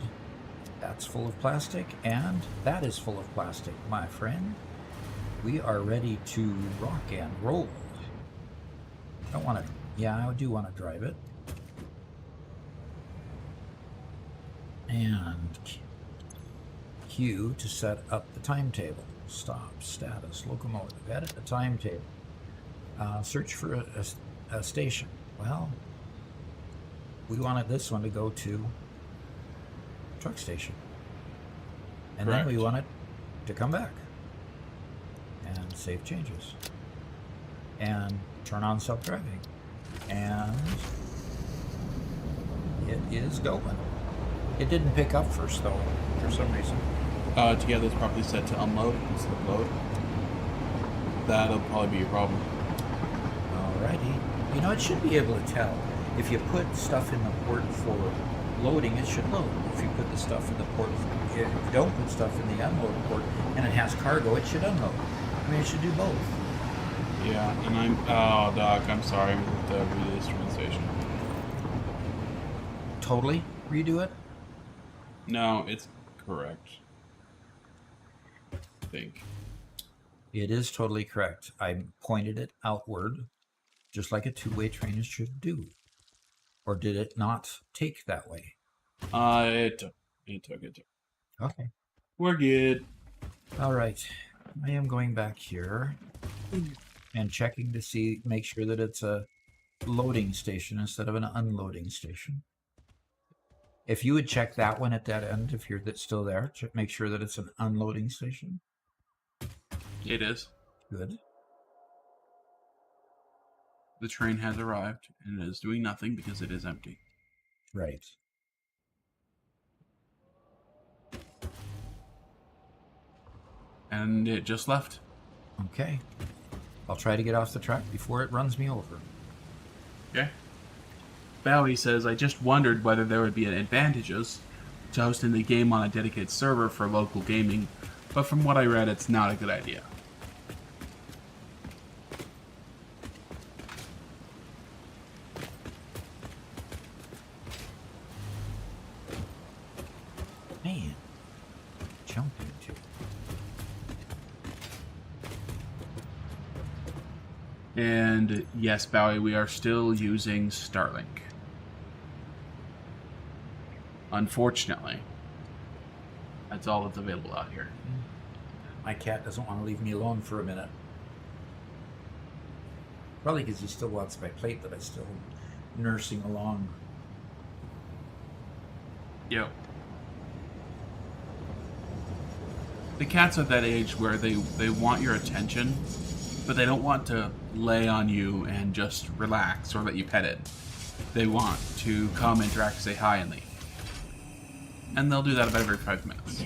That's full of plastic, and that is full of plastic, my friend. We are ready to rock and roll. I don't want to... Yeah, I do want to drive it. And Q to set up the timetable. Stop, status, locomotive, edit the timetable. Search for a station. Well, we wanted this one to go to truck station. And Correct. then we want it to come back. And save changes. And turn on self-driving. And it is going. It didn't pick up first, though, for some reason. To get this properly set to unload instead of load. That'll probably be your problem. Alrighty. You know, it should be able to tell. If you put stuff in the port for loading, it should load. If you put the stuff in the port, if you don't put stuff in the unload port and it has cargo, it should unload. I mean, it should do both. Yeah, and oh, Doc, I'm sorry. We have to redo this translation. Totally redo it? No, it's correct. I think. It is totally correct. I pointed it outward, just like a two-way train should do. Or did it not take that way? It took. Okay. We're good. All right. I am going back here and checking to see, make sure that it's a loading station instead of an unloading station. If you would check that one at that end, if you're still there, make sure that it's an unloading station. It is. Good. The train has arrived and it is doing nothing because it is empty. Right. And it just left. Okay. I'll try to get off the track before it runs me over. Okay. Bowie says, I just wondered whether there would be advantages to hosting the game on a dedicated server for local gaming, but from what I read, it's not a good idea. Man. Jump into. And yes, Bowie, we are still using Starlink. Unfortunately. That's all that's available out here. My cat doesn't want to leave me alone for a minute. Probably because he still wants my plate that I'm still nursing along. Yep. The cats are at that age where they want your attention, but they don't want to lay on you and just relax or let you pet it. They want to come, interact, say hi, and leave. And they'll do that about every 5 minutes.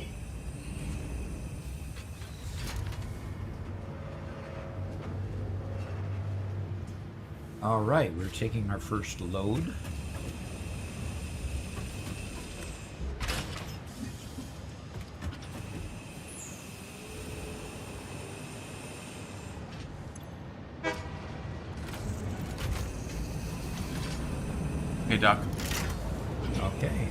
All right, we're taking our first load. Hey, Doc. Okay.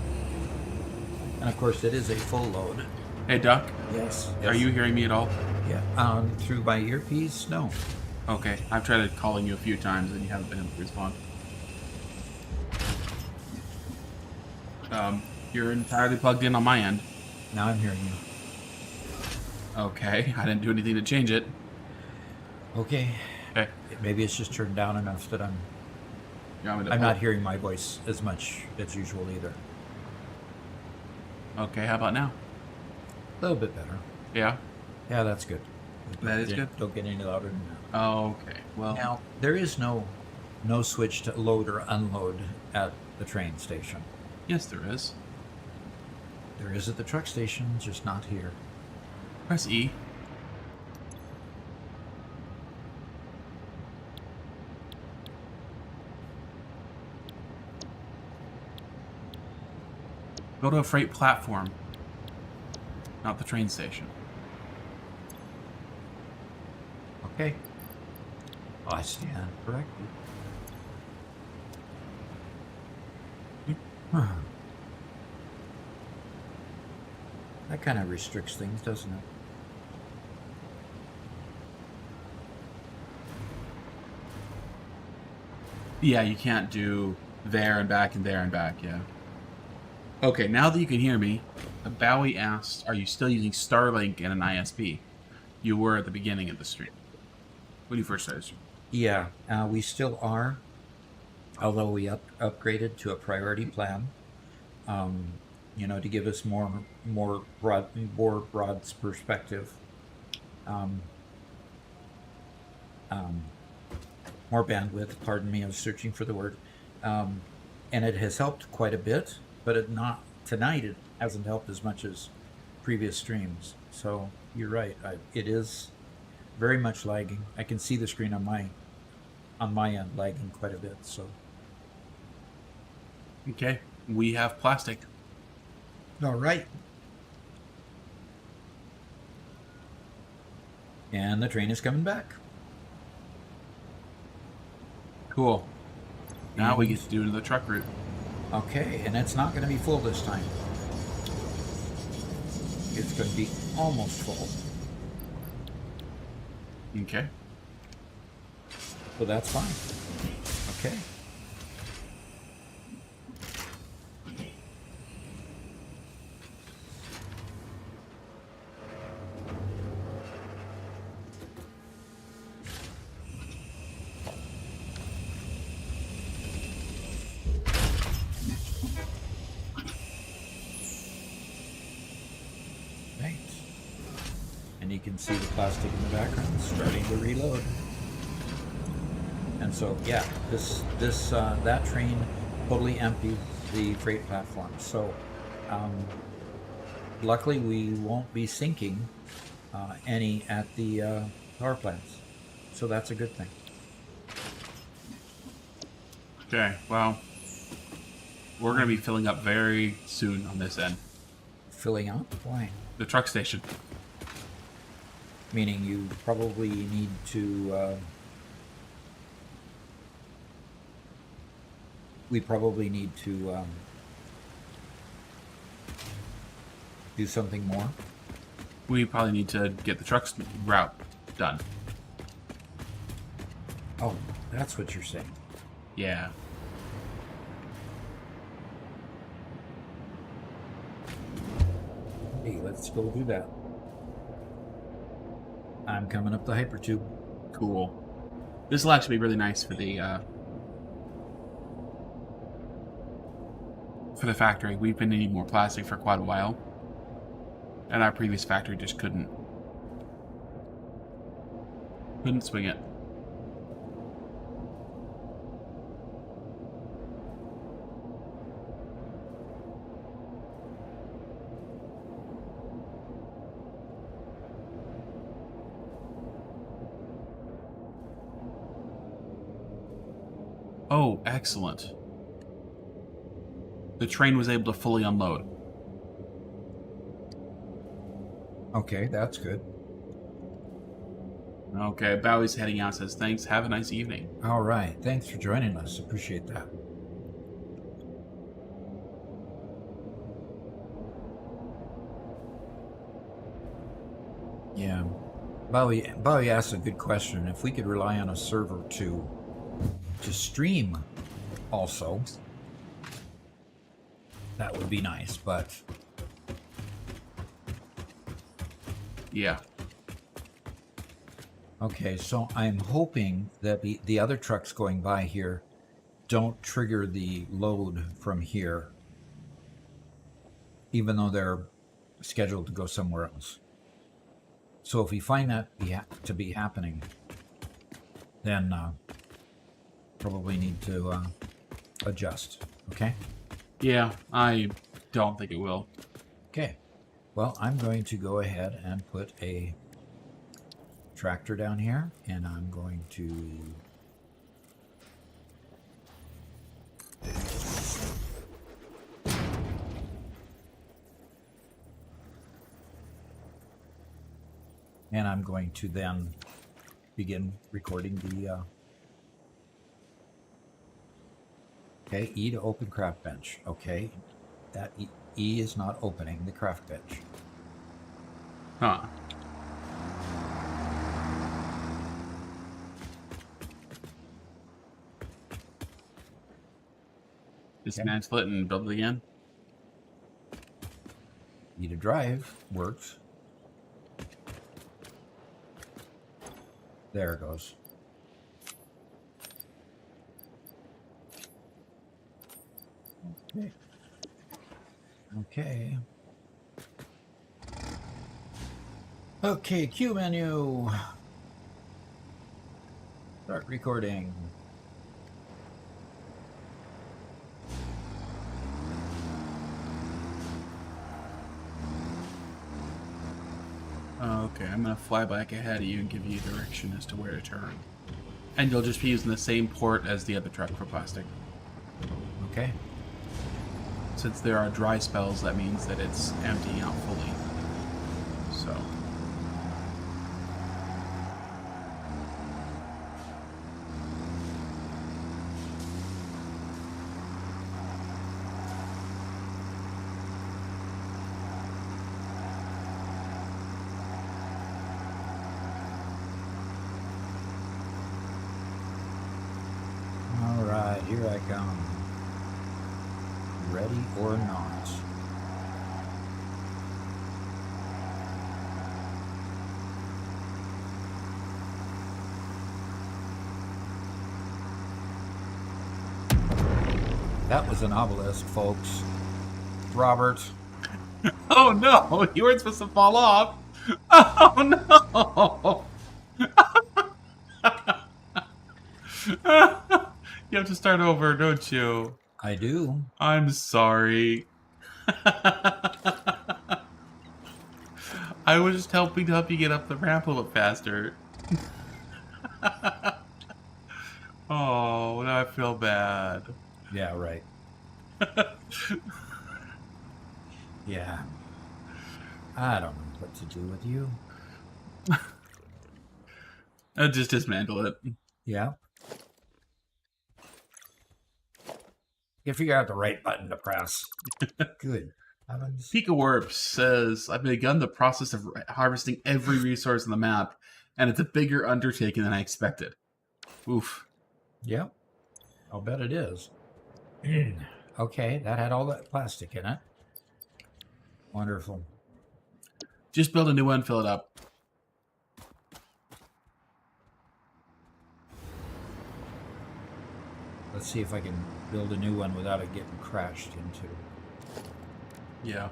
And of course, it is a full load. Hey, Doc. Yes. Are you hearing me at all? Yeah. Through my earpiece? No. Okay. I've tried calling you a few times and you haven't been able to respond. You're entirely plugged in on my end. Now I'm hearing you. Okay. I didn't do anything to change it. Okay. Okay. Maybe it's just turned down enough that I'm not hearing my voice as much as usual either. Okay. How about now? A little bit better. Yeah. Yeah, that's good. That is good. Don't get any louder than that. Oh, okay. Well, Now, there is no switch to load or unload at the train station. yes, there is. There is at the truck station, just not here. Press E. Go to a freight platform, not the train station. Okay. I stand corrected. That kind of restricts things, doesn't it? Yeah, you can't do there and back and there and back, yeah. Okay, now that you can hear me, Bowie asked, are you still using Starlink and an ISP? You were at the beginning of the stream. When you first started stream. Yeah, we still are, although we upgraded to a priority plan, to give us more broad perspective, more bandwidth. Pardon me, I was searching for the word, and it has helped quite a bit. But tonight it hasn't helped as much as previous streams. So you're right, it is very much lagging. I can see the screen on my end lagging quite a bit. So Okay, we have plastic. all right, and the train is coming back. Cool. Now we get to do the truck route. Okay, and it's not going to be full this time. It's going to be almost full. Okay. So that's fine. Okay. Right. And you can see the plastic in the background starting to reload. And so, yeah, that train totally emptied the freight platform. So, luckily we won't be sinking any at the power plants. So that's a good thing. Okay, well, we're going to be filling up very soon on this end. Filling up? Why? The truck station. Meaning you probably need to... we probably need to do something more. We probably need to get the truck's route done. Oh, that's what you're saying. Yeah. Hey, let's go do that. I'm coming up the hypertube. Cool. This will actually be really nice for the factory. We've been needing more plastic for quite a while, and our previous factory just couldn't swing it. Oh, excellent. The train was able to fully unload. Okay, that's good. Okay, Bowie's heading out, says thanks, have a nice evening. All right, thanks for joining us. Appreciate that. Yeah, Bowie asked a good question. If we could rely on a server to stream also, that would be nice, but Yeah. okay, so I'm hoping that the other trucks going by here don't trigger the load from here, even though they're scheduled to go somewhere else. So if we find that to be happening, then probably need to adjust. Okay? Yeah, I don't think it will. Okay. Well, I'm going to go ahead and put a tractor down here, and I'm going to then begin recording Okay, E to open craft bench. Okay, that E is not opening the craft bench. Huh. Dismantle it and build it again. E to drive works. There it goes. Okay. Okay. Okay, Q menu. Start recording. Okay, I'm gonna fly back ahead of you and give you direction as to where to turn. And you'll just be using the same port as the other truck for plastic. Okay. Since there are dry spells, that means that it's emptying out fully. So. All right, here I come. Ready or not? That was an obelisk, folks. Robert. Oh no! You weren't supposed to fall off! Oh no! You have to start over, don't you? I do. I'm sorry. I was just hoping to help you get up the ramp a little faster. Oh, now I feel bad. Yeah, right. Yeah. I don't know what to do with you. I'll just dismantle it. Yeah. You figure out the right button to press. Good. Pika Warp says, I've begun the process of harvesting every resource on the map, and it's a bigger undertaking than I expected. Oof. Yep. I'll bet it is. Okay, that had all that plastic in it. Wonderful. Just build a new one, fill it up. Let's see if I can build a new one without it getting crashed into. Yeah.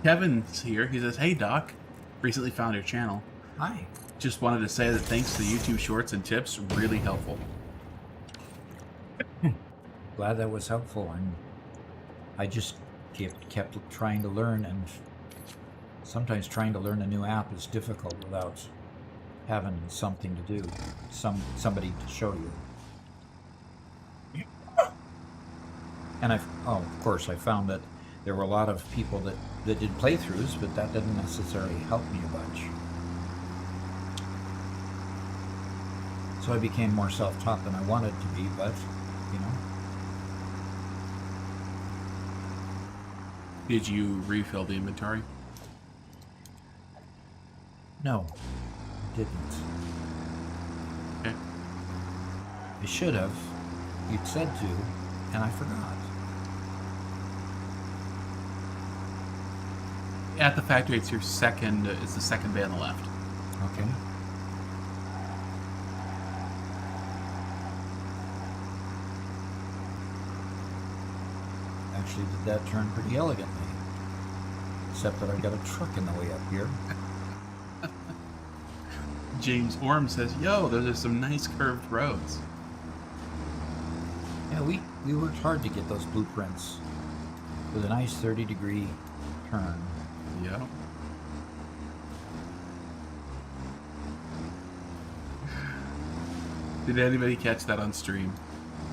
Kevin's here. He says, hey, Doc. Recently found your channel. Hi. Just wanted to say that thanks to the YouTube shorts and tips, really helpful. Glad that was helpful. I just kept trying to learn, and sometimes trying to learn a new app is difficult without having something to do, somebody to show you. And of course, I found that there were a lot of people that did playthroughs, but that didn't necessarily help me a bunch. So I became more self-taught than I wanted to be, but, you know. Did you refill the inventory? No, I didn't. Okay. I should have. You'd said to, and I forgot. At the factory, it's the second bay on the left. Okay. Actually did that turn pretty elegantly. Except that I've got a truck in the way up here. James Orm says, yo, those are some nice curved roads. Yeah, we worked hard to get those blueprints with a nice 30-degree turn. Yeah. Did anybody catch that on stream?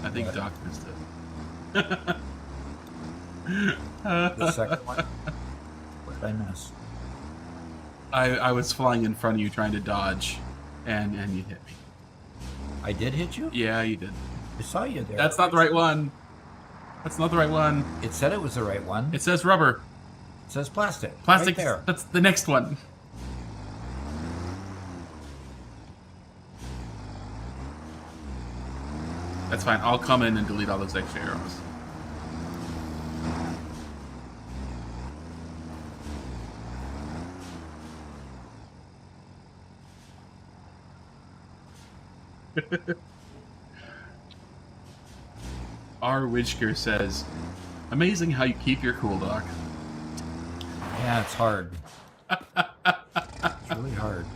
I think What? Doc missed it. The second one? What did I miss? I was flying in front of you trying to dodge, and you hit me. I did hit you? Yeah, you did. I saw you there. That's not the right one. That's not the right one. It said it was the right one. It says rubber. It says plastic. Plastic. Right there. That's the next one. That's fine. I'll come in and delete all those extra arrows. R. Witchker says, amazing how you keep your cool, Doc. Yeah, it's hard. It's really hard.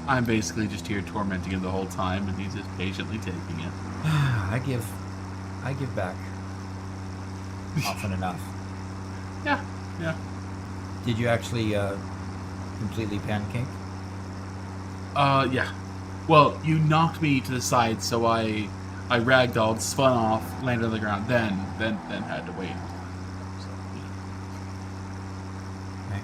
I'm basically just here tormenting him the whole time, and he's just patiently taking it. I give back often enough. Yeah, yeah. Did you actually completely pancake? Yeah. Well, you knocked me to the side, so I ragdolled, spun off, landed on the ground, then had to wait. So, yeah. Okay.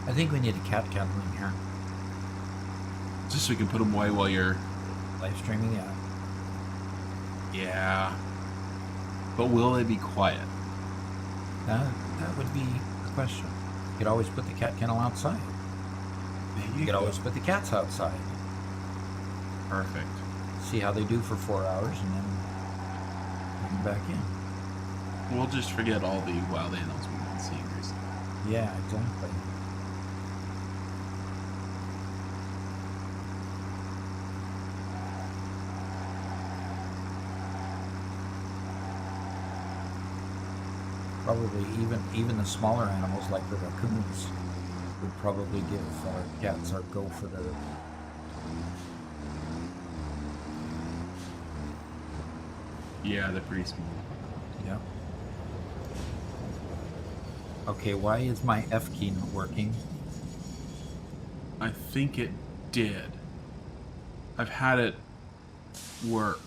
I think we need a cat kennel in here. Just so we can put them away while you're... Live streaming, yeah. Yeah. But will they be quiet? That would be the question. You could always put the cat kennel outside. You could always put the cats outside. Perfect. See how they do for 4 hours and then bring them back in. We'll just forget all the wild animals we've been seeing recently. Yeah, exactly. Probably even the smaller animals like the raccoons would probably give our cats our go for their... Yeah, they're pretty small. Yeah. Okay, why is my F key not working? I think it did. I've had it work.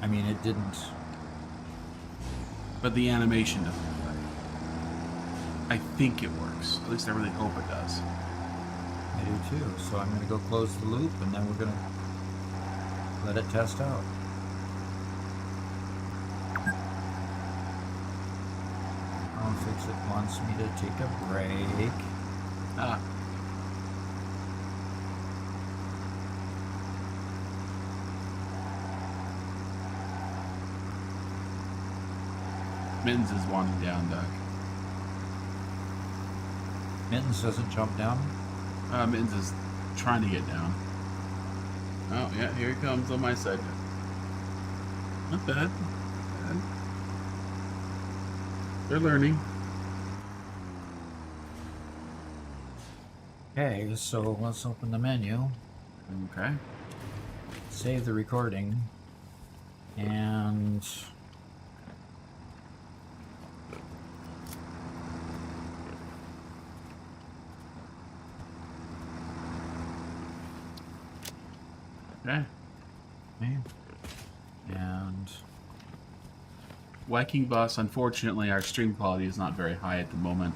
I mean, it didn't... But the animation doesn't work. I think it works. At least I really hope it does. I do too. So I'm going to go close the loop and then we're going to let it test out. Oh, Fix-It wants me to take a break. Ah. Mittens is wandering down, Doc. Mittens doesn't jump down. Mittens is trying to get down. Oh, yeah, here he comes on my side. Not bad. Not bad. They're learning. Okay, so let's open the menu. Okay. Save the recording. And... Okay. Okay. And... Viking Bus, unfortunately, our stream quality is not very high at the moment.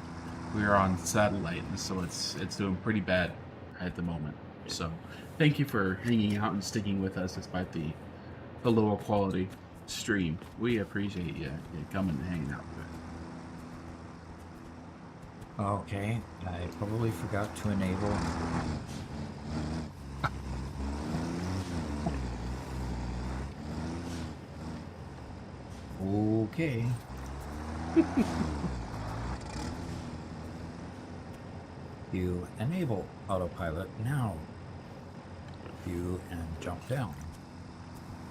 We are on satellite, and so it's doing pretty bad at the moment. So, thank you for hanging out and sticking with us despite the lower quality stream. We appreciate you coming and hanging out with us. Okay, I probably forgot to enable... Okay. You enable autopilot now. You and jump down.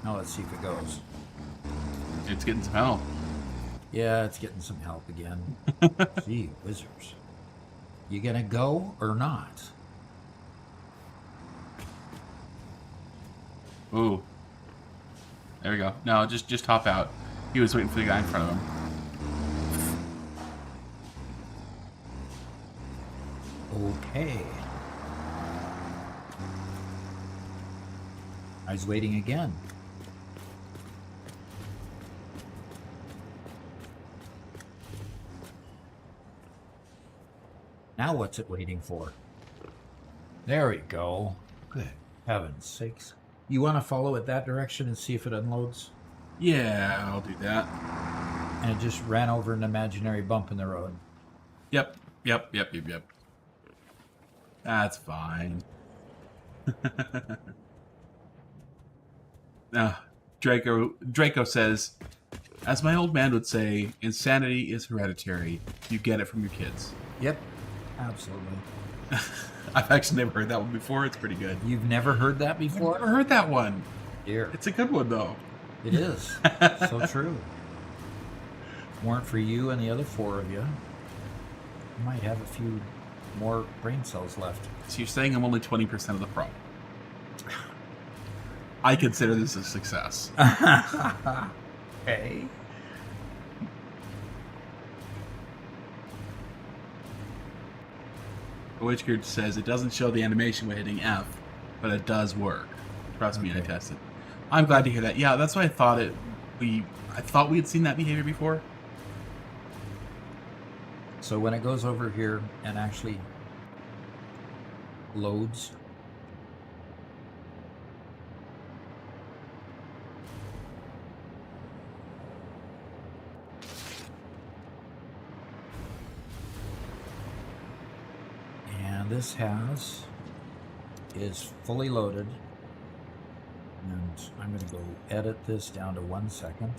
Now let's see if it goes. It's getting some help. Yeah, it's getting some help again. Gee, whizzers. You gonna go or not? Ooh. There we go. No, just hop out. He was waiting for the guy in front of him. Okay. I was waiting again. Now what's it waiting for? There we go. Good heavens sakes. You want to follow it that direction and see if it unloads? Yeah, I'll do that. And it just ran over an imaginary bump in the road. Yep. That's fine. Draco says, as my old man would say, insanity is hereditary. You get it from your kids. Yep, absolutely. I've actually never heard that one before. It's pretty good. You've never heard that I've before? never heard that one. Dear. It's a good one, though. It is. So true. Weren't for you and the other four of you, you might have a few more brain cells left. So you're saying I'm only 20% of the problem. I consider this a success. Okay. Witchgard says it doesn't show the animation when hitting F, but it does work. Trust me, I tested. I'm glad to hear that. Yeah, that's why I thought I thought we had seen that behavior before. So when it goes over here and actually loads, and this is fully loaded, and I'm going to go edit this down to 1 second.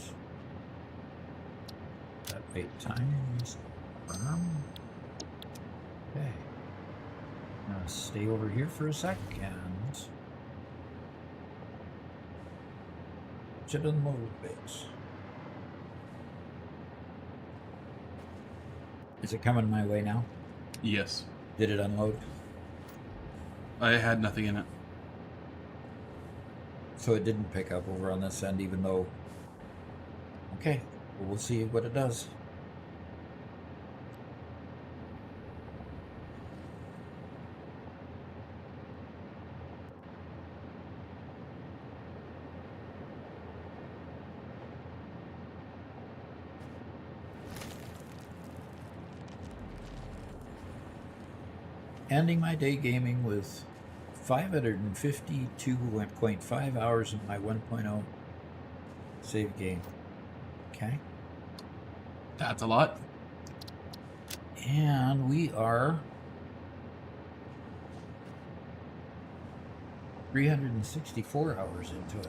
That wait time is firm. Okay. Now stay over here for a second. Should unload base. Is it coming my way now? Yes. Did it unload? I had nothing in it. So it didn't pick up over on this end, even though... Okay, well, we'll see what it does. Ending my day gaming with 552.5 hours of my 1.0 save game. Okay. That's a lot. And we are 364 hours into it.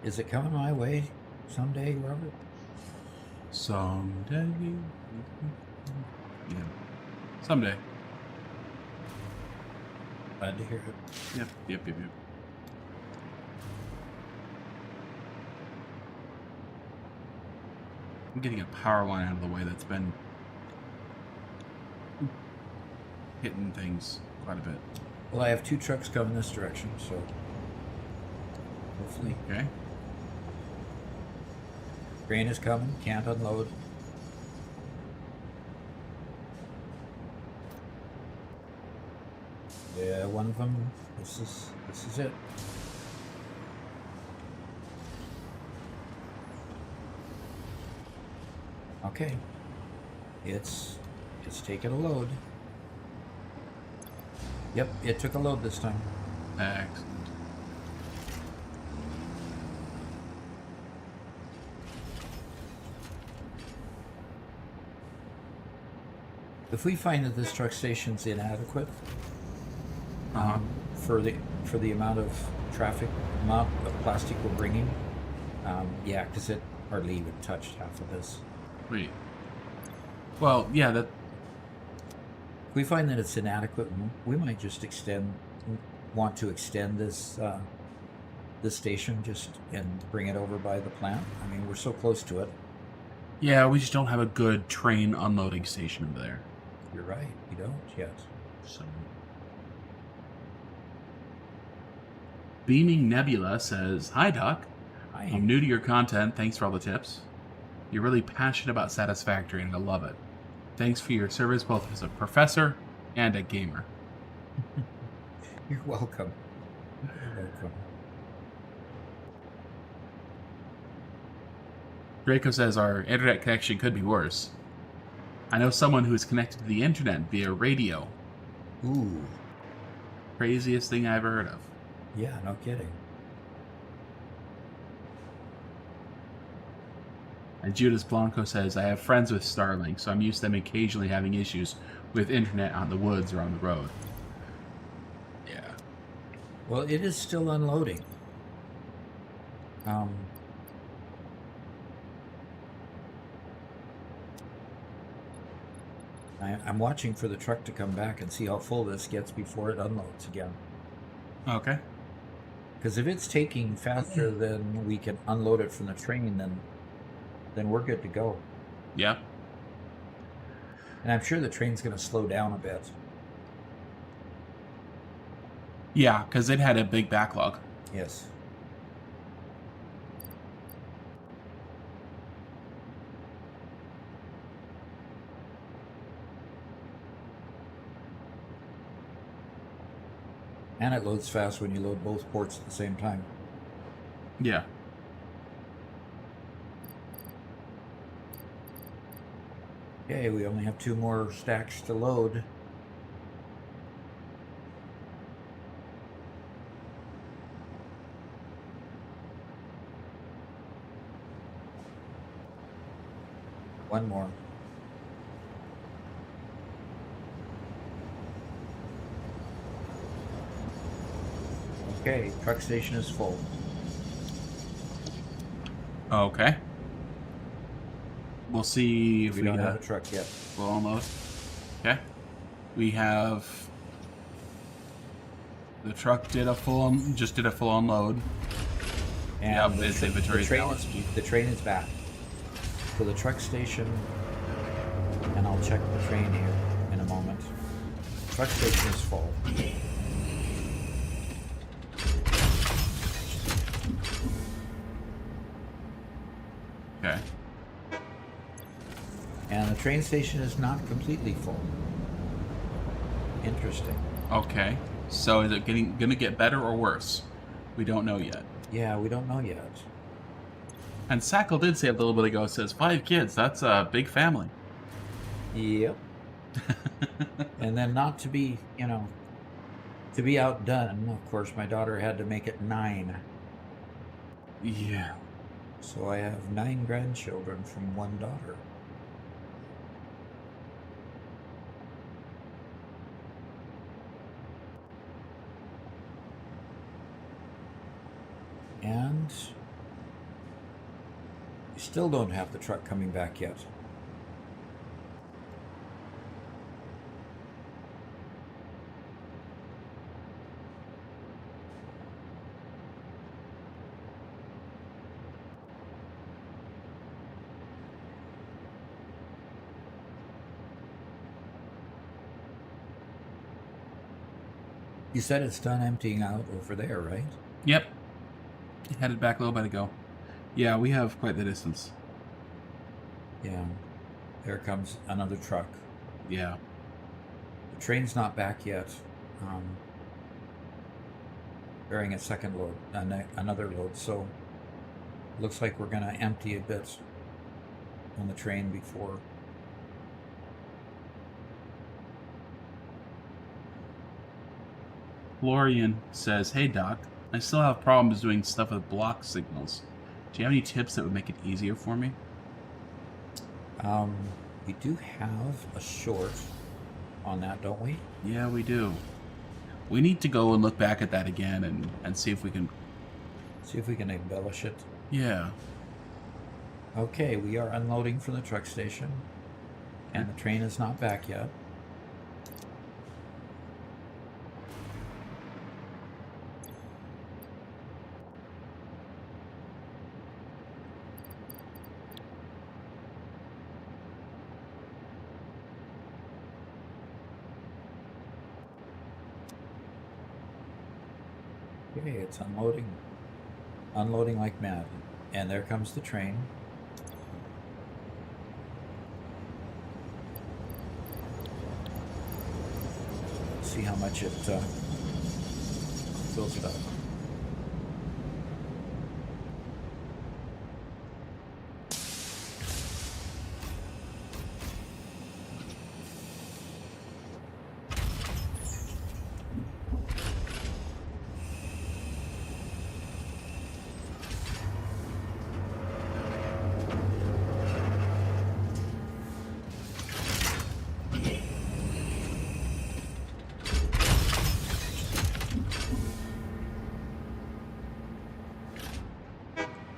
Is it coming my way someday, Robert? Someday. Yeah. Someday. Glad to hear it. Yep. I'm getting a power line out of the way that's been hitting things quite a bit. Well, I have 2 trucks coming this direction, so hopefully. Okay. Grain is coming, can't unload. Yeah, one of them. This is it. Okay. It's taking a load. Yep, it took a load this time. Excellent. If we find that this truck station's inadequate for the amount of plastic we're bringing, yeah, because it hardly even touched half of this. Wait. Well, yeah, that. If we find that it's inadequate, we might just want to extend this station and bring it over by the plant. I mean, we're so close to it. Yeah, we just don't have a good train unloading station over there. You're right. You don't yet. So. Beaming Nebula says, "Hi, Doc. I'm new to your content. Thanks for all the tips. You're really passionate about Satisfactory, and I love it. Thanks for your service both as a professor and a gamer. You're welcome. You're welcome. Draco says our internet connection could be worse. I know someone who is connected to the internet via radio. Ooh. Craziest thing I ever heard of. Yeah, no kidding. And Judas Blanco says, I have friends with Starlink, so I'm used to them occasionally having issues with internet on the woods or on the road. Yeah. Well, it is still unloading. I'm watching for the truck to come back and see how full this gets before it unloads again. Okay. Because if it's taking faster than we can unload it from the train, then we're good to go. Yeah. And I'm sure the train's going to slow down a bit. Yeah, because it had a big backlog. Yes. And it loads fast when you load both ports at the same time. Yeah. Okay, we only have 2 more stacks to load. One more. Okay, truck station is full. Okay. We'll see if We don't have a truck yet. We'll almost. Okay. We have the truck just did a full unload. And Yep, its inventory is balanced. the train is back. So the truck station, and I'll check the train here in a moment. Truck station is full. Okay. And the train station is not completely full. Interesting. Okay. So is it gonna get better or worse? We don't know yet. Yeah, we don't know yet. And Sackle did say a little bit ago, it says 5 kids. That's a big family. Yep. And then not to be, to be outdone, of course, my daughter had to make it 9. Yeah. So I have 9 grandchildren from one daughter. And we still don't have the truck coming back yet. You said it's done emptying out over there, right? Yep. Headed back a little bit ago. Yeah, we have quite the distance. Yeah. There comes another truck. Yeah. The train's not back yet. Bearing a second load, another load. So looks like we're going to empty a bit on the train before. Florian says, hey Doc, I still have problems doing stuff with block signals. Do you have any tips that would make it easier for me? We do have a short on that, don't we? Yeah, we do. We need to go and look back at that again and see if we can... See if we can embellish it. Yeah. Okay, we are unloading from the truck station. And the train is not back yet. Okay, it's unloading. Unloading like mad. And there comes the train. See how much it fills it up.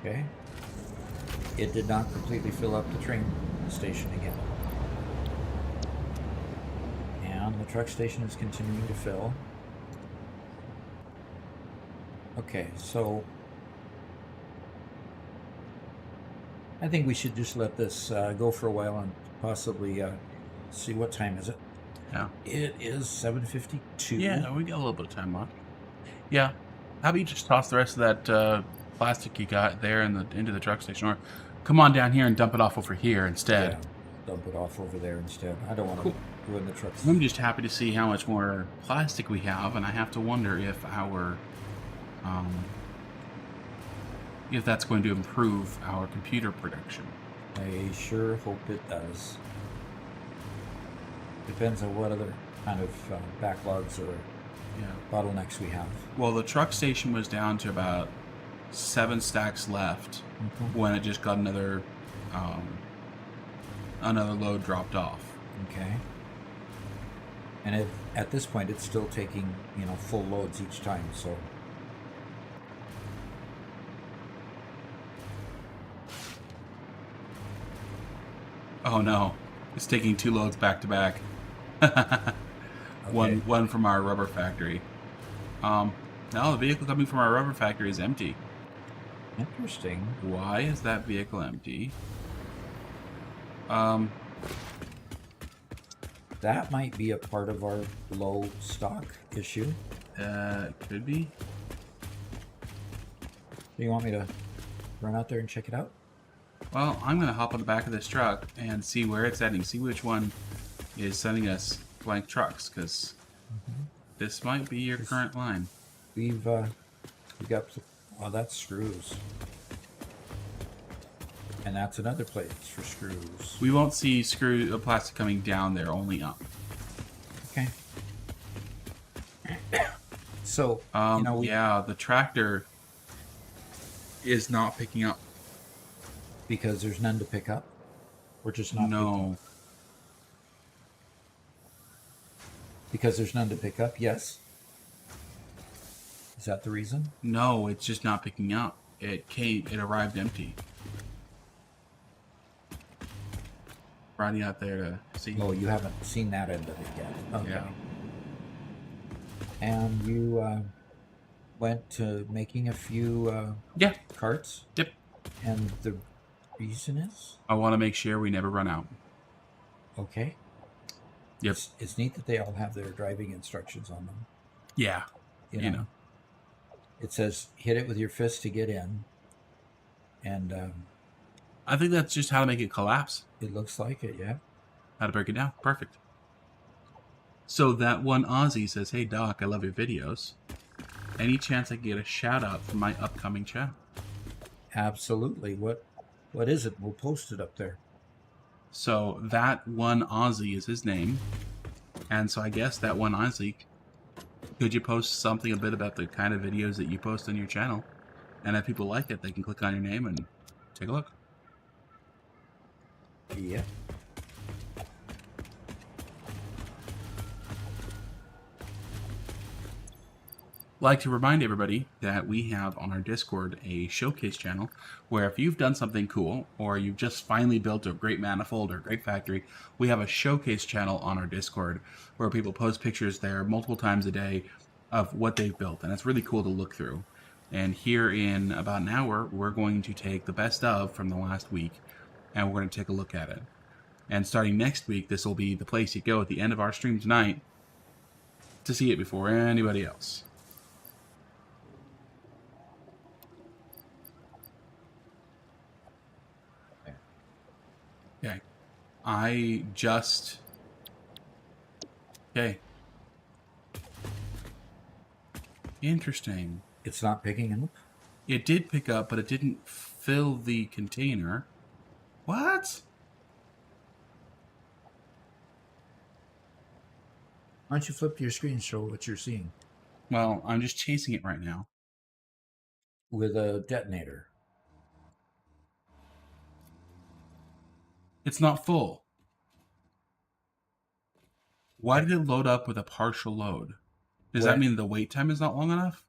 Okay. It did not completely fill up the train station again. And the truck station is continuing to fill. Okay, so I think we should just let this go for a while and possibly see what time is it. Yeah. It is 7:52. Yeah, we got a little bit of time left. Yeah. How about you just toss the rest of that plastic you got there into the truck station, or come on down here and dump it off over here instead. Yeah, dump it off over there instead. I don't want to ruin the trucks. I'm just happy to see how much more plastic we have, and I have to wonder if if that's going to improve our computer production. I sure hope it does. Depends on what other kind of backlogs or bottlenecks we have. Well, the truck station was down to about 7 stacks left when it just got another load dropped off. Okay. And at this point, it's still taking, full loads each time, so. Oh no, it's taking 2 loads back to back. Okay. One from our rubber factory. Now the vehicle coming from our rubber factory is empty. Interesting. Why is that vehicle empty? That might be a part of our low stock issue. Could be. Do you want me to run out there and check it out? Well, I'm going to hop on the back of this truck and see where it's heading. See which one is sending us blank trucks, because this might be your current line. We got, that's screws. And that's another place for screws. We won't see plastic coming down there, only up. Okay. So, the tractor is not picking up. Because there's none to pick up? Or just not? No. Because there's none to pick up? Yes. Is that the reason? No, it's just not picking up. It arrived empty. Riding out there to see. Oh, you haven't seen that end of it yet. Okay. Yeah. And you went to making a few carts? Yep. And the reason is? I want to make sure we never run out. Okay. Yep. It's neat that they all have their driving instructions on them. Yeah. You know. It says, hit it with your fist to get in. And I think that's just how to make it collapse. it looks like it, yeah. How to break it down. Perfect. So that one Aussie says, "Hey Doc, I love your videos. Any chance I can get a shout out for my upcoming channel?" Absolutely. What is it? We'll post it up there. So that one Aussie is his name. And so I guess that one Aussie, could you post something a bit about the kind of videos that you post on your channel? And if people like it, they can click on your name and take a look. Yeah. Like to remind everybody that we have on our Discord a showcase channel where if you've done something cool or you've just finally built a great manifold or a great factory, we have a showcase channel on our Discord where people post pictures there multiple times a day of what they've built, and it's really cool to look through. And here in about an hour, we're going to take the best of from the last week and we're going to take a look at it. And starting next week, this will be the place you go at the end of our stream tonight to see it before anybody else. I just... Okay. Interesting. It's not picking up. It did pick up, but it didn't fill the container. What? Why don't you flip to your screen and show what you're seeing Well, I'm just chasing it right now. with a detonator? It's not full. Why did it load up with a partial load? Does that mean the wait time is not long enough?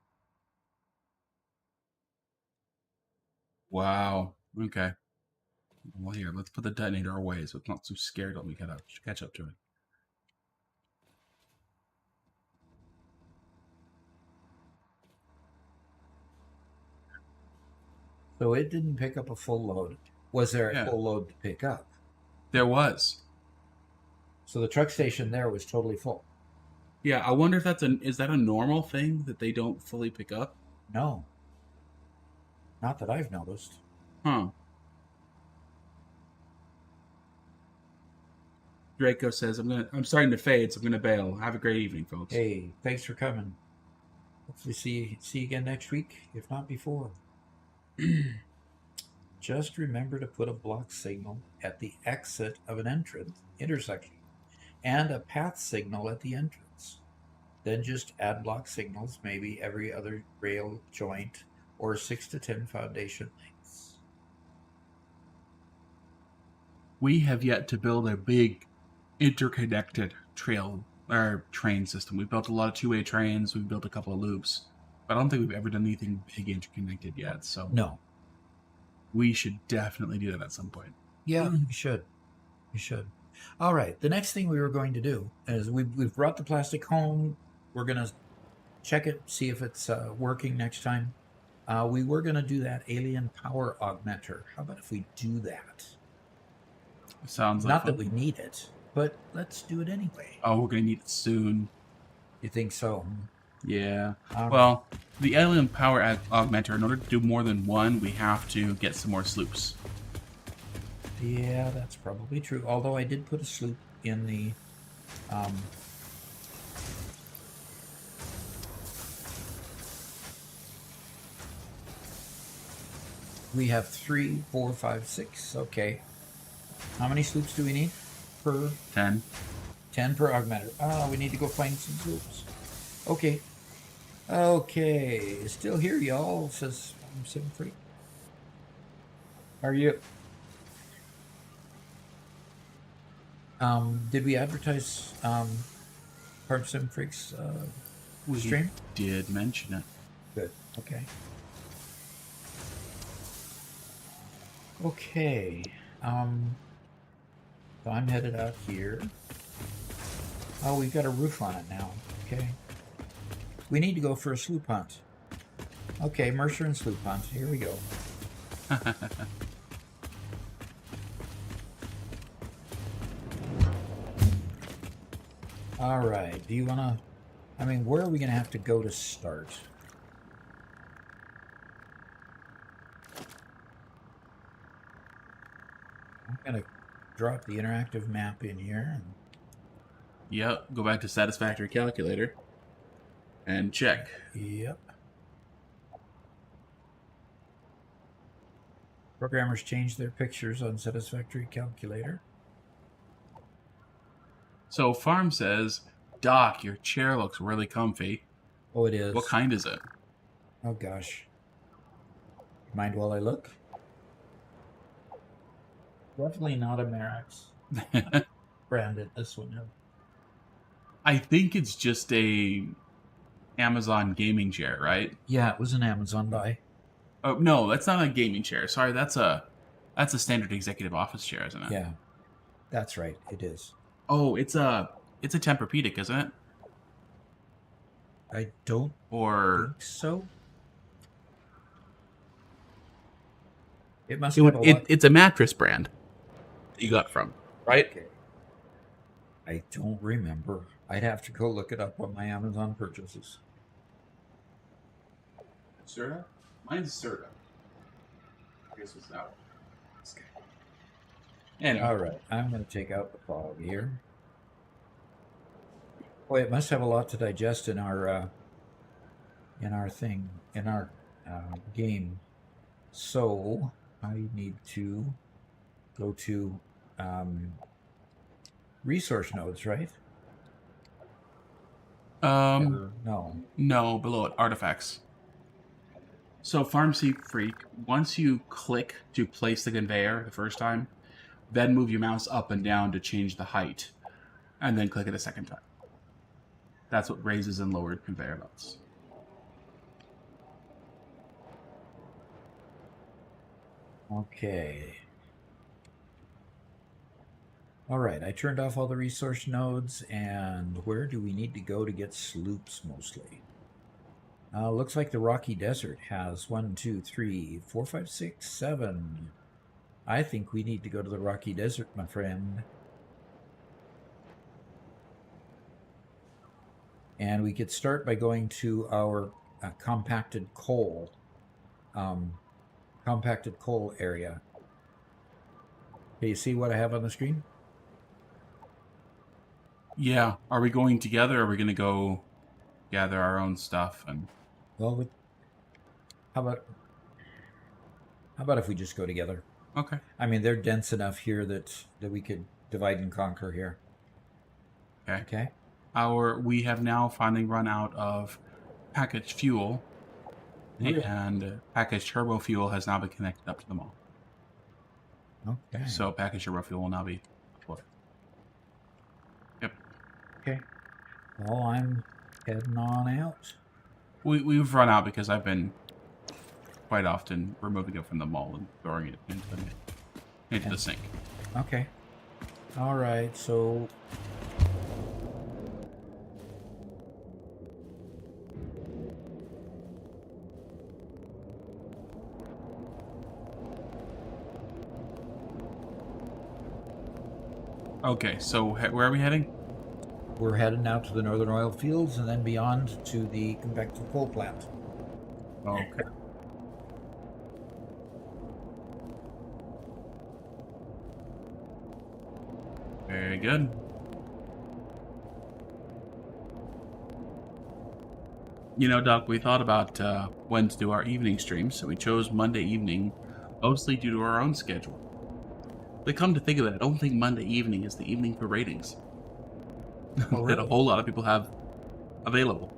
Wow. Okay. Well, here, let's put the detonator away so it's not so scared. Let me catch up to it. So it didn't pick up a full load. Was there a Yeah. full load to pick up? There was. So the truck station there was totally full. Yeah, I wonder if is that a normal thing that they don't fully pick up? No. Not that I've noticed. Huh. Draco says, I'm starting to fade, so I'm gonna bail. Have a great evening, folks. Hey, thanks for coming. Hopefully see you again next week, if not before. Just remember to put a block signal at the exit of an intersection and a path signal at the entrance. Then just add block signals, maybe every other rail joint or 6 to 10 foundation lengths. We have yet to build a big interconnected train system. We've built a lot of two-way trains. We've built a couple of loops, but I don't think we've ever done anything big interconnected yet. So No. We should definitely do that at some point. Yeah, you should. You should. All right. The next thing we were going to do is we've brought the plastic home. We're going to check it, see if it's working next time. We were going to do that alien power augmenter. How about if we do that? Sounds like Not fun. that we need it, but let's do it anyway. Oh, we're gonna need it soon. You think so? Yeah. All Well, the alien power augmenter. In order to do more than one, we have to get some more sloops. Yeah, that's probably true. Although I did put a sloop in the we have 3, 4, 5, 6. Okay. How many sloops do we need per 10. 10 per augmenter? Ah, we need to go find some sloops. Okay. Okay. Still here, y'all, says Sim Freak. How are you? Did we advertise Farm Sim Freak's stream? We did mention it. Good. Okay. Okay. So I'm headed out here. Oh, we've got a roof on it now. Okay. We need to go for a sloop hunt. Okay, Mercer and sloop hunt. Here we go. All right. Do you want to... I mean, where are we going to have to go to start? I'm going to drop the interactive map in here. Yep. Go back to Satisfactory calculator and check. Yep. Programmers changed their pictures on Satisfactory calculator. So Farm says, Doc, your chair looks really comfy. Oh, it is. What kind is it? Oh, gosh. Mind while I look? Definitely not a Merax. Branded, this one. No. I think it's just a Amazon gaming chair, right? Yeah, it was an Amazon buy. Oh no, that's not a gaming chair. Sorry, that's a standard executive office chair, isn't it? Yeah, that's right. It is. Oh, it's a Tempur-Pedic, isn't it? I don't Or think so. It must have a lot. it's a mattress brand that you got from, right? Okay. I don't remember. I'd have to go look it up on my Amazon purchases. Serta? Mine's Serta. I guess it's that one. Anyway, All right, I'm going to take out the fog here. Boy, it must have a lot to digest in our game. So I need to go to resource nodes, right? No. no, below it, artifacts. So Pharmacy Freak, once you click to place the conveyor the first time, then move your mouse up and down to change the height, and then click it a second time. That's what raises and lowered conveyor belts. Okay. All right, I turned off all the resource nodes, and where do we need to go to get sloops mostly? Looks like the Rocky Desert has 1, 2, 3, 4, 5, 6, 7. I think we need to go to the Rocky Desert, my friend. And we could start by going to our compacted coal area. Can you see what I have on the screen? Yeah, are we going together, or are we going to go gather our own stuff? And Well, how about if we just go together? okay. I mean, they're dense enough here that we could divide and conquer here. Okay. Okay. We have now finally run out of packaged fuel, and packaged turbo fuel has now been connected up to the mall. Okay. So packaged turbo fuel will now be deployed. Yep. Okay. Well, I'm heading on out. We've run out because I've been quite often removing it from the mall and throwing it into the sink. Okay. All right. So. Okay, so where are we heading? We're heading now to the Northern Oil Fields and then beyond to the convective coal plant. Okay. Very good. You know, Doc, we thought about when to do our evening streams, so we chose Monday evening, mostly due to our own schedule. But come to think of it, I don't think Monday evening is the evening for ratings Oh, that a really? whole lot of people have available.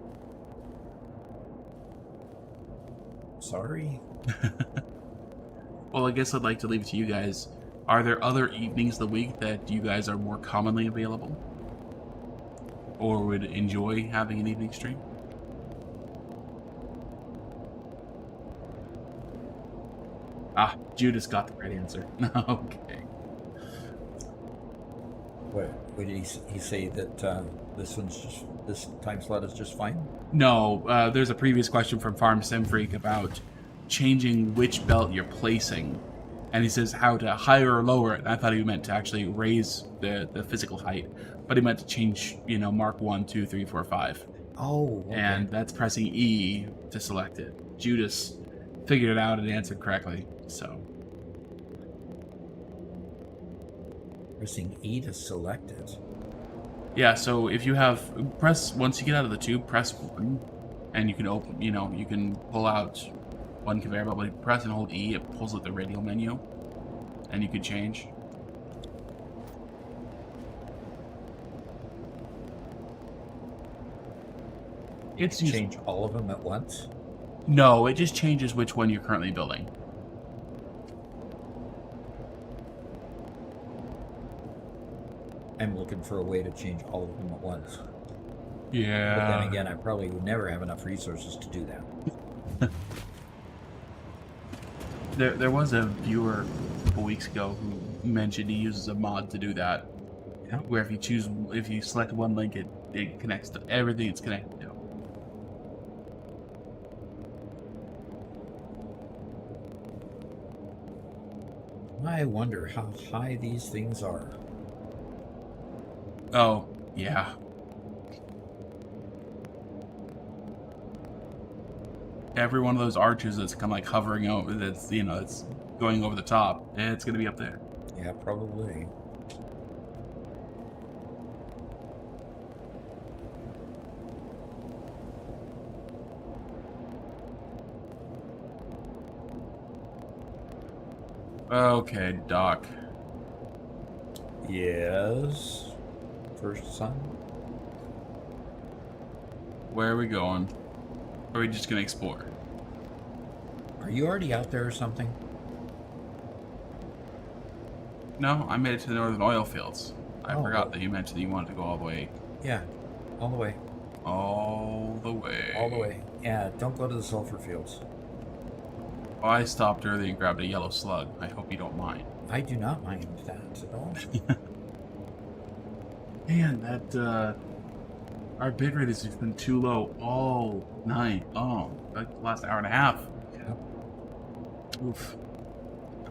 Sorry. Well, I guess I'd like to leave it to you guys. Are there other evenings of the week that you guys are more commonly available? Or would enjoy having an evening stream? Ah, Judas got the right answer. Okay. What did he say that this time slot is just fine? No, there's a previous question from Farm Sim Freak about changing which belt you're placing. And he says how to higher or lower it. I thought he meant to actually raise the physical height. But he meant to change, mark 1, 2, 3, 4, 5. Oh, okay. And that's pressing E to select it. Judas figured it out and answered correctly. So, Pressing E to select it. yeah, so if you once you get out of the tube, press 1, and you can open, you can pull out one conveyor belt, but you press and hold E, it pulls out the radial menu, and you can change. It's Change all of them at once? No, it just changes which one you're currently building. I'm looking for a way to change all of them at once. Yeah. But then again, I probably would never have enough resources to do that. There was a viewer a couple weeks ago who mentioned he uses a mod to do that. Yeah. Where if you select one link, it connects to everything it's connected to. I wonder how high these things are. Oh, yeah. Every one of those arches that's kind of like hovering over, that's going over the top, it's going to be up there. Yeah, probably. Okay, Doc. Yes. First son. Where are we going? Or are we just gonna explore? Are you already out there or something? No, I made it to the northern oil fields. I Oh, forgot that you mentioned that you wanted to go all the way. Yeah, all the way. All the way. All the way. Yeah, don't go to the sulfur fields. Oh, I stopped early and grabbed a yellow slug. I hope you don't mind. I do not mind that at all. Man, that our bid rate has just been too low all night. Oh, like the last hour and a half. Yeah. Oof.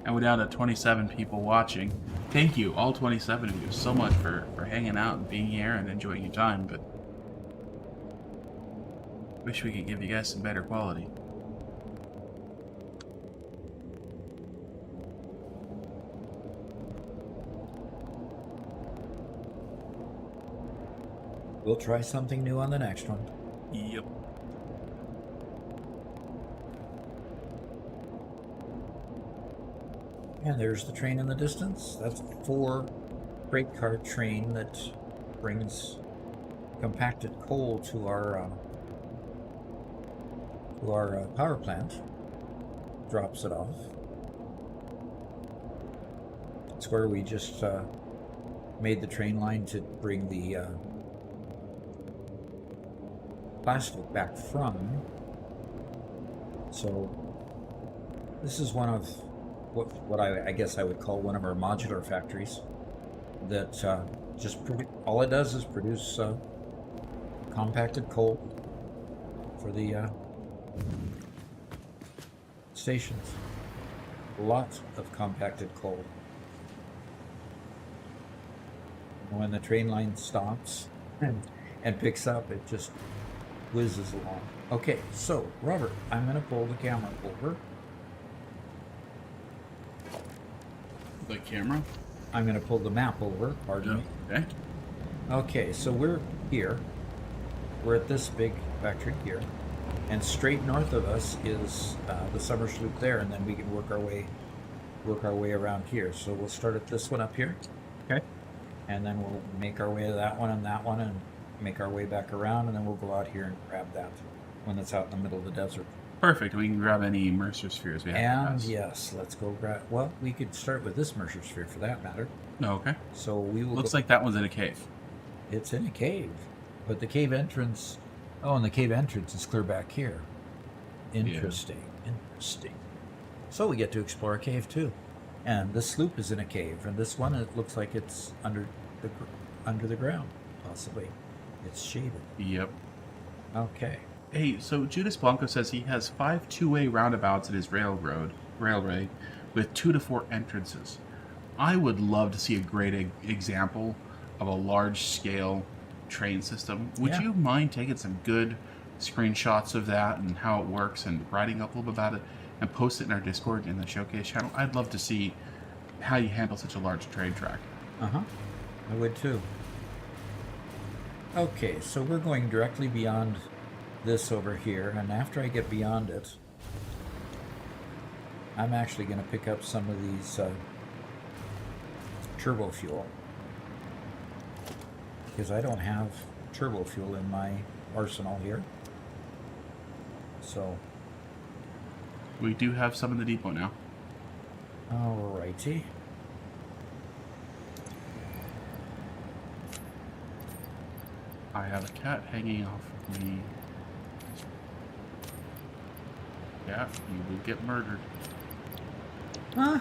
And we're down to 27 people watching. Thank you, all 27 of you, so much for hanging out and being here and enjoying your time, but wish we could give you guys some better quality. We'll try something new on the next one. Yep. And there's the train in the distance. That's a 4 freight car train that brings compacted coal to our power plant. Drops it off. It's where we just made the train line to bring the plastic back from. So this is one of what I guess I would call one of our modular factories that just all it does is produce compacted coal for the stations. Lots of compacted coal. When the train line stops and picks up, it just whizzes along. Okay, so Robert, I'm going to pull the camera over. The camera? I'm going to pull the map over, pardon me. Okay. Okay, so we're here. We're at this big factory here. And straight north of us is the summer sloop there, and then we can work our way around here. So we'll start at this one up here. Okay. And then we'll make our way to that one, and make our way back around, and then we'll go out here and grab that one that's out in the middle of the desert. Perfect. We can grab any Mercer spheres we have. And yes, let's go grab. Well, we could start with this Mercer sphere for that matter. Okay. So we will. Looks like that one's in a cave. It's in a cave, but the cave entrance. Oh, and the cave entrance is clear back here. Interesting. Yeah. Interesting. So we get to explore a cave too, and this sloop is in a cave, and this one it looks like it's under the ground, possibly. It's shaded. Yep. Okay. Hey, so Judas Blanco says he has 5 two-way roundabouts at his railway with 2 to 4 entrances. I would love to see a great example of a large-scale train system. Would you mind taking some good screenshots of that and how it works and writing up a little bit about it and post it in our Discord in the showcase channel? I'd love to see how you handle such a large train track. Uh-huh. I would too. Okay, so we're going directly beyond this over here, and after I get beyond it, I'm actually going to pick up some of these turbo fuel, because I don't have turbo fuel in my arsenal here. So We do have some in the depot now. alrighty. I have a cat hanging off of me. Yeah, you will get murdered. No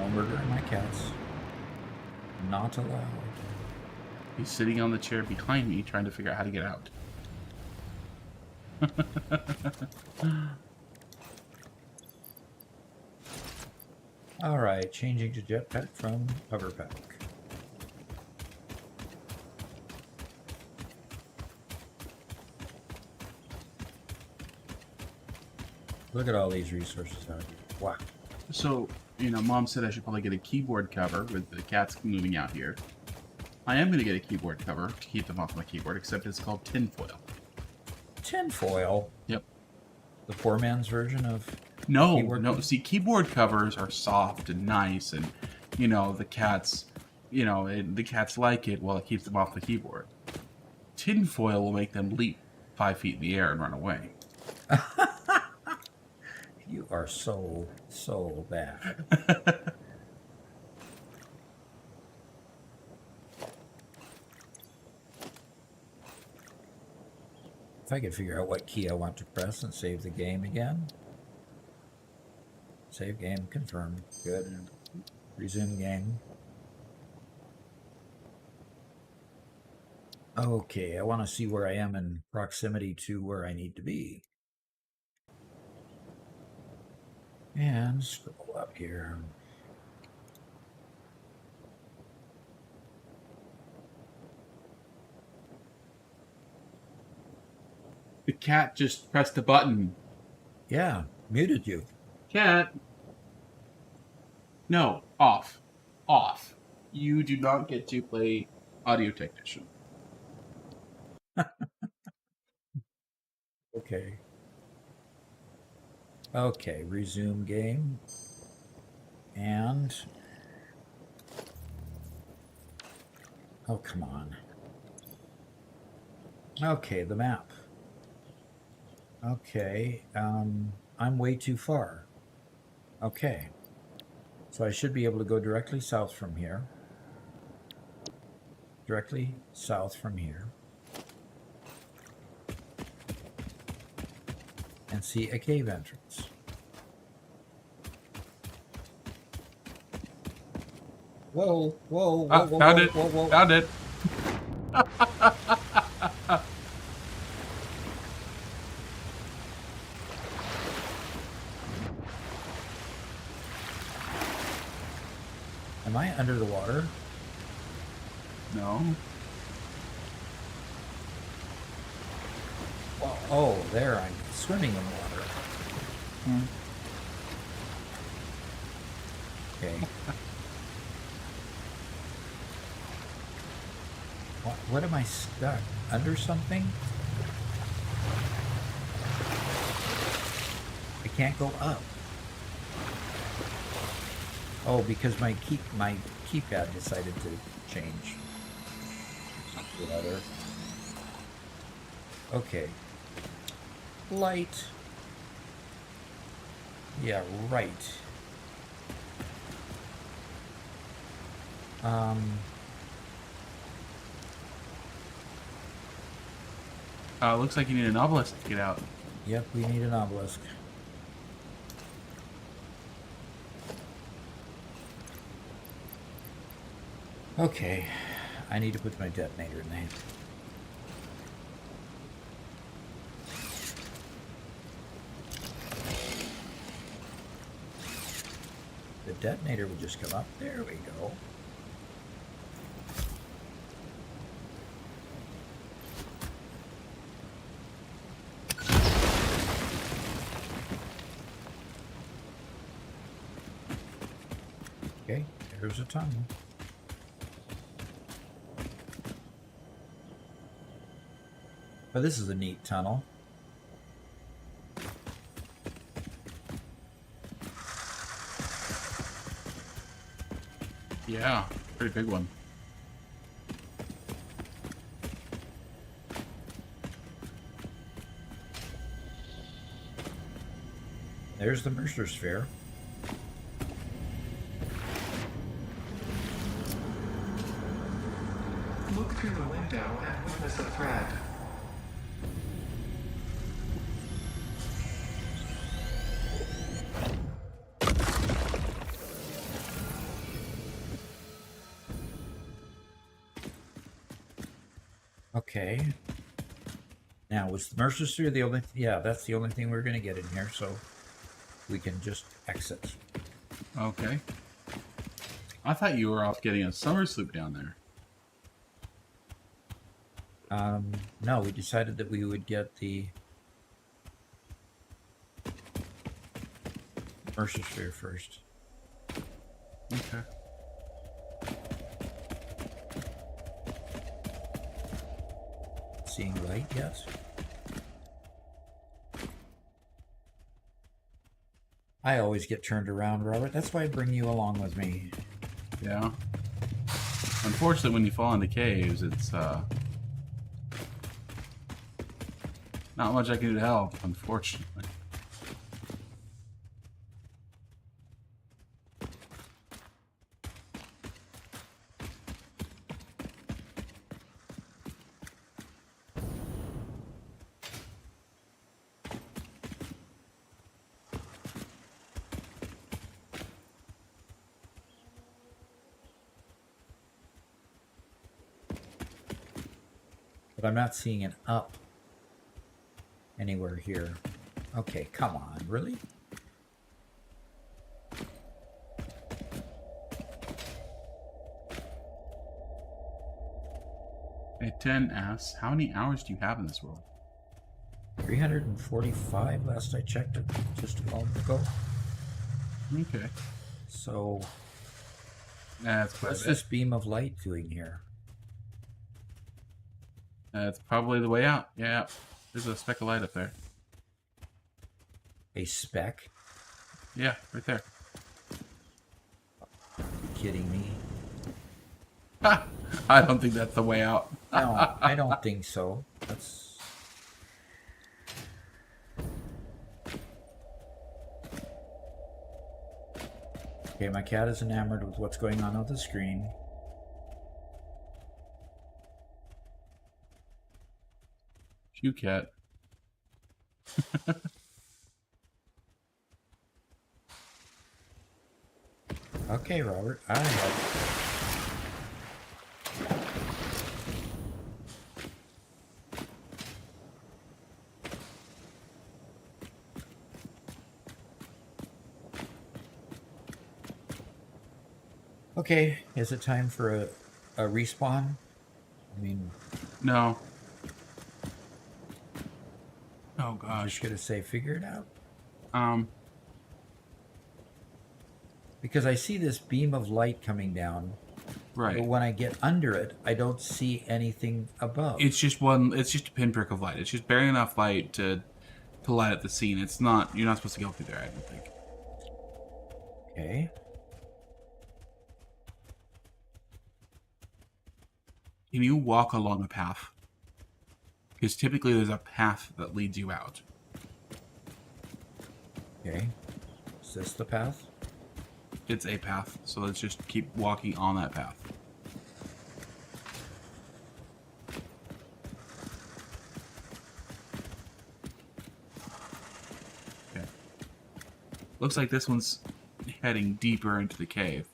murdering my cats. Not allowed. He's sitting on the chair behind me trying to figure out how to get out. Alright, changing to jetpack from hoverpack. Look at all these resources out here. Wow. So, Mom said I should probably get a keyboard cover with the cats moving out here. I am going to get a keyboard cover to keep them off my keyboard, except it's called tinfoil. Tinfoil? Yep. The poor man's version of No, keyboard no. cover? See, keyboard covers are soft and nice, and the cats, the cats like it. Well, it keeps them off the keyboard. Tinfoil will make them leap 5 feet in the air and run away. You are so bad. If I could figure out what key I want to press and save the game again. Save game, confirm. Good. Resume game. Okay, I want to see where I am in proximity to where I need to be. And scroll up here. The cat just pressed a button. Yeah, muted you. Cat. No, off. Off. You do not get to play audio technician. Okay. Okay, resume game. And... oh, come on. Okay, the map. Okay, I'm way too far. Okay. So I should be able to go directly south from here. Directly south from here. And see a cave entrance. Whoa, whoa, whoa, whoa, Found whoa, it. whoa, whoa. Found it. Am I under the water? No. Well, oh, there, I'm swimming in water. Okay. What am I stuck? Under something? I can't go up. Oh, because my keypad decided to change. Whatever. Okay. Light. Yeah, right. Looks like you need an obelisk to get out. Yep, we need an obelisk. Okay, I need to put my detonator in there. The detonator would just come up. There we go. Okay, there's a tunnel. Oh, this is a neat tunnel. Yeah, pretty big one. There's the Mercer Sphere. Look through the window and witness a thread. Okay. Now, was the Mercer Sphere the only... yeah, that's the only thing we're going to get in here, so we can just exit. Okay. I thought you were off getting a summer sloop down there. No, we decided that we would get the Mercer sphere first. Okay. Seeing light, yes. I always get turned around, Robert. That's why I bring you along with me. Yeah. Unfortunately, when you fall into caves, it's not much I can do to help, unfortunately. But I'm not seeing an up anywhere here. Okay, come on, really? Hey, 10 asks, how many hours do you have in this world? 345 last I checked it just a moment ago. Okay. So That's quite what's a bit. this beam of light doing here? That's probably the way out. Yeah. There's a speck of light up there. A speck? Yeah, right there. You kidding me? Ha! I don't think that's the way out. No, I don't think so. That's... Okay, my cat is enamored with what's going on the screen. You cat. Okay, Robert. I have... Okay, is it time for a respawn? I mean, No. Oh I'm gosh. just gonna say figure it out. Because I see this beam of light coming down. Right. But when I get under it, I don't see anything above. It's just a pinprick of light. It's just barely enough light to light up the scene. It's not, you're not supposed to go through there, I don't think. Okay. Can you walk along a path? Because typically there's a path that leads you out. Okay. Is this the path? It's a path, so let's just keep walking on that path. Okay. Looks like this one's heading deeper into the cave.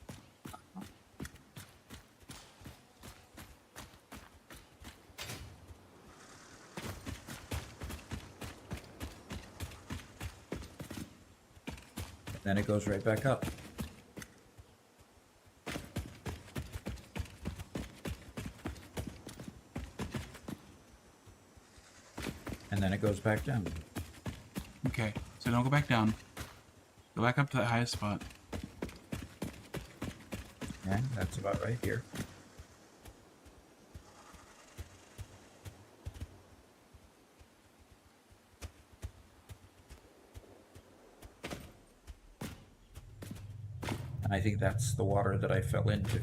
Then it goes right back up. And then it goes back down. Okay, so don't go back down. Go back up to that highest spot. And that's about right here. And I think that's the water that I fell into.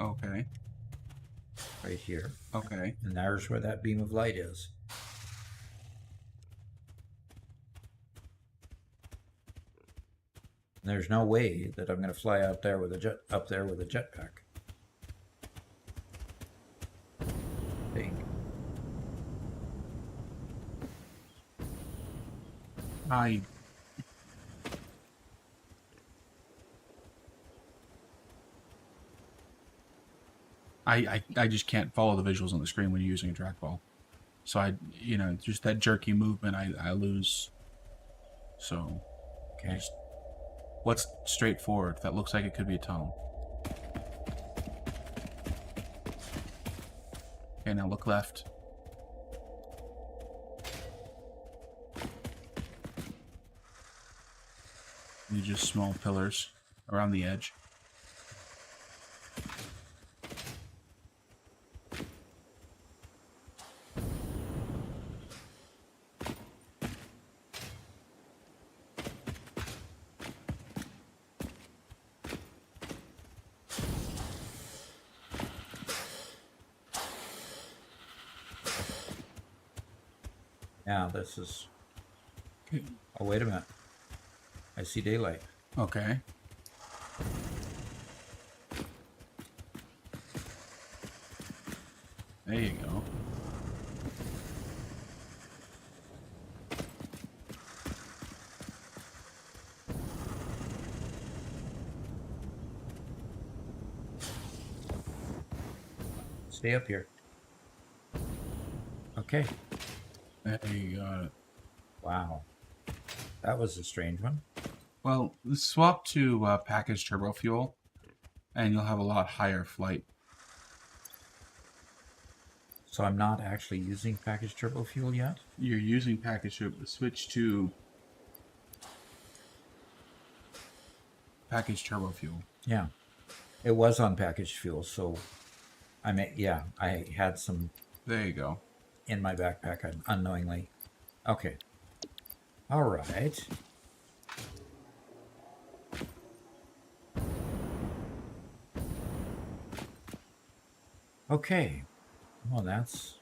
Okay. Right here. Okay. And there's where that beam of light is. And there's no way that I'm going to fly out there with a jetpack. Think. I just can't follow the visuals on the screen when you're using a trackball. So just that jerky movement, I lose. So, Okay. just what's straightforward? That looks like it could be a tunnel. Okay, now look left. You just small pillars around the edge. Now this is. Oh, wait a minute. I see daylight. Okay. There you go. Stay up here. Okay. There you got it. Wow. That was a strange one. Well, swap to packaged turbo fuel, and you'll have a lot higher flight. So I'm not actually using packaged turbo fuel yet? You're using packaged turbo. Switch to packaged turbo fuel. Yeah. It was on packaged fuel, so I had some There you go. in my backpack unknowingly. Okay. All right. Okay. Well, that's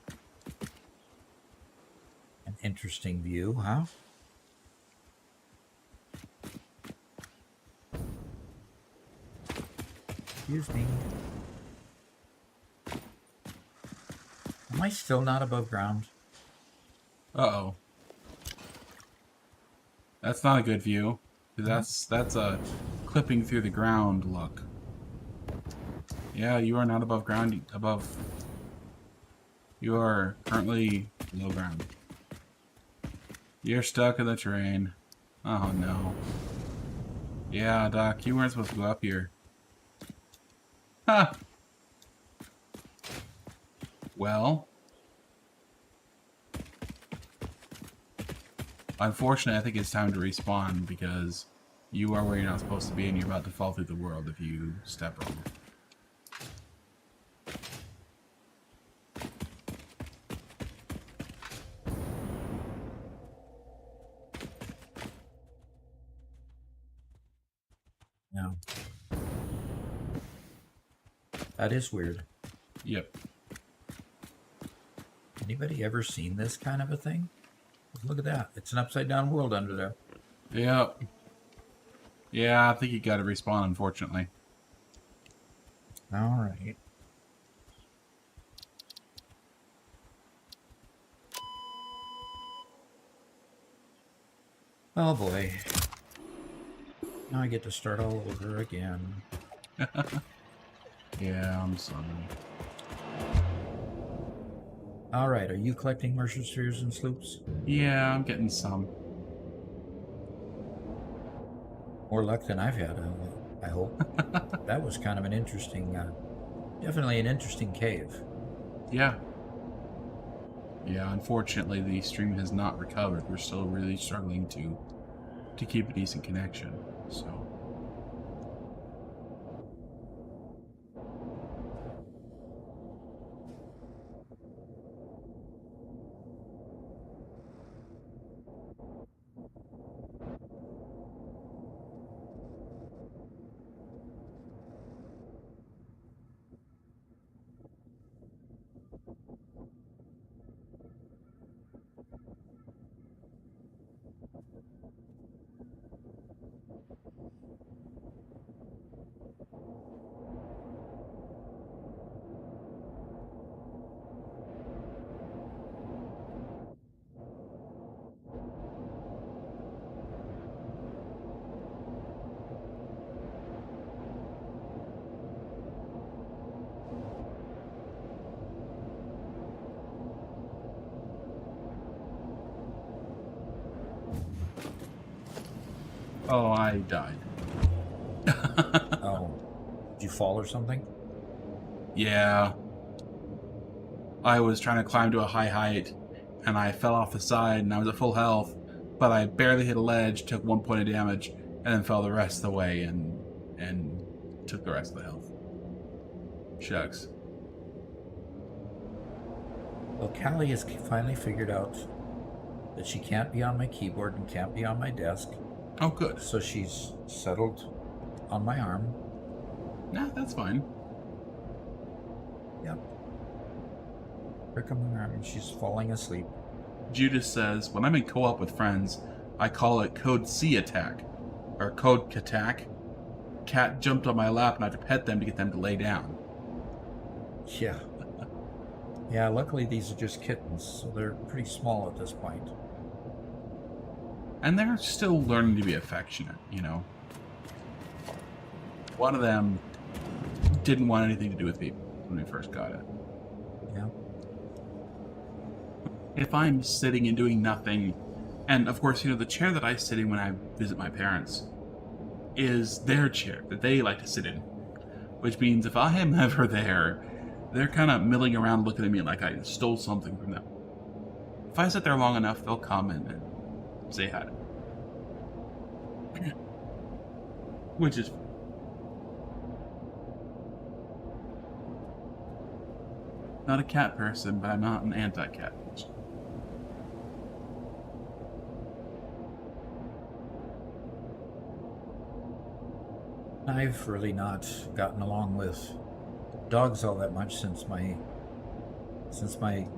an interesting view, huh? Excuse me. Am I still not above ground? Uh-oh. That's not a good view. That's a clipping through the ground look. Yeah, you are not above ground. You are currently low ground. You're stuck in the terrain. Oh no. Yeah, Doc, you weren't supposed to go up here. Ha! Well. Unfortunately, I think it's time to respawn because you are where you're not supposed to be and you're about to fall through the world if you step wrong. No. That is weird. Yep. Anybody ever seen this kind of a thing? Look at that. It's an upside down world under there. Yep. Yeah, I think you gotta respawn, unfortunately. All right. Oh boy. Now I get to start all over again. Yeah, I'm sorry. All right. Are you collecting Mercer spheres and sloops? Yeah, I'm getting some. More luck than I've had, I hope. That was kind of an interesting, definitely an interesting cave. Yeah. Yeah, unfortunately, the stream has not recovered. We're still really struggling to keep a decent connection. So. Oh, I died. Oh. Did you fall or something? Yeah. I was trying to climb to a high height, and I fell off the side, and I was at full health, but I barely hit a ledge, took 1 point of damage, and then fell the rest of the way and took the rest of the health. Shucks. Well, Callie has finally figured out that she can't be on my keyboard and can't be on my desk. Oh, good. So she's settled on my arm. Nah, that's fine. Yep. Prick on my arm and she's falling asleep. Judas says, when I'm in co-op with friends, I call it Code C attack. Or Code Attack. Cat jumped on my lap and I have to pet them to get them to lay down. Yeah. Yeah, luckily these are just kittens, so they're pretty small at this point. And they're still learning to be affectionate, you know. One of them didn't want anything to do with people when we first got it. Yeah. If I'm sitting and doing nothing, and of course, you know, the chair that I sit in when I visit my parents is their chair that they like to sit in. Which means if I am ever there, they're kind of milling around looking at me like I stole something from them. If I sit there long enough, they'll come in and say hi to me. Which is... Not a cat person, but I'm not an anti-cat person. I've really not gotten along with dogs all that much since my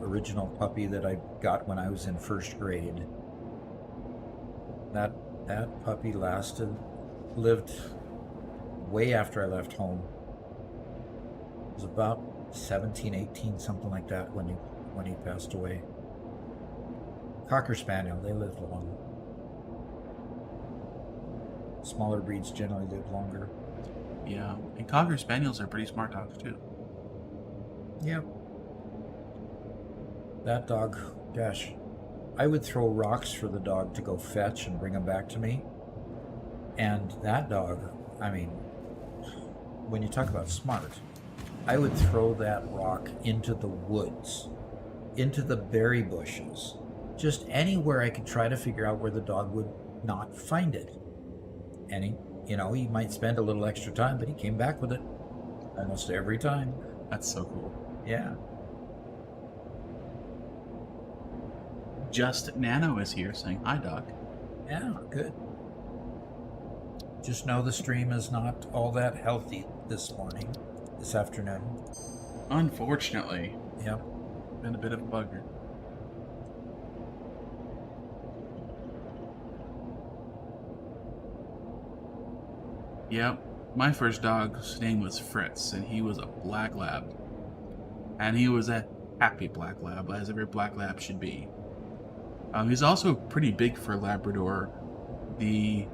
original puppy that I got when I was in first grade. That puppy lived way after I left home. It was about 17, 18, something like that when he passed away. Cocker Spaniel, they lived long. Smaller breeds generally live longer. Yeah, and Cocker Spaniels are pretty smart dogs too. Yep. That dog, gosh, I would throw rocks for the dog to go fetch and bring him back to me. And that dog, I mean, when you talk about smart, I would throw that rock into the woods, into the berry bushes, just anywhere I could try to figure out where the dog would not find it. And he might spend a little extra time, but he came back with it almost every time. That's so cool. Yeah. Just Nano is here saying, hi, Doc. Yeah, good. Just know the stream is not all that healthy this afternoon. Unfortunately. Yep. Been a bit of a bugger. Yep. My first dog's name was Fritz, and he was a black lab. And he was a happy black lab, as every black lab should be. He's also pretty big for a Labrador. The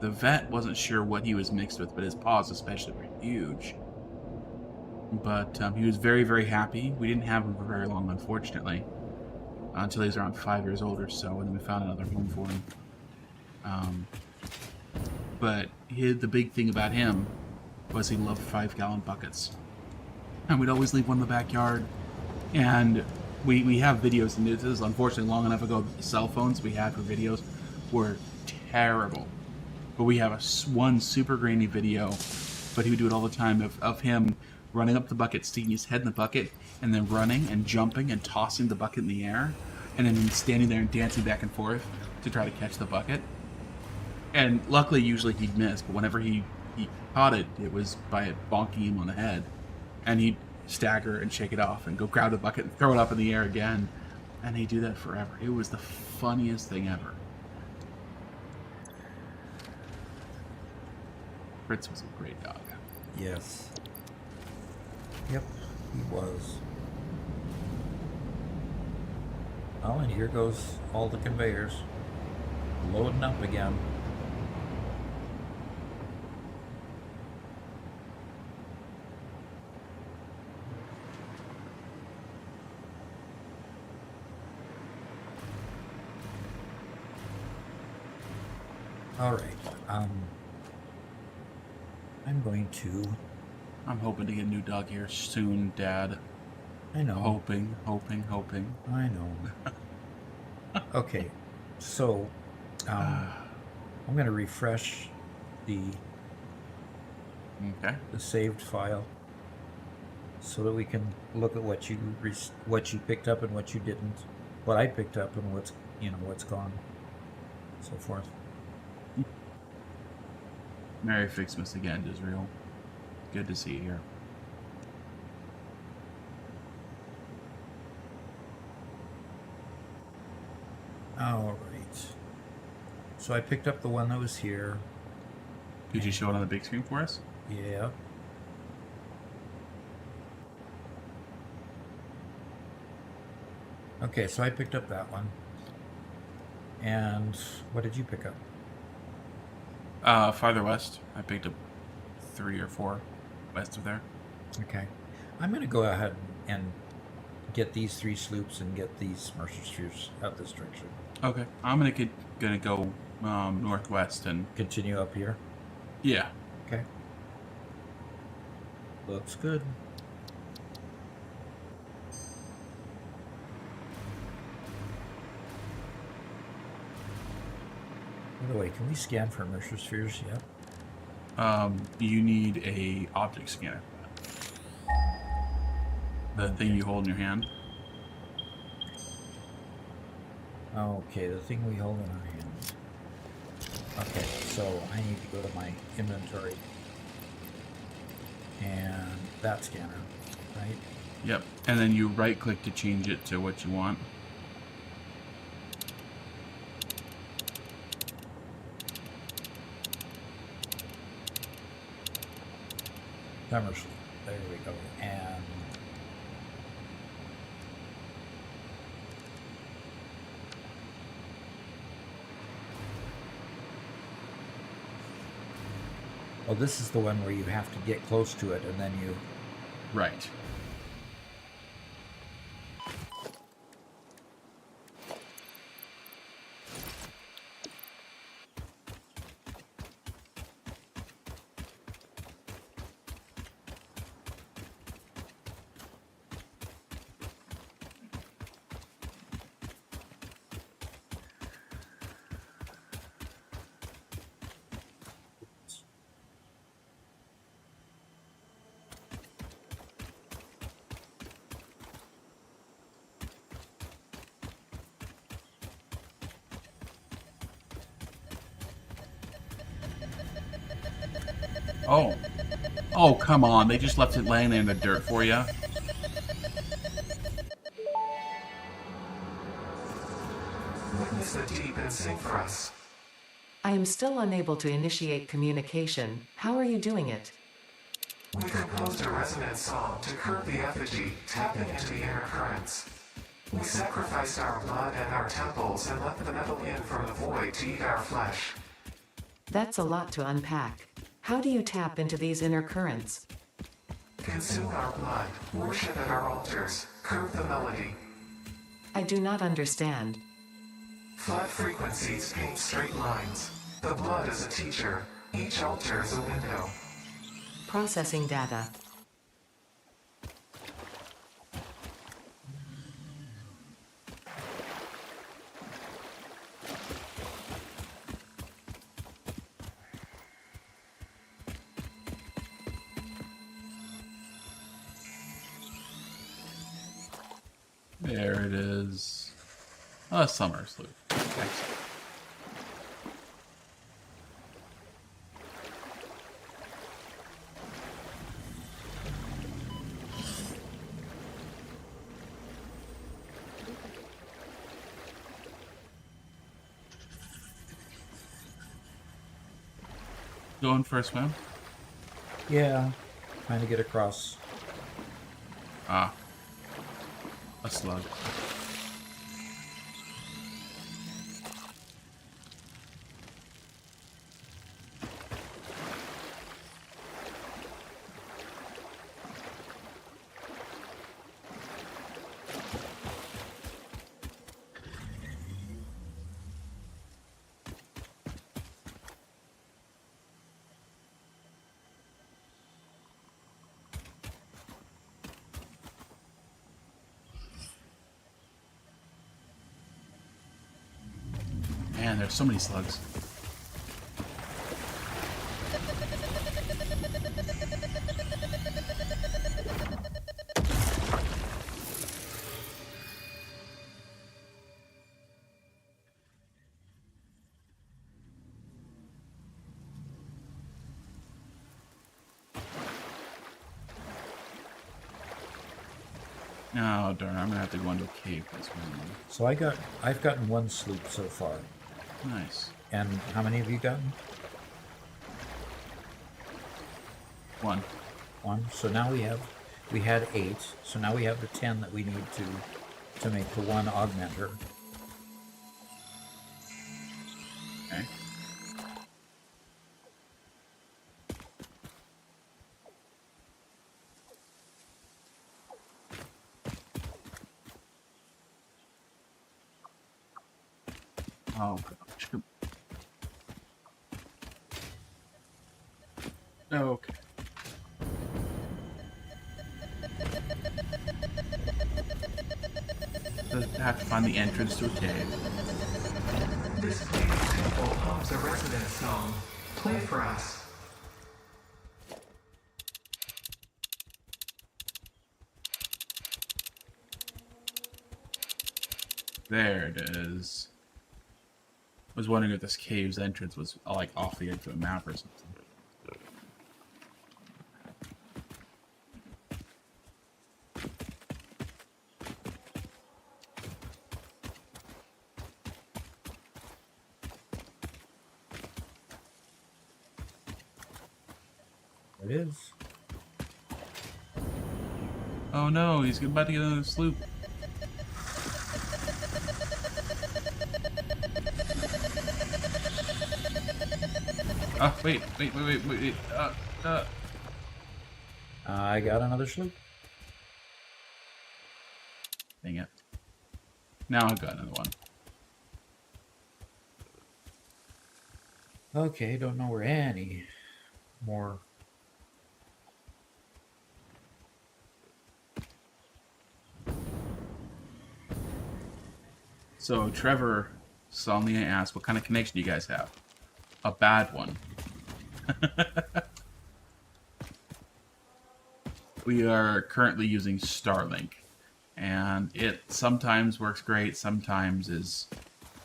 vet wasn't sure what he was mixed with, but his paws especially were huge. But he was very, very happy. We didn't have him for very long, unfortunately, until he was around 5 years old or so, and then we found another home for him. But the big thing about him was he loved 5-gallon buckets. And we'd always leave one in the backyard. And we have videos, and this is unfortunately long enough ago that the cell phones we had for videos were terrible. But we have one super grainy video, but he would do it all the time, of him running up the bucket, sticking his head in the bucket, and then running and jumping and tossing the bucket in the air, and then standing there and dancing back and forth to try to catch the bucket. And luckily, usually he'd miss, but whenever he caught it, it was by bonking him on the head. And he'd stagger and shake it off and go grab the bucket and throw it up in the air again. And he'd do that forever. It was the funniest thing ever. Fritz was a great dog. Yes. Yep, he was. Oh, and here goes all the conveyors. Loading up again. All right. I'm going to. I'm hoping to get a new dog here soon, Dad. I know. Hoping. I know. Okay, so I'm going to refresh the Okay. saved file so that we can look at what you picked up and what you didn't, what I picked up and what's gone, so forth. Merry Ficsmas again, Israel. Good to see you here. All right. So I picked up the one that was here. Could you show it on the big screen for us? Yeah. Okay, so I picked up that one. And what did you pick up? Farther west. I picked up 3 or 4 west of there. Okay. I'm going to go ahead and get these 3 sloops and get these Mercer spheres out this direction. Okay. I'm gonna go northwest and Continue up here. yeah. Okay. Looks good. By the way, can we scan for Mercer spheres yet? You need a object scanner. The thing you hold in your hand. Okay, the thing we hold in our hands. Okay, so I need to go to my inventory and that scanner, right? Yep. And then you right click to change it to what you want. Commercial. There we go. And oh, this is the one where you have to get close to it and then you. Right. Oh. Oh, come on. They just left it laying there in the dirt for you. Witness the deep and sing for us. I am still unable to initiate communication. How are you doing it? We composed a resonant song to curb the effigy, tapping into the inner currents. We sacrificed our blood and our temples and let the metal in from the void to eat our flesh. That's a lot to unpack. How do you tap into these inner currents? Consume our blood, worship at our altars, curb the melody. I do not understand. Flat frequencies paint straight lines. The blood is a teacher. Each altar is a window. Processing data. There it is. Summer Sloop. Thanks. Going for a swim? Yeah, trying to get across. Ah. A slug. Man, there's so many slugs. Oh darn! I'm gonna have to go into a cave for this one. So I've gotten one sloop so far. Nice. And how many have you gotten? One. One. So now we had 8. So now we have the 10 that we need to make the one augmenter. Okay. Oh gosh. Okay. I have to find the entrance to a cave. This play's temple hums a resonant song. Play for us. There it is. I was wondering if this cave's entrance was like off the edge of a map or something. It is. Oh no, he's about to get on the sloop. Oh, wait. I got another sloop. Dang it. Now I've got another one. Okay, don't know where any more. So Trevor solemnly asked, what kind of connection do you guys have? A bad one. We are currently using Starlink, and it sometimes works great, sometimes is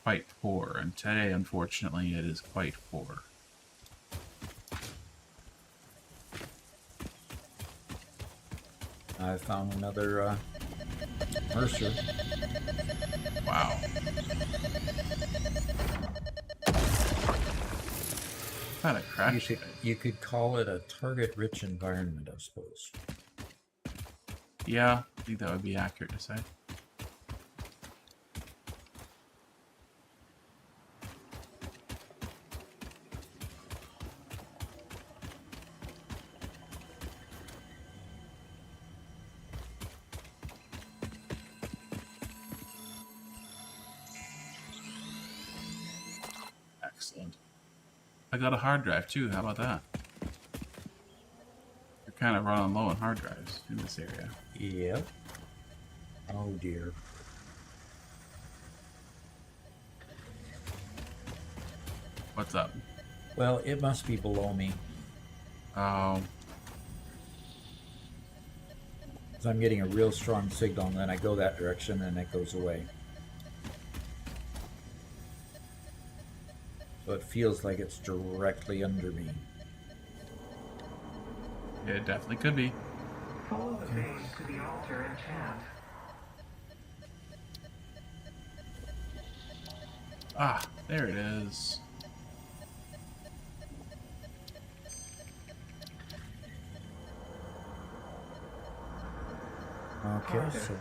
quite poor, and today, unfortunately, it is quite poor. I found another Mercer. Wow. Not a crash. You could call it a target-rich environment, I suppose. Yeah, I think that would be accurate to say. Excellent. I got a hard drive too. How about that? You're kind of running low on hard drives in this area. Yep. Oh dear. What's up? Well, it must be below me. Oh, 'Cause I'm getting a real strong signal, and then I go that direction, and it goes away. So it feels like it's directly under me. it definitely could be. Follow the base to the altar and chant. Ah, there it is. Okay, so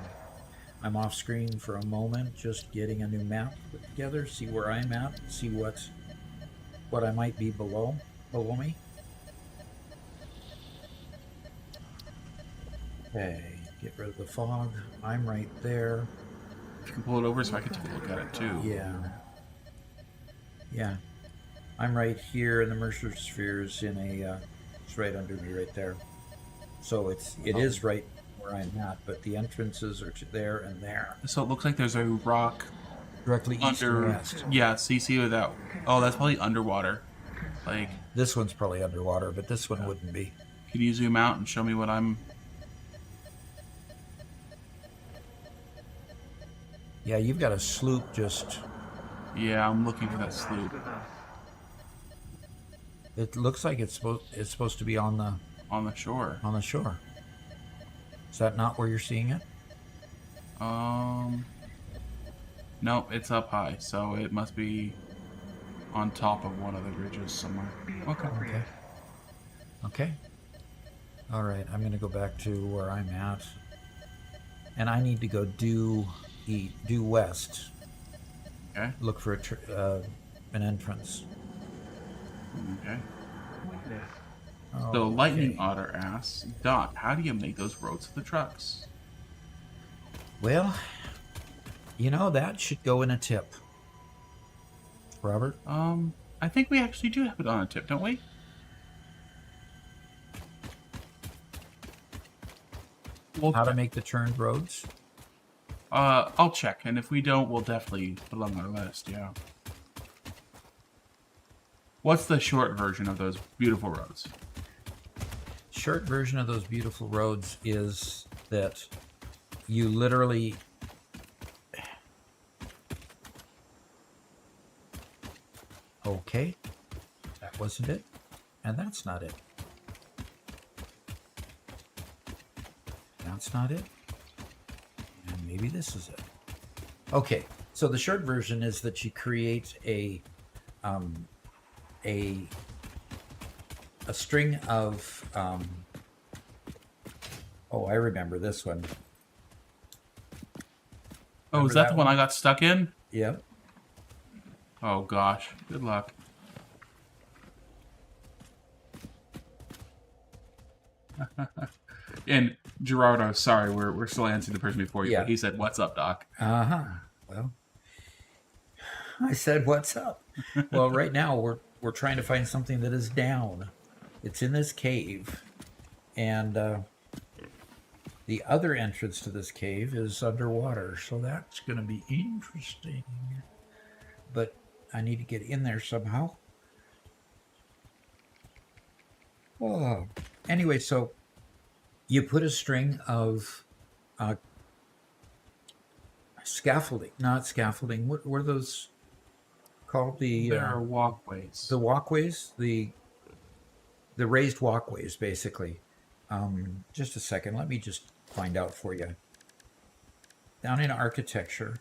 I'm off screen for a moment, just getting a new map put together, see where I'm at, see what I might be below me. Okay, get rid of the fog. I'm right there. If you can pull it over so I can take a look at it too. Yeah. I'm right here, and the Mercer sphere's in a. It's right under me, right there. So it is right where I'm at, but the entrances are there and there, So it looks like there's a rock directly east and under. west. Yeah, so you see that. Oh, that's probably underwater. Like, This one's probably underwater, but this one wouldn't be. could you zoom out and show me what I'm? Yeah, you've got a sloop just. Yeah, I'm looking for that sloop It looks like it's supposed to be on the on the shore. shore. Is that not where you're seeing it? No, it's up high, so it must be on top of one of the ridges somewhere. Okay. Okay. All right, I'm going to go back to where I'm at. And I need to go due west. Okay. Look for an entrance. Okay. Oh, So Lightning okay. Otter asks, Doc, how do you make those roads for the trucks? Well, that should go in a tip. Robert? I think we actually do have it on a tip, don't we? How to make the turned roads? I'll check, and if we don't, we'll definitely put it on our list, yeah. What's the short version of those beautiful roads? Short version of those beautiful roads is that you literally... Okay, that wasn't it, and that's not it. That's not it, and maybe this is it. Okay, so the short version is that you create a string of oh, I remember this one. Oh, Remember is that that the one one? I got stuck in? Yep. Oh gosh, good luck. And Gerardo, sorry, we're still answering the person before you, Yeah. but he said, "What's up, Doc?" Well, I said, "What's up?" Well, right now we're trying to find something that is down. It's in this cave, and the other entrance to this cave is underwater, so that's going to be interesting. But I need to get in there somehow. Oh, anyway, so you put a string of scaffolding, not scaffolding. What were those called? There are walkways. The walkways, the raised walkways, basically. Just a second, let me just find out for you. Down in architecture,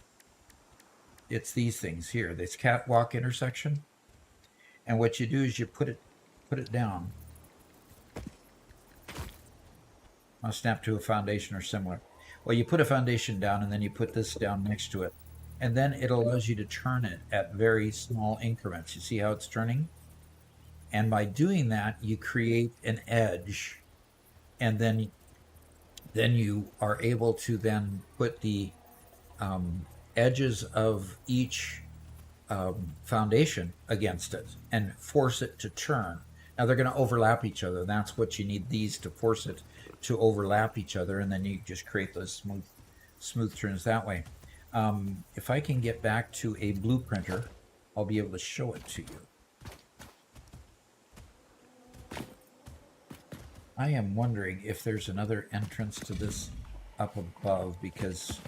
it's these things here. This catwalk intersection, and what you do is you put it down. I'll snap to a foundation or similar. Well, you put a foundation down, and then you put this down next to it, and then it allows you to turn it at very small increments. You see how it's turning? And by doing that, you create an edge, and then you are able to then put the edges of each foundation against it and force it to turn. Now they're going to overlap each other. That's what you need these to force it to overlap each other, and then you just create those smooth turns that way. If I can get back to a blueprinter, I'll be able to show it to you. I am wondering if there's another entrance to this up above, because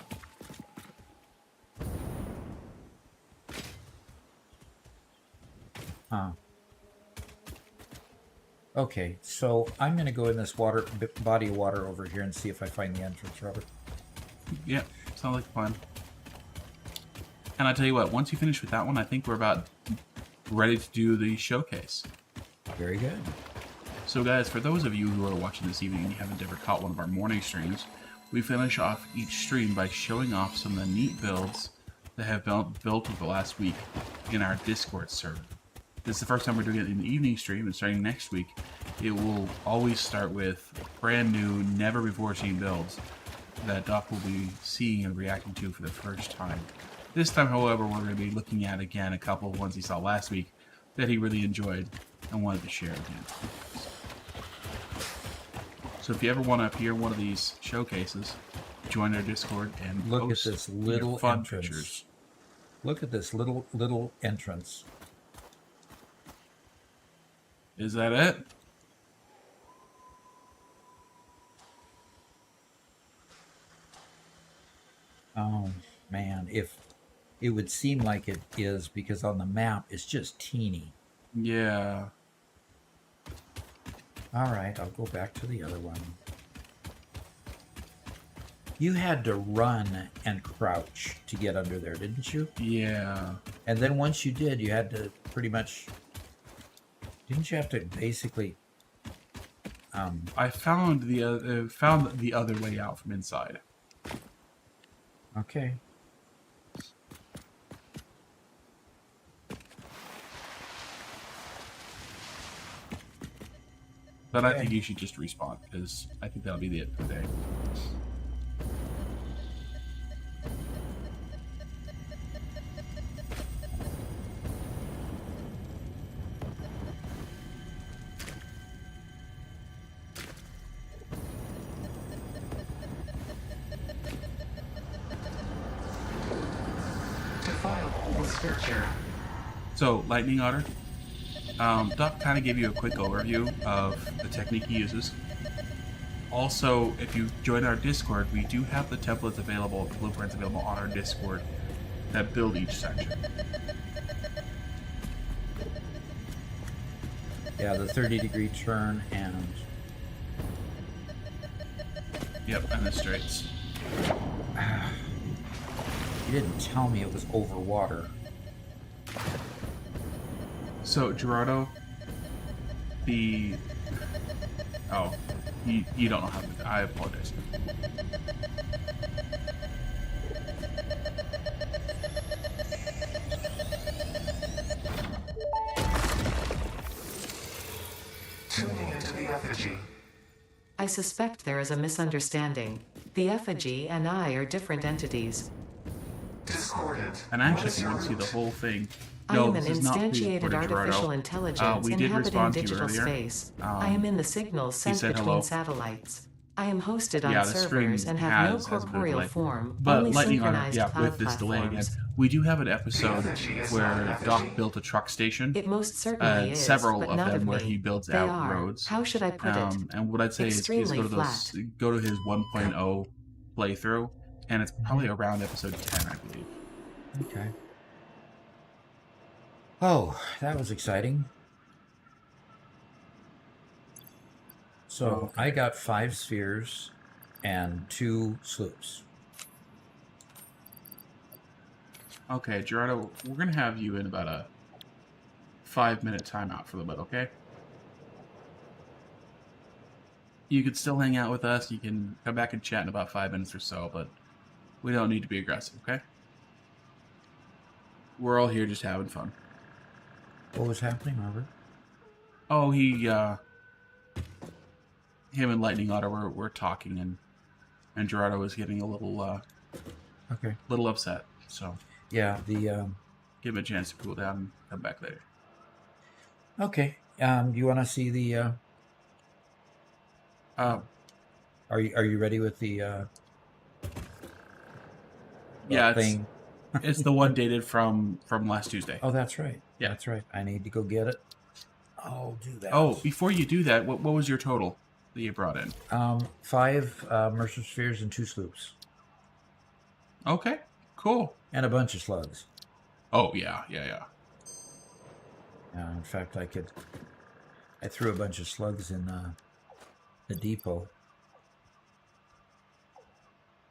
okay, so I'm going to go in this body of water over here and see if I find the entrance, Robert. Yeah, sounds like fun. And I tell you what, once you finish with that one, I think we're about ready to do the showcase. Very good. So guys, for those of you who are watching this evening and you haven't ever caught one of our morning streams, we finish off each stream by showing off some of the neat builds that have been built over the last week in our Discord server. This is the first time we're doing it in the evening stream, and starting next week, it will always start with brand new, never before seen builds that Doc will be seeing and reacting to for the first time. This time, however, we're going to be looking at again a couple of ones he saw last week that he really enjoyed and wanted to share again. So if you ever want to appear in one of these showcases, join our Discord and Look at post this your little fun entrance. pictures. Look at this little entrance. Is that it? Oh man, if it would seem like it is, because on the map it's just teeny. Yeah. All right, I'll go back to the other one. You had to run and crouch to get under there, didn't you? Yeah. And then once you did, you had to pretty much... Didn't you have to basically... I found the other way out from inside. Okay. But I Okay. think you should just respawn, because I think that'll be it for the day. Defile the scripture. So, Lightning Otter, Doc kind of gave you a quick overview of the technique he uses. Also, if you join our Discord, we do have the templates available, the blueprints available on our Discord that build each section. Yeah, the 30-degree turn and... Yep, and the straights. You didn't tell me it was over water. So, Gerardo, Oh, you don't know how to... I apologize. Tuning into the effigy. I suspect there is a misunderstanding. The effigy and I are different entities. Discordant. And actually, if you want to see the whole thing... I No, am an this is not instantiated pre-recorded, Gerardo. artificial intelligence we did inhabiting respond to you digital earlier. space. I am in the signals sent said between hello. satellites. I am hosted on Yeah, the stream servers and have no has a bit of corporeal delay. form, But only Lightning Otter, synchronized yeah, cloud with this delay again, platforms. we do have an episode effigy is not where an effigy. Doc built a truck station. It most certainly is, Several but of not them of where me. he builds They out are. roads. How should I put it? And what I'd say is Extremely go to his 1.0 playthrough, and it's probably around episode 10, I believe. Okay. Oh, that was exciting. So I got 5 spheres and 2 sloops. Okay, Gerardo, we're going to have you in about a 5-minute timeout for a little bit, okay? You could still hang out with us. You can come back and chat in about 5 minutes or so, but we don't need to be aggressive, okay? We're all here just having fun. What was happening, Robert? Oh, him and Lightning Otter were talking, and Gerardo was getting a little Okay. upset. So Yeah, the give him a chance to cool down and come back later. okay. You want to see the are you ready with the Yeah, thing? it's the one dated from last Tuesday. Oh, that's right. Yeah. That's right. I need to go get it. I'll do that. Oh, before you do that, what was your total that you brought in? 5 Mercer spheres and 2 sloops. Okay, cool. And a bunch of slugs. Oh, yeah. In fact, I threw a bunch of slugs in the depot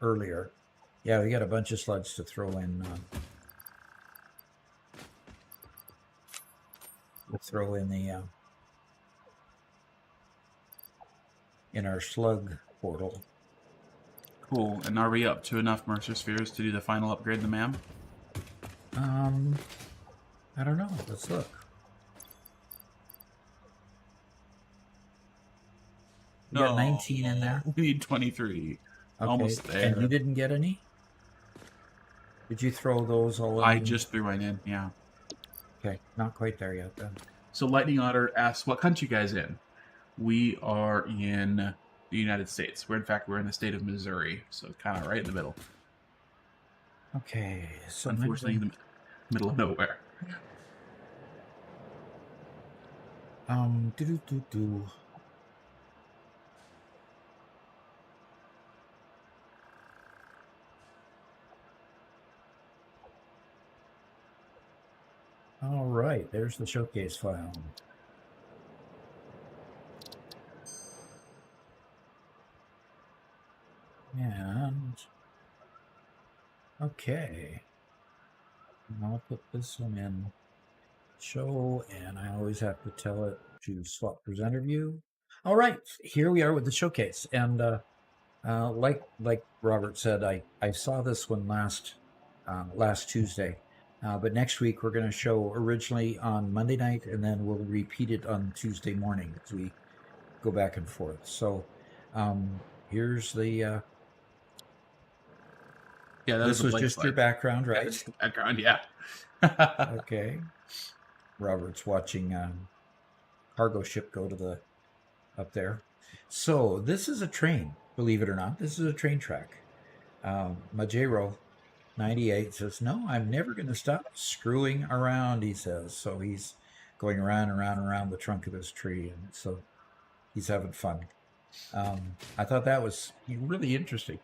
earlier. Yeah, we got a bunch of slugs to throw in. We'll throw in the in our slug portal. Cool. And are we up to enough Mercer spheres to do the final upgrade in the MAM? I don't know. Let's look. You got 19 in there. We need 23. Okay. Almost there. And you didn't get any? Did you throw those all in? I just threw mine in, yeah. Okay, not quite there yet then. So Lightning Otter asks, what country you guys in? We are in the United States. We're in the state of Missouri, so kind of right in the middle. Okay, so Unfortunately, in the middle of nowhere. do. All right, there's the showcase file. And Okay. I'll put this one in show, and I always have to tell it to swap presenter view. All right, here we are with the showcase, and like Robert said, I saw this one last Tuesday, but next week we're going to show originally on Monday night, and then we'll repeat it on Tuesday morning as we go back and forth. So here's the. Yeah, that This is was just your background, Yeah, right? that's the background, yeah. Okay. Robert's watching cargo ship go to the up there. So this is a train, believe it or not. This is a train track. Majero 98 says, "No, I'm never going to stop screwing around," he says. So he's going around and around and around the trunk of this tree, and so he's having fun. I thought that was really interesting.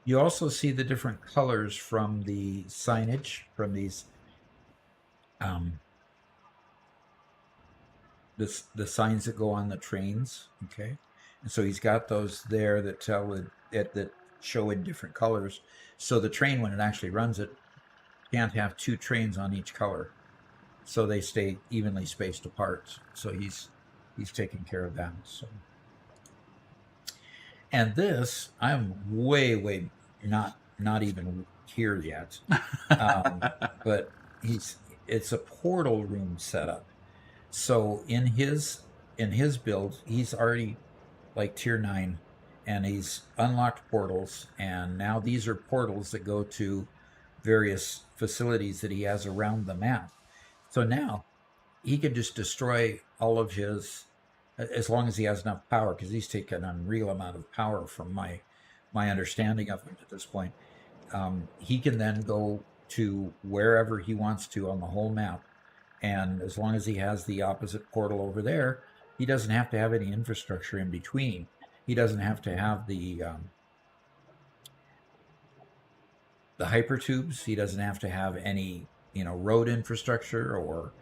You also see the different colors from the signage, from these the signs that go on the trains. Okay, and so he's got those there that tell it that show in different colors. So the train, when it actually runs it, can't have two trains on each color, so they stay evenly spaced apart. So he's taking care of that. So, and this I'm way not even here yet, but it's a portal room setup. So in his build, he's already like tier 9, and he's unlocked portals, and now these are portals that go to various facilities that he has around the map. So now he can just destroy all of his, as long as he has enough power, because he's taken an unreal amount of power from my understanding of him at this point. He can then go to wherever he wants to on the whole map, and as long as he has the opposite portal over there, he doesn't have to have any infrastructure in between. He doesn't have to have the hyper tubes. He doesn't have to have any road infrastructure or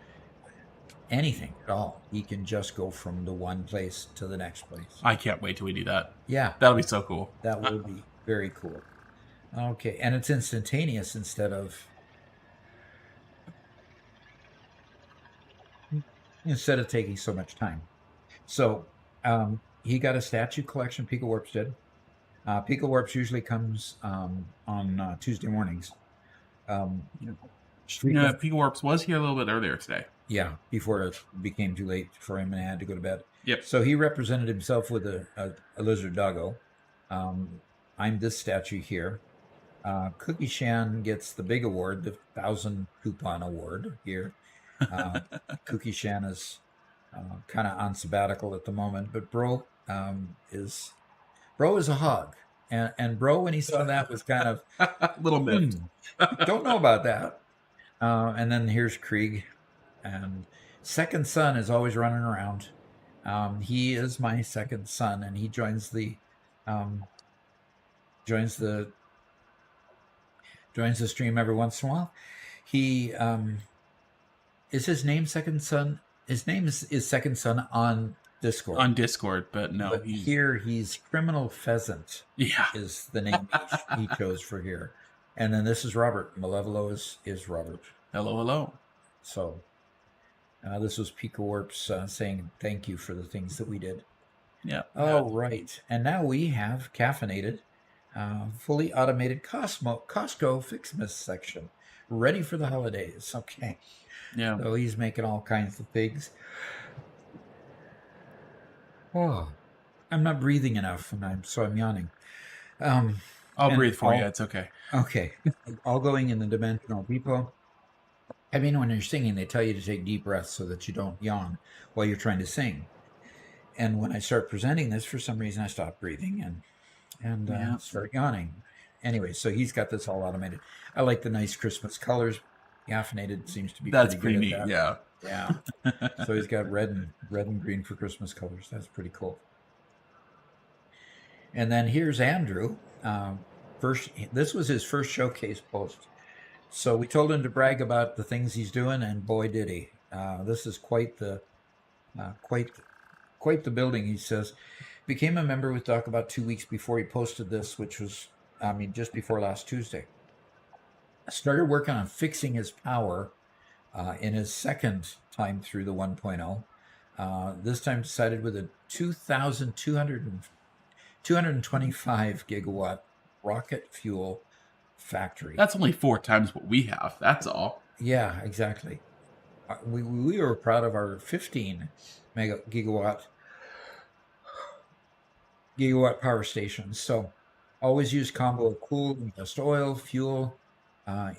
anything at all. He can just go from the one place to the next place. I can't wait till we do that. Yeah, That'll be so cool. that will be very cool. Okay, and it's instantaneous instead of taking so much time. So he got a statue collection. Pico Warps did. Pico Warps usually comes on Tuesday mornings. Pico Warps was here a little bit earlier today. Yeah, before it became too late for him and I had to go to bed. Yep. So he represented himself with a lizard doggo. I'm this statue here. Cookie Shan gets the big award, the 1,000 coupon award here. Cookie Shan is kind of on sabbatical at the moment, but Bro is a hog, and Bro, when he saw that, was kind of A little bit. don't know about that. And then here's Krieg, and second son is always running around. He is my second son, and he joins the stream every once in a while. He is his name Second Son. His name is Second Son on Discord. On Discord, but no. But here he's Criminal Pheasant. Yeah. Is the name he chose for here. And then this is Robert. Malevolo is Robert. Hello. So this was Pico Warps saying thank you for the things that we did. Yeah. Oh, right. And now we have caffeinated, fully automated Costco Ficsmas section, ready for the holidays. Okay. Yeah. So he's making all kinds of pigs. Oh, I'm not breathing enough, and I'm yawning. I'll breathe for you. It's okay. Okay. All going in the dimensional depot. I mean, when you're singing, they tell you to take deep breaths so that you don't yawn while you're trying to sing. And when I start presenting this, for some reason, I stop breathing and start yawning. Anyway, so he's got this all automated. I like the nice Christmas colors. Caffeinated seems to be pretty neat. that. Yeah. Yeah. So he's got red and green for Christmas colors. That's pretty cool. And then here's Andrew. This was his first showcase post. So we told him to brag about the things he's doing, and boy did he. This is quite the building. He says, Became a member with Doc about 2 weeks before he posted this, which was, just before last Tuesday. Started working on fixing his power in his second time through the 1.0. This time decided with a 225 gigawatt rocket fuel factory. That's only 4 times what we have. That's all. Yeah, exactly. We were proud of our 15 gigawatt power stations. So always use combo of cool and just oil, fuel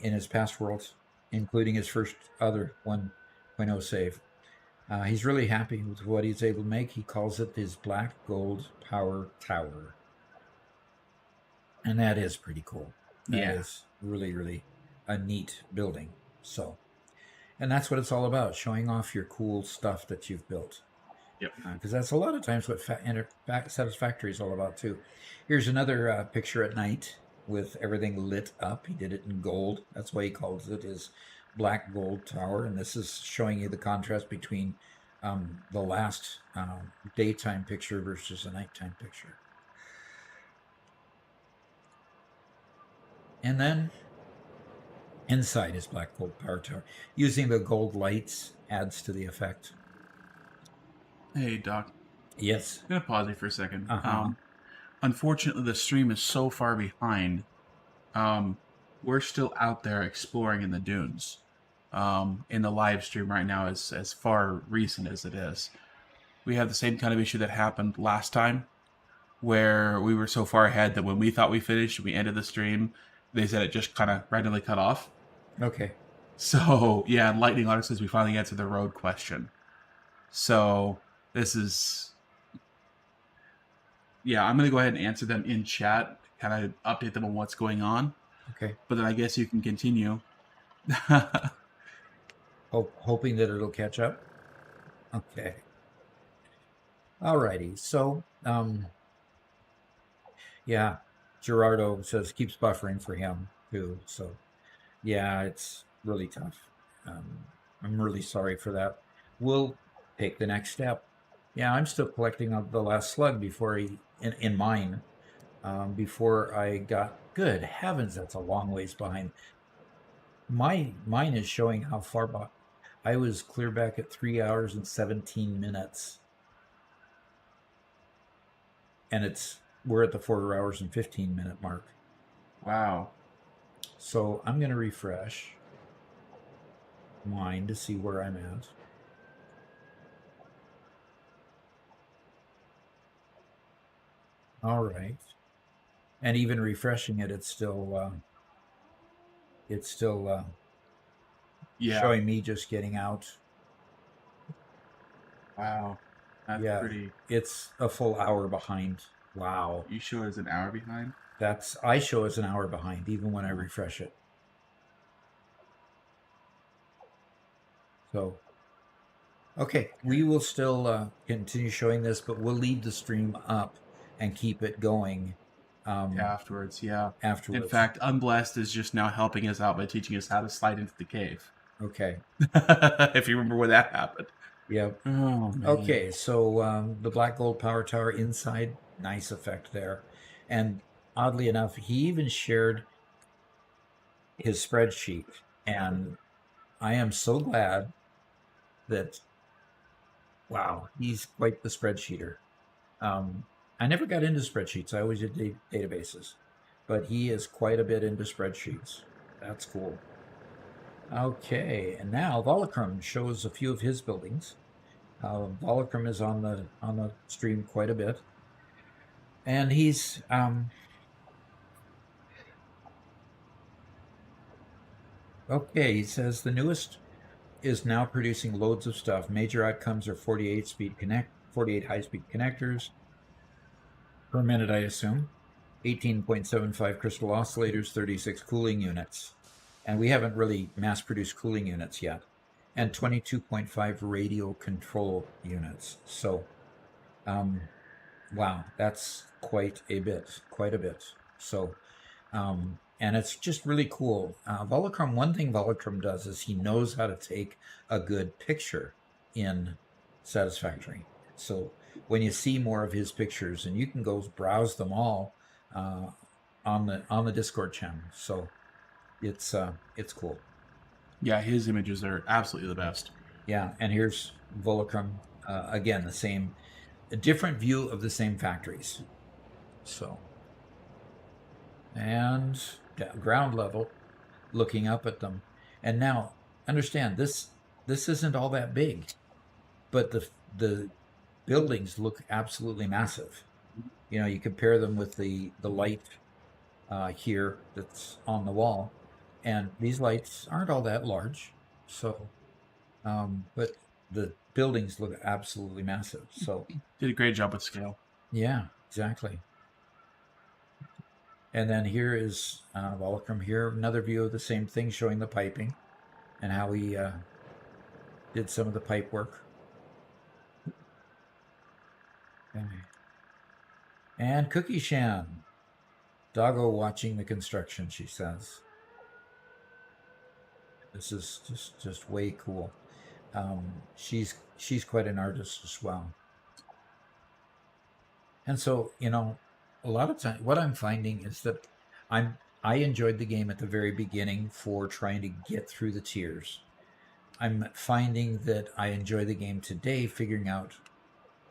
in his past worlds, including his first other 1.0 save. He's really happy with what he's able to make. He calls it his black gold power tower. And that is pretty cool. That is really, really a neat building. So, and that's what it's all about, showing off your cool stuff that you've built. Yep. Because that's a lot of times what Satisfactory is all about too. Here's another picture at night with everything lit up. He did it in gold. That's why he calls it his black gold tower. And this is showing you the contrast between the last daytime picture versus a nighttime picture. And then inside his black gold power tower, using the gold lights adds to the effect. Hey, Doc. Yes. I'm going to pause you for a second. Uh-huh. Unfortunately, the stream is so far behind. We're still out there exploring in the dunes. In the live stream right now, as far recent as it is. We have the same kind of issue that happened last time, where we were so far ahead that when we thought we finished, we ended the stream. They said it just kind of randomly cut off. Okay. So, yeah, and Lightning Otter says we finally answered the road question. So, this is... Yeah, I'm going to go ahead and answer them in chat, kind of update them on what's going on. Okay. But then I guess you can continue. Hoping that it'll catch up. Okay. Alrighty. So, yeah, Gerardo says keeps buffering for him too. So, yeah, it's really tough. I'm really sorry for that. We'll take the next step. Yeah, I'm still collecting up the last slug before in mine. Before I got, good heavens, that's a long ways behind. Mine is showing how far back. I was clear back at 3 hours and 17 minutes. And we're at the 4 hours and 15 minute mark. Wow. So I'm going to refresh mine to see where I'm at. All right. And even refreshing it, it's still showing me just getting out. Wow. That's pretty... It's a full hour behind. Wow. You show as an hour behind? I show as an hour behind, even when I refresh it. So, okay, we will still continue showing this, but we'll leave the stream up and keep it going. Afterwards, yeah. Afterwards. In fact, Unblessed is just now helping us out by teaching us how to slide into the cave. Okay. If you remember where that happened. Yep. Oh, man. Okay, so the black gold power tower inside, nice effect there. And oddly enough, he even shared his spreadsheet. And I am so glad that, wow, he's quite the spreadsheeter. I never got into spreadsheets. I always did databases. But he is quite a bit into spreadsheets. That's cool. Okay, and now Volacrum shows a few of his buildings. Volacrum is on the stream quite a bit. And he's... okay, he says the newest is now producing loads of stuff. Major outcomes are 48 high-speed connectors per minute, I assume. 18.75 crystal oscillators, 36 cooling units. And we haven't really mass-produced cooling units yet. And 22.5 radio control units. So, wow, that's quite a bit. So, and it's just really cool. Volacrum, one thing Volacrum does is he knows how to take a good picture in Satisfactory. So when you see more of his pictures, and you can go browse them all on the Discord channel. So it's cool. Yeah, his images are absolutely the best. Yeah, and here's Volocrum again, a different view of the same factories. So, and ground level, looking up at them, and now understand this isn't all that big, but the buildings look absolutely massive. You know, you compare them with the light here that's on the wall, and these lights aren't all that large. So, but the buildings look absolutely massive. So, Did a great job with scale. yeah, exactly. And then here is Volcrum here, another view of the same thing, showing the piping and how he did some of the pipe work. Okay. And Cookie Shan, doggo watching the construction, she says. This is just way cool. She's quite an artist as well. And so, you know, a lot of time, what I'm finding is that I enjoyed the game at the very beginning for trying to get through the tiers. I'm finding that I enjoy the game today, figuring out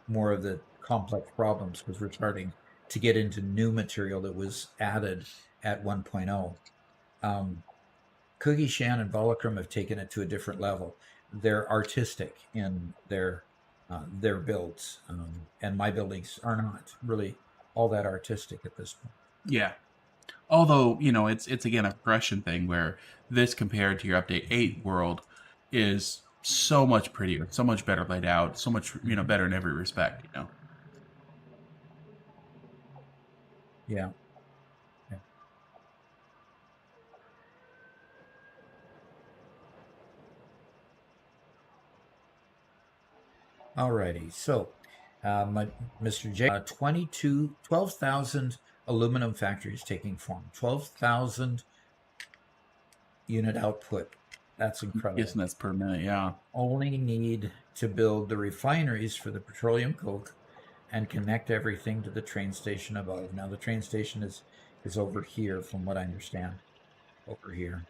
more of the complex problems because we're starting to get into new material that was added at 1.0. Cookie Shan and Volocrum have taken it to a different level. They're artistic in their builds, and my buildings are not really all that artistic at this point. Yeah. Although, you know, it's again a progression thing where this compared to your update 8 world is so much prettier, so much better laid out, so much, you know, better in every respect, you know. Yeah. Alrighty, so Mr. J, 12,000 aluminum factories taking form, 12,000 unit output. That's incredible. Yes, and that's per minute, yeah. Only need to build the refineries for the petroleum coke and connect everything to the train station above. Now the train station is over here, from what I understand, over here.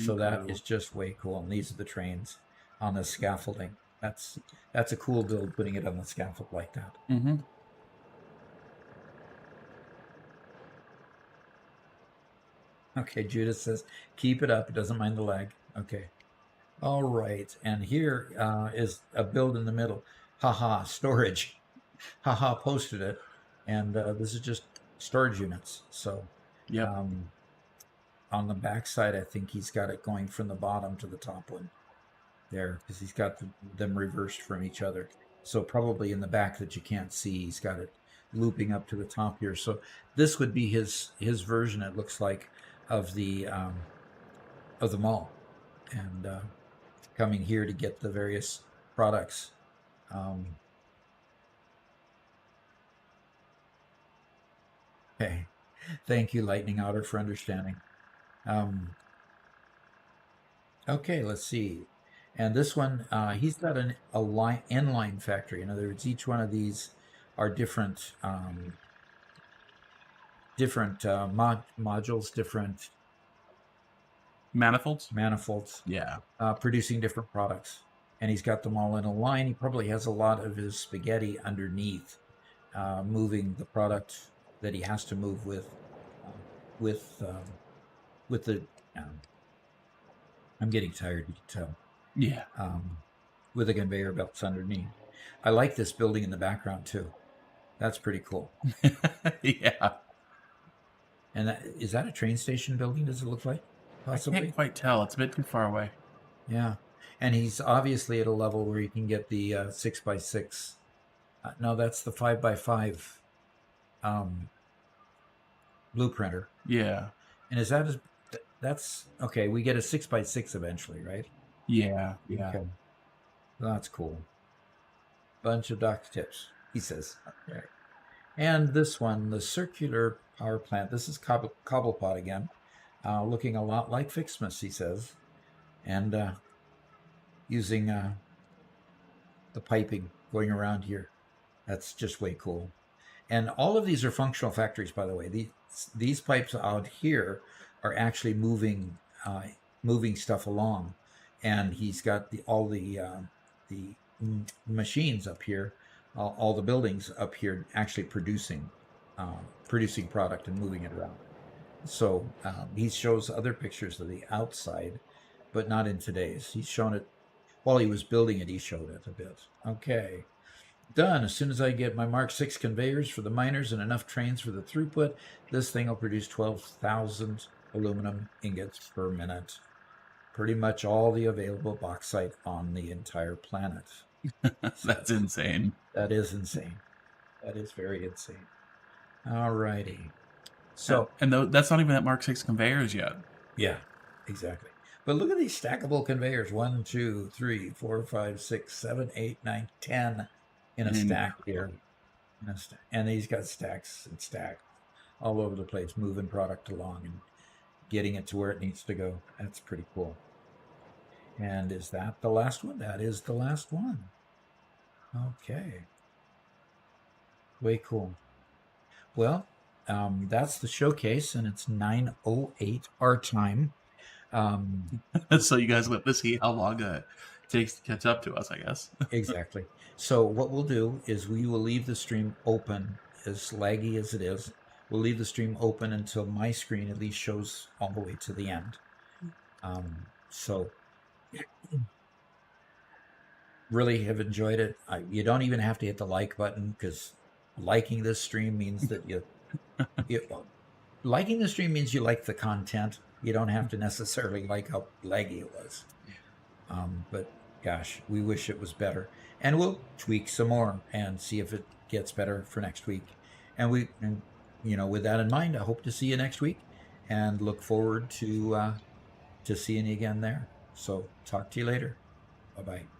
So that is just way cool. And these are the trains on the scaffolding. That's a cool build, putting it on the scaffold like that. Mm-hmm. Okay, Judith says, keep it up. It doesn't mind the lag. Okay. All right. And here is a build in the middle. Haha, storage. Haha, posted it. And this is just storage units. So yeah. On the back side, I think he's got it going from the bottom to the top one there, because he's got them reversed from each other. So probably in the back that you can't see, he's got it looping up to the top here. So this would be his version, it looks like, of the mall, and coming here to get the various products. Okay, thank you, Lightning Otter, for understanding. Okay, let's see. And this one, he's got an inline factory. In other words, each one of these are different modules, different manifolds. Yeah. Producing different products. And he's got them all in a line. He probably has a lot of his spaghetti underneath, moving the product that he has to move with the. I'm getting tired, you can tell. Yeah. With the conveyor belts underneath. I like this building in the background too. That's pretty cool. Yeah. And is that a train station building? Does it look like? Possibly? I can't quite tell. It's a bit too far away. Yeah. And he's obviously at a level where you can get the 6x6. No, that's the 5x5 blueprinter. Yeah. And is that that's okay? We get a 6x6 eventually, right? Yeah. Yeah. Okay. That's cool. Bunch of dock tips, he says. Okay. And this one, the circular power plant. This is Cobblepot again, looking a lot like Ficsmas, he says, and using the piping going around here That's just way cool. And all of these are functional factories, by the way. These pipes out here are actually moving stuff along, and he's got the machines up here, all the buildings up here actually producing product and moving it around. So he shows other pictures of the outside, but not in today's. He's shown it while he was building it. He showed it a bit. Okay. Done. As soon as I get my Mark 6 conveyors for the miners and enough trains for the throughput, this thing will produce 12,000 aluminum ingots per minute. Pretty much all the available bauxite on the entire planet. That's insane. That is insane. That is very insane. All righty. So, and that's not even at Mark 6 conveyors yet. yeah, exactly. But look at these stackable conveyors. 1, 2, 3, 4, 5, 6, 7, 8, 9, 10 in a stack here. And he's got stacks and stacks all over the place, moving product along and getting it to where it needs to go. That's pretty cool. And is that the last one? That is the last one. Okay. Way cool. Well, that's the showcase, and it's 9:08 our time. So you guys let to see how long it takes to catch up to us, I guess. Exactly. So what we'll do is we will leave the stream open, as laggy as it is. We'll leave the stream open until my screen at least shows all the way to the end. So really have enjoyed it. You don't even have to hit the like button, because liking this stream means that liking the stream means you like the content. You don't have to necessarily like how laggy it was. But gosh, we wish it was better. And we'll tweak some more and see if it gets better for next week. And with that in mind, I hope to see you next week and look forward to seeing you again there. So talk to you later. Bye-bye.